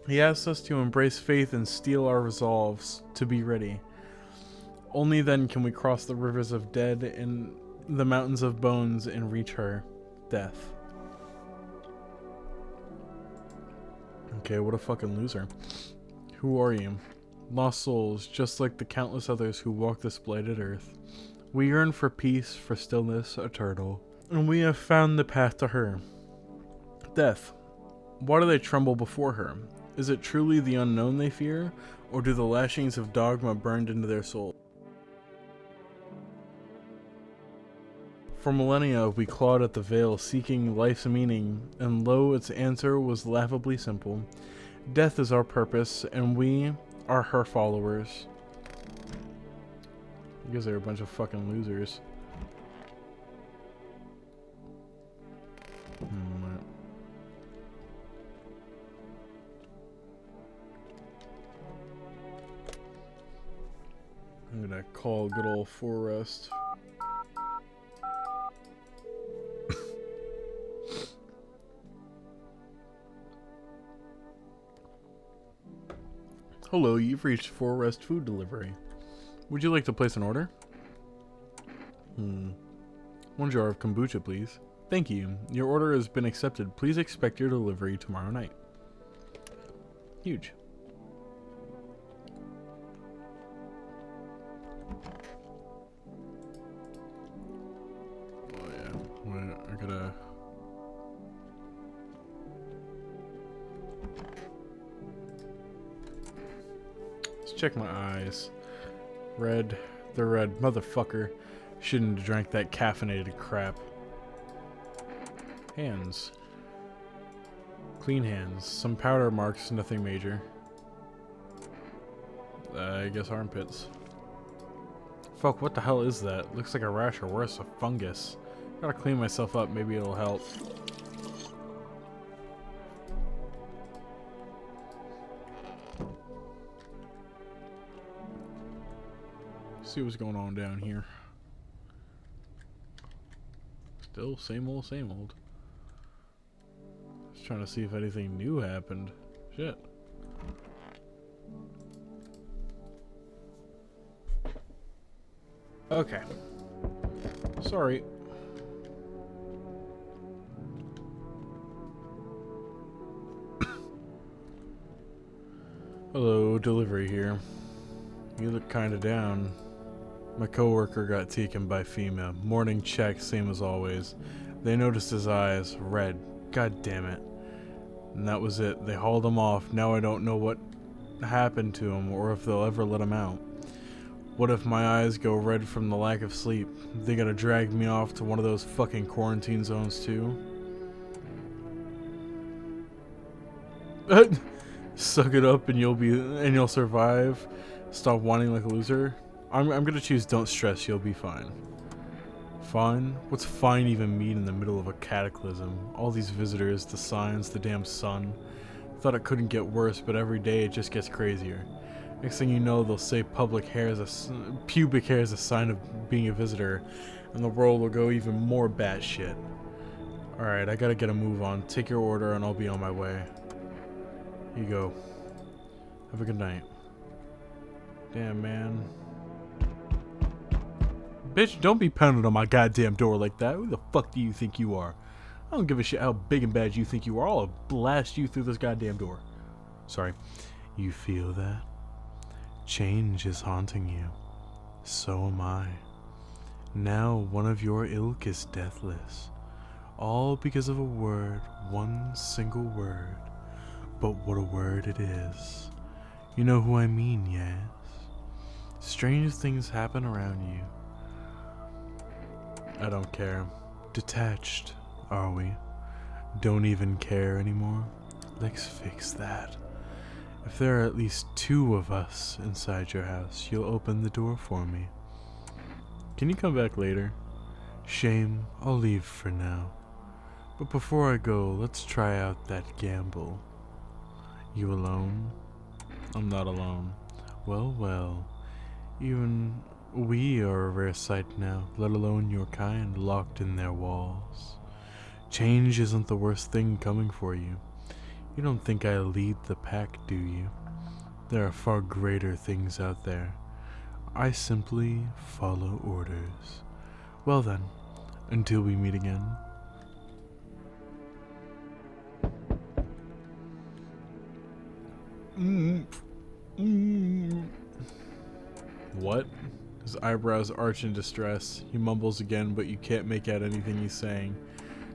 He asks us to embrace faith and steel our resolves to be ready. Only then can we cross the rivers of dead and the mountains of bones and reach her, death. Okay, what a fucking loser. Who are you? Lost souls, just like the countless others who walk this blighted earth. We yearn for peace, for stillness eternal, and we have found the path to her. Death. Why do they tremble before her? Is it truly the unknown they fear, or do the lashings of dogma burned into their soul? For millennia we clawed at the veil, seeking life's meaning, and lo, its answer was laughably simple. Death is our purpose, and we are her followers. You guys are a bunch of fucking losers. I'm gonna call good old Forrest. Hello, you've reached Forrest Food Delivery. Would you like to place an order? One jar of kombucha, please. Thank you. Your order has been accepted. Please expect your delivery tomorrow night. Huge. Oh yeah. Wait, I gotta... Let's check my eyes. Red. They're red. Motherfucker. Shouldn't have drank that caffeinated crap. Hands. Clean hands. Some powder marks, nothing major. I guess armpits. Fuck, what the hell is that? Looks like a rash or worse, a fungus. Gotta clean myself up, maybe it'll help. See what's going on down here. Still same old, same old. Just trying to see if anything new happened. Shit. Okay. Sorry. Hello, delivery here. You look kinda down. My coworker got taken by FEMA. Morning check, same as always. They noticed his eyes, red. God damn it. And that was it. They hauled him off. Now I don't know what happened to him or if they'll ever let him out. What if my eyes go red from the lack of sleep? They gotta drag me off to one of those fucking quarantine zones too? Suck it up and you'll survive. Stop whining like a loser. I'm gonna choose don't stress, you'll be fine. Fine? What's fine even mean in the middle of a cataclysm? All these visitors, the signs, the damn sun. Thought it couldn't get worse, but every day it just gets crazier. Next thing you know, they'll say pubic hair is a sign of being a visitor, and the world will go even more batshit. Alright, I gotta get a move on. Take your order and I'll be on my way. Here you go. Have a good night. Damn, man. Bitch, don't be pounding on my goddamn door like that. Who the fuck do you think you are? I don't give a shit how big and bad you think you are. I'll blast you through this goddamn door. Sorry. You feel that? Change is haunting you. So am I. Now one of your ilk is deathless. All because of a word, one single word. But what a word it is. You know who I mean, yes? Strange things happen around you. I don't care. Detached, are we? Don't even care anymore? Let's fix that. If there are at least 2 of us inside your house, you'll open the door for me. Can you come back later? Shame, I'll leave for now. But before I go, let's try out that gamble. You alone? I'm not alone. Well, well. Even we are a rare sight now, let alone your kind locked in their walls. Change isn't the worst thing coming for you. You don't think I lead the pack, do you? There are far greater things out there. I simply follow orders. Well then, until we meet again. What? His eyebrows arch in distress. He mumbles again, but you can't make out anything he's saying.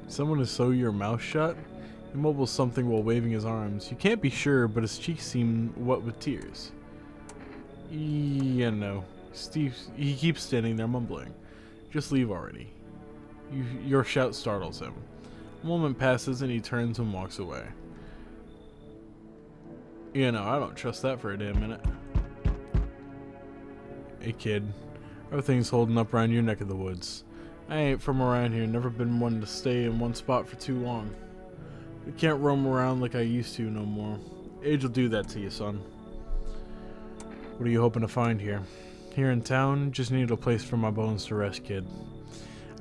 Someone to sew your mouth shut? He mumbles something while waving his arms. You can't be sure, but his cheeks seem wet with tears. Yeah, no. He keeps standing there mumbling. Just leave already. Your shout startles him. A moment passes and he turns and walks away. You know, I don't trust that for a damn minute. Hey kid, everything's holding up around your neck of the woods. I ain't from around here, never been one to stay in one spot for too long. I can't roam around like I used to no more. Age will do that to you, son. What are you hoping to find here? Here in town, just needed a place for my bones to rest, kid.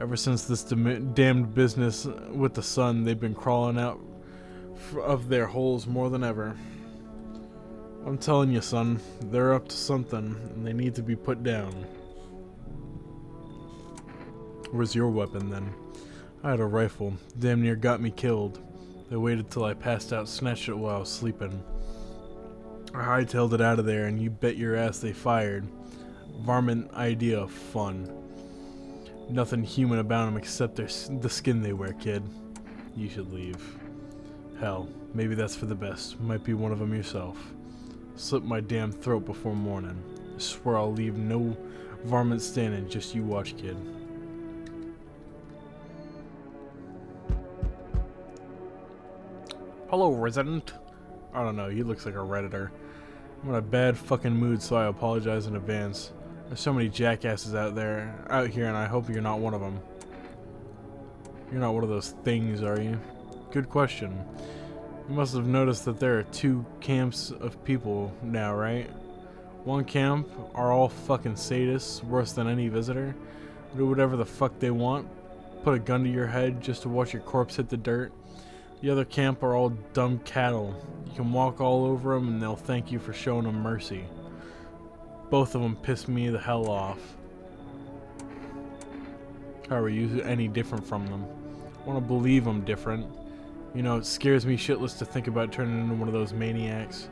Ever since this damned business with the sun, they've been crawling out of their holes more than ever. I'm telling you, son, they're up to something, and they need to be put down. Where's your weapon, then? I had a rifle. Damn near got me killed. They waited till I passed out, snatched it while I was sleeping. I hightailed it out of there, and you bet your ass they fired. Varmint idea of fun. Nothing human about them except the skin they wear, kid. You should leave. Hell, maybe that's for the best. Might be one of them yourself. Slit my damn throat before morning. I swear I'll leave no varmint standing, just you watch, kid. Hello, resident. I don't know, he looks like a redditor. I'm in a bad fucking mood, so I apologize in advance. There's so many jackasses out here, and I hope you're not one of them. You're not one of those things, are you? Good question. You must have noticed that there are 2 camps of people now, right? One camp are all fucking sadists, worse than any visitor. Do whatever the fuck they want. Put a gun to your head just to watch your corpse hit the dirt. The other camp are all dumb cattle. You can walk all over them and they'll thank you for showing them mercy. Both of them piss me the hell off. How are you any different from them? I want to believe I'm different. You know, it scares me shitless to think about turning into one of those maniacs.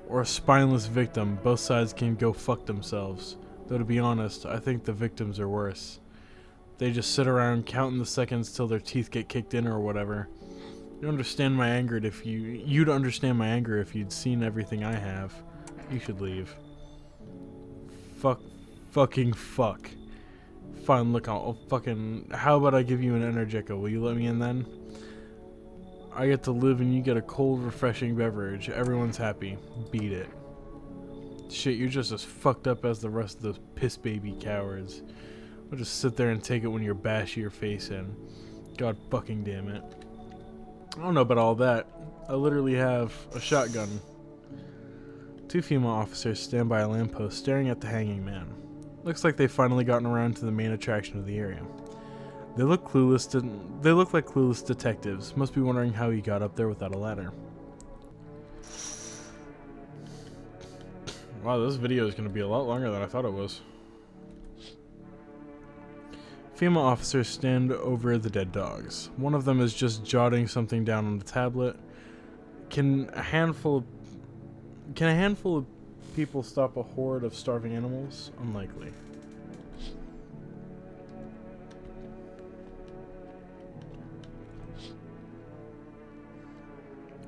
Or a spineless victim. Both sides can go fuck themselves. Though to be honest, I think the victims are worse. They just sit around counting the seconds till their teeth get kicked in or whatever. You'd understand my anger if you'd seen everything I have. You should leave. Fucking fuck. Fine, look, I'll fucking... How about I give you an Energica? Will you let me in then? I get to live and you get a cold, refreshing beverage. Everyone's happy. Beat it. Shit, you're just as fucked up as the rest of those piss baby cowards. I'll just sit there and take it when you're bashing your face in. God fucking damn it. I don't know about all that. I literally have a shotgun. 2 female officers stand by a lamppost staring at the hanging man. Looks like they've finally gotten around to the main attraction of the area. They look clueless. They look like clueless detectives. Must be wondering how he got up there without a ladder. Wow, this video is going to be a lot longer than I thought it was. Female officers stand over the dead dogs. One of them is just jotting something down on the tablet. Can a handful of people stop a horde of starving animals? Unlikely.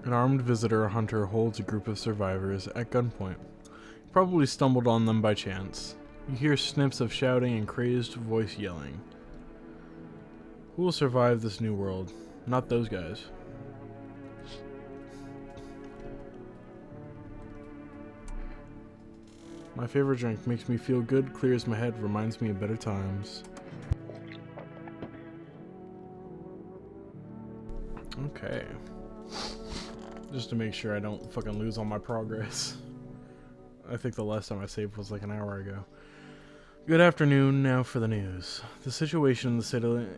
An armed visitor hunter holds a group of survivors at gunpoint. He probably stumbled on them by chance. You hear snips of shouting and crazed voice yelling. Who will survive this new world? Not those guys. My favorite drink makes me feel good, clears my head, reminds me of better times. Okay. Just to make sure I don't fucking lose all my progress. I think the last time I saved was like an hour ago. Good afternoon, now for the news. The situation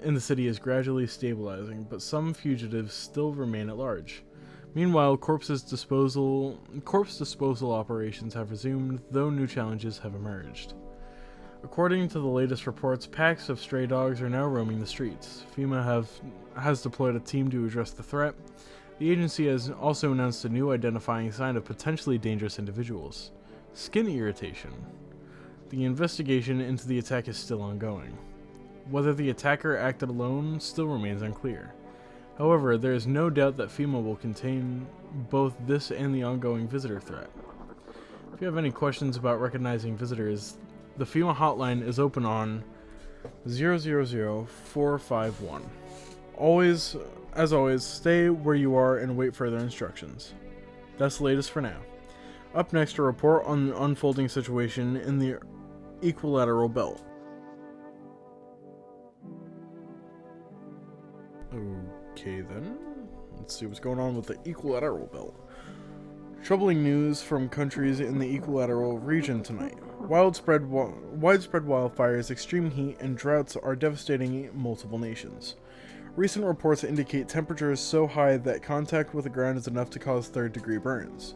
in the city is gradually stabilizing, but some fugitives still remain at large. Meanwhile, corpse disposal operations have resumed, though new challenges have emerged. According to the latest reports, packs of stray dogs are now roaming the streets. FEMA has deployed a team to address the threat. The agency has also announced a new identifying sign of potentially dangerous individuals: skin irritation. The investigation into the attack is still ongoing. Whether the attacker acted alone still remains unclear. However, there is no doubt that FEMA will contain both this and the ongoing visitor threat. If you have any questions about recognizing visitors, the FEMA hotline is open on 000-451. As always, stay where you are and wait further instructions. That's the latest for now. Up next, a report on the unfolding situation in the Equilateral Belt. Okay then, let's see what's going on with the Equilateral Belt. Troubling news from countries in the Equilateral region tonight. Widespread wildfires, extreme heat, and droughts are devastating multiple nations. Recent reports indicate temperatures so high that contact with the ground is enough to cause third-degree burns.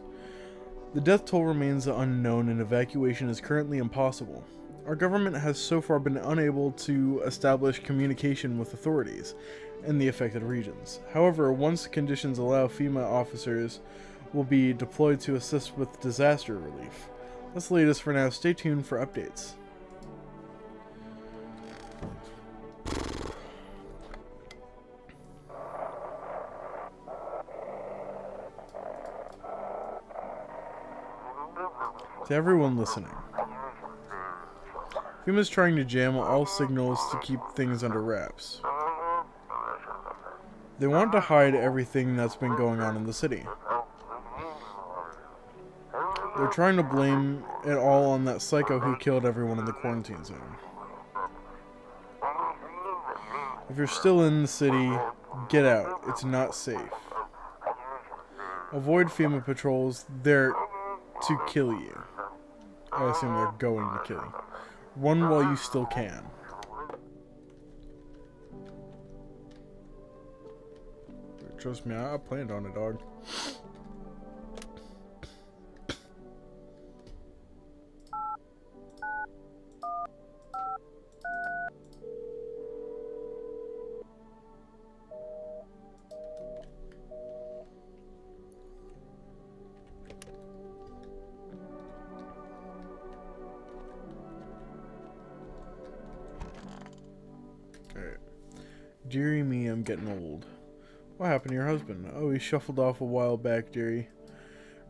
The death toll remains unknown and evacuation is currently impossible. Our government has so far been unable to establish communication with authorities in the affected regions. However, once conditions allow, FEMA officers will be deployed to assist with disaster relief. That's the latest for now. Stay tuned for updates. To everyone listening, FEMA's trying to jam all signals to keep things under wraps. They want to hide everything that's been going on in the city. They're trying to blame it all on that psycho who killed everyone in the quarantine zone. If you're still in the city, get out. It's not safe. Avoid FEMA patrols. They're to kill you. I assume they're going to kill you. Run while you still can. Trust me, I planned on it, dog. Dearie me, I'm getting old. What happened to your husband? Oh, he shuffled off a while back, dearie.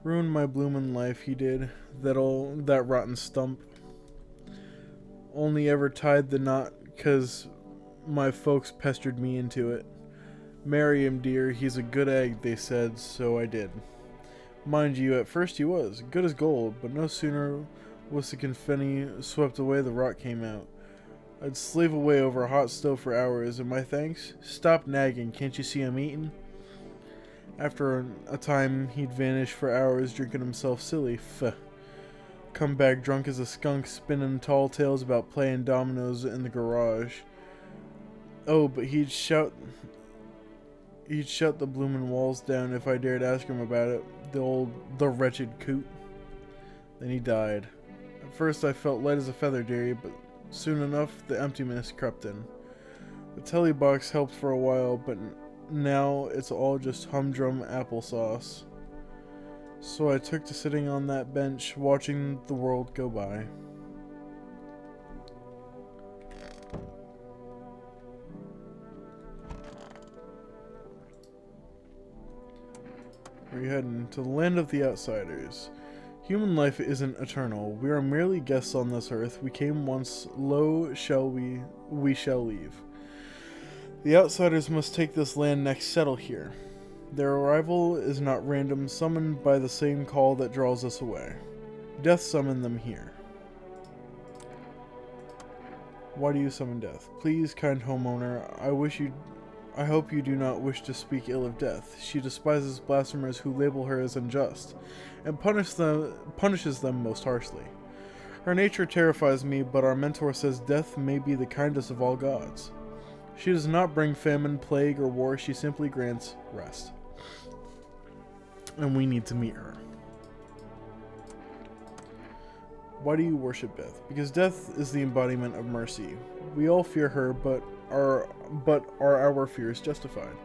Ruined my bloomin' life, he did. That rotten stump. Only ever tied the knot 'cause my folks pestered me into it. Marry him, dear. He's a good egg, they said, so I did. Mind you, at first he was. Good as gold, but no sooner was the confetti swept away, the rot came out. I'd slave away over a hot stove for hours, and my thanks? Stop nagging, can't you see I'm eating? After a time, he'd vanish for hours, drinking himself silly. Come back drunk as a skunk, spinning tall tales about playing dominoes in the garage. Oh, but he'd shut the bloomin' walls down if I dared ask him about it. The wretched coot. Then he died. At first I felt light as a feather, dearie, but soon enough the emptiness crept in. The telly box helped for a while, but now it's all just humdrum applesauce. So I took to sitting on that bench, watching the world go by. We're heading to the land of the outsiders. Human life isn't eternal. We are merely guests on this earth. We came once, lo shall we shall leave. The outsiders must take this land next, settle here. Their arrival is not random, summoned by the same call that draws us away. Death summoned them here. Why do you summon death? Please, kind homeowner, I hope you do not wish to speak ill of death. She despises blasphemers who label her as unjust, and punishes them most harshly. Her nature terrifies me, but our mentor says death may be the kindest of all gods. She does not bring famine, plague, or war, she simply grants rest. And we need to meet her. Why do you worship death? Because death is the embodiment of mercy. We all fear her, but are our fears justified?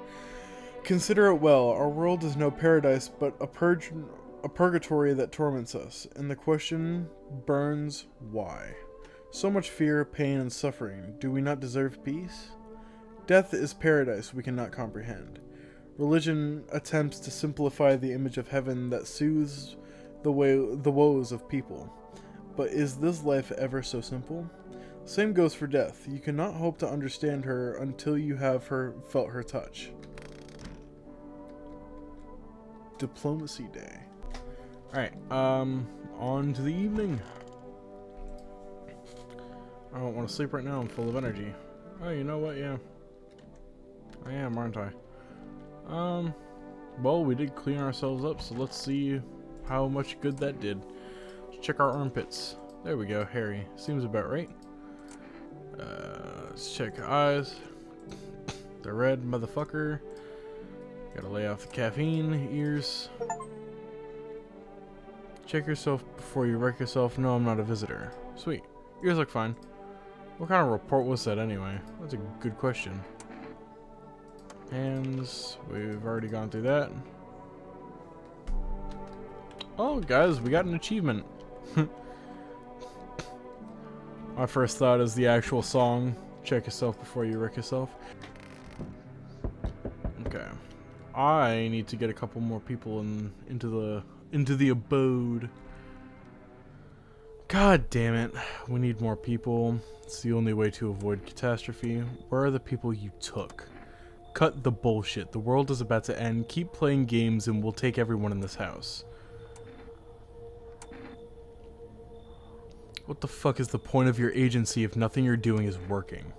Consider it well, our world is no paradise, but a purgatory that torments us, and the question burns, why? So much fear, pain, and suffering. Do we not deserve peace? Death is paradise we cannot comprehend. Religion attempts to simplify the image of heaven that soothes the woes of people. But is this life ever so simple? Same goes for death. You cannot hope to understand her until you have felt her touch. Diplomacy Day. Alright, on to the evening. I don't want to sleep right now, I'm full of energy. Oh, you know what, yeah. I am, aren't I? Well, we did clean ourselves up, so let's see how much good that did. Let's check our armpits. There we go, hairy. Seems about right. Let's check eyes. The red motherfucker. Gotta lay off the caffeine. Ears. Check yourself before you wreck yourself. No, I'm not a visitor. Sweet. Ears look fine. What kind of report was that anyway? That's a good question. Hands, we've already gone through that. Oh, guys, we got an achievement. My first thought is the actual song. Check yourself before you wreck yourself. Okay. I need to get a couple more people into the abode. God damn it. We need more people. It's the only way to avoid catastrophe. Where are the people you took? Cut the bullshit. The world is about to end. Keep playing games and we'll take everyone in this house. What the fuck is the point of your agency if nothing you're doing is working?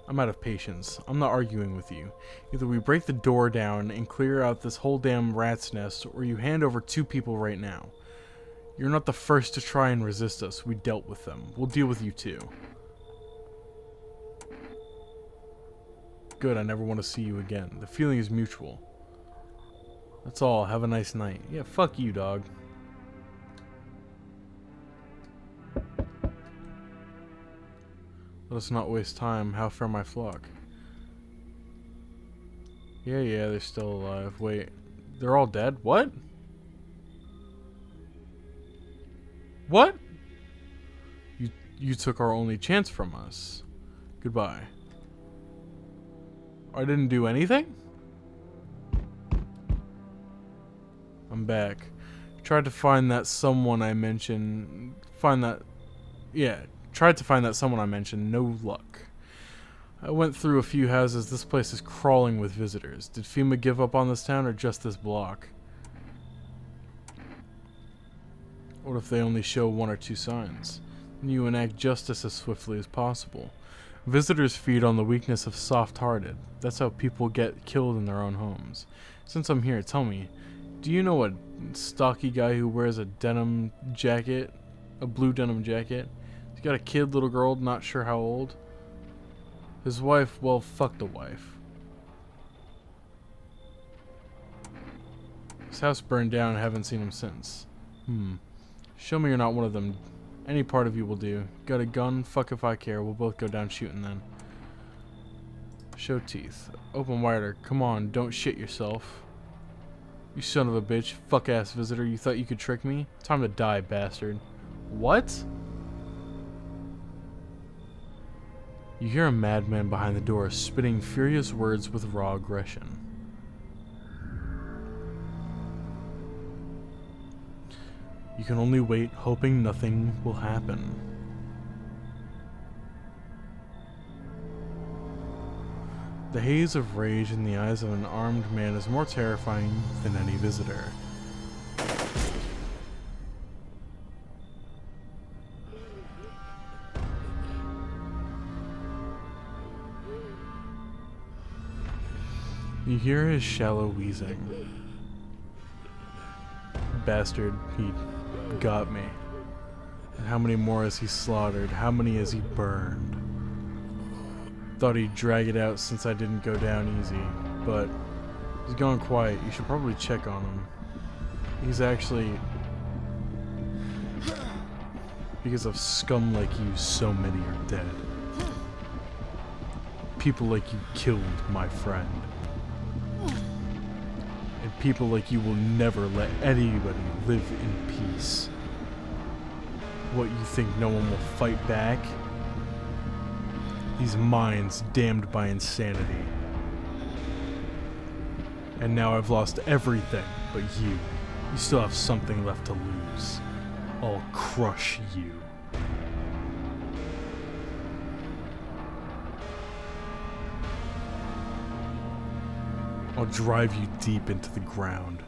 I'm out of patience. I'm not arguing with you. Either we break the door down and clear out this whole damn rat's nest, or you hand over 2 people right now. You're not the first to try and resist us. We dealt with them. We'll deal with you too. Good, I never want to see you again. The feeling is mutual. That's all. Have a nice night. Yeah, fuck you, dog. Let us not waste time. How fare my flock? Yeah, they're still alive. Wait, they're all dead? What? What? You took our only chance from us. Goodbye. I didn't do anything? I'm back. Tried to find that someone I mentioned. Tried to find that someone I mentioned. No luck. I went through a few houses. This place is crawling with visitors. Did FEMA give up on this town or just this block? What if they only show 1 or 2 signs? Then you enact justice as swiftly as possible. Visitors feed on the weakness of soft-hearted. That's how people get killed in their own homes. Since I'm here, tell me, do you know a stocky guy who wears a denim jacket? A blue denim jacket? He's got a kid, little girl, not sure how old. His wife, well, fuck the wife. His house burned down, haven't seen him since. Show me you're not one of them. Any part of you will do. Got a gun? Fuck if I care. We'll both go down shooting then. Show teeth. Open wider. Come on, don't shit yourself. You son of a bitch. Fuck ass visitor. You thought you could trick me? Time to die, bastard. What? You hear a madman behind the door spitting furious words with raw aggression. You can only wait, hoping nothing will happen. The haze of rage in the eyes of an armed man is more terrifying than any visitor. You hear his shallow wheezing. Bastard, he got me. And how many more has he slaughtered? How many has he burned? Thought he'd drag it out since I didn't go down easy, but he's gone quiet. You should probably check on him. He's actually... Because of scum like you, so many are dead. People like you killed my friend. And people like you will never let anybody live in peace. What, you think no one will fight back? These minds damned by insanity. And now I've lost everything but you. You still have something left to lose. I'll crush you. I'll drive you deep into the ground.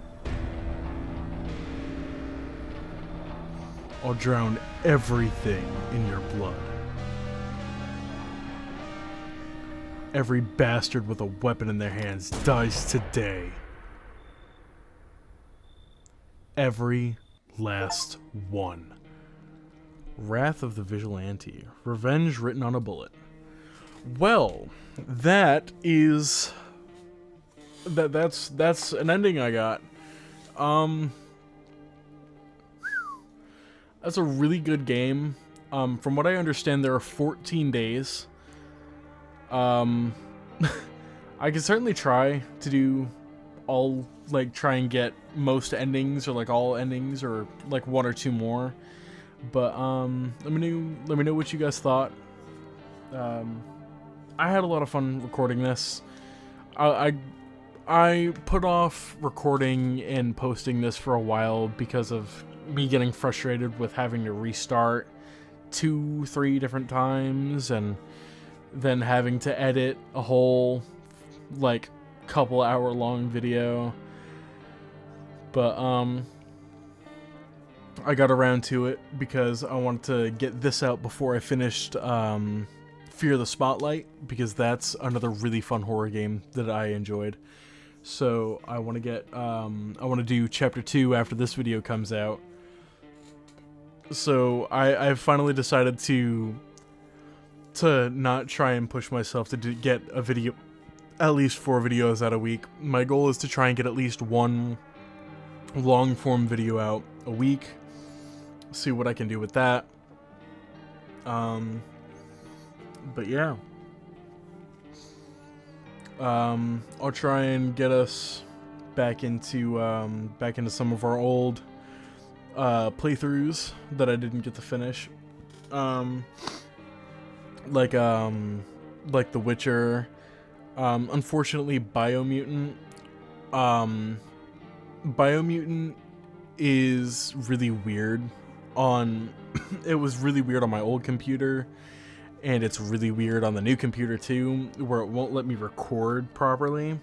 I'll drown everything in your blood. Every bastard with a weapon in their hands dies today. Every last one. Wrath of the Vigilante. Revenge written on a bullet. Well, that is... That's an ending I got. That's a really good game. From what I understand, there are 14 days. I can certainly try to do all, like, try and get most endings, or like all endings, or like one or two more. But let me know what you guys thought. I had a lot of fun recording this. I put off recording and posting this for a while because of me getting frustrated with having to restart 2-3 different times, and then having to edit a whole, like, couple hour long video. But I got around to it because I wanted to get this out before I finished Fear the Spotlight, because that's another really fun horror game that I enjoyed. So I want to get I want to do chapter 2 after this video comes out. So I've finally decided to not try and push myself to get a video, at least 4 videos out a week. My goal is to try and get at least one long form video out a week. See what I can do with that. But yeah. I'll try and get us back into some of our old playthroughs that I didn't get to finish. Like The Witcher. Unfortunately, Biomutant. Biomutant is really weird on... It was really weird on my old computer, and it's really weird on the new computer too, where it won't let me record properly.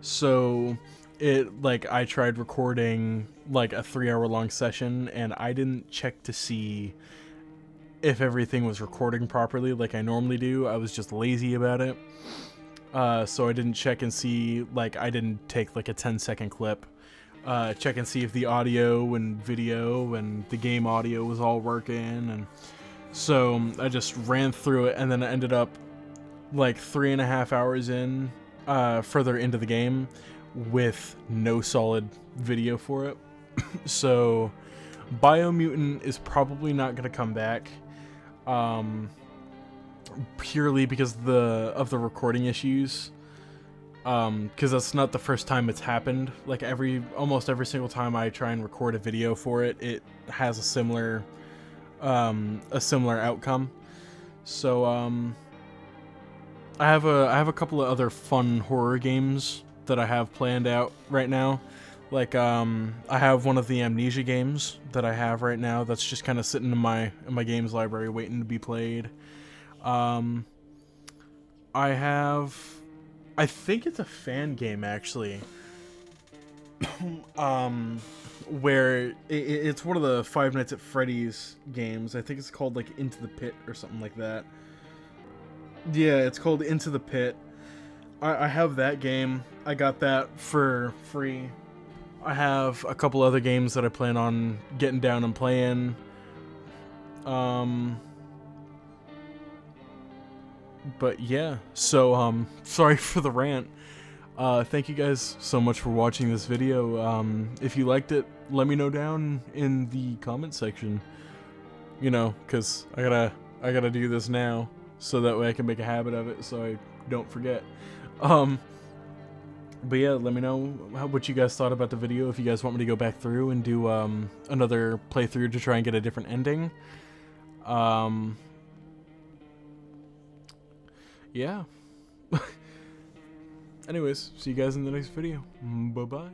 So I tried recording like a 3-hour long session, and I didn't check to see if everything was recording properly like I normally do. I was just lazy about it. So I didn't check and see, like, I didn't take like a 10-second clip. Check and see if the audio and video and the game audio was all working, and so I just ran through it, and then I ended up like 3.5 hours in, further into the game, with no solid video for it. So Biomutant is probably not going to come back, purely because of the recording issues. Because that's not the first time it's happened. Like almost every single time I try and record a video for it, it has a similar outcome. So I have a couple of other fun horror games that I have planned out right now. Like I have one of the Amnesia games that I have right now that's just kind of sitting in my games library waiting to be played. I think it's a fan game, actually, where it's one of the Five Nights at Freddy's games. I think it's called, like, Into the Pit or something like that. Yeah, it's called Into the Pit. I have that game. I got that for free. I have a couple other games that I plan on getting down and playing. But yeah, so sorry for the rant. Thank you guys so much for watching this video. If you liked it, let me know down in the comment section. You know, cause I gotta do this now, so that way I can make a habit of it, so I don't forget. But yeah, let me know what you guys thought about the video. If you guys want me to go back through and do another playthrough to try and get a different ending. Yeah. Anyways, see you guys in the next video. Bye-bye.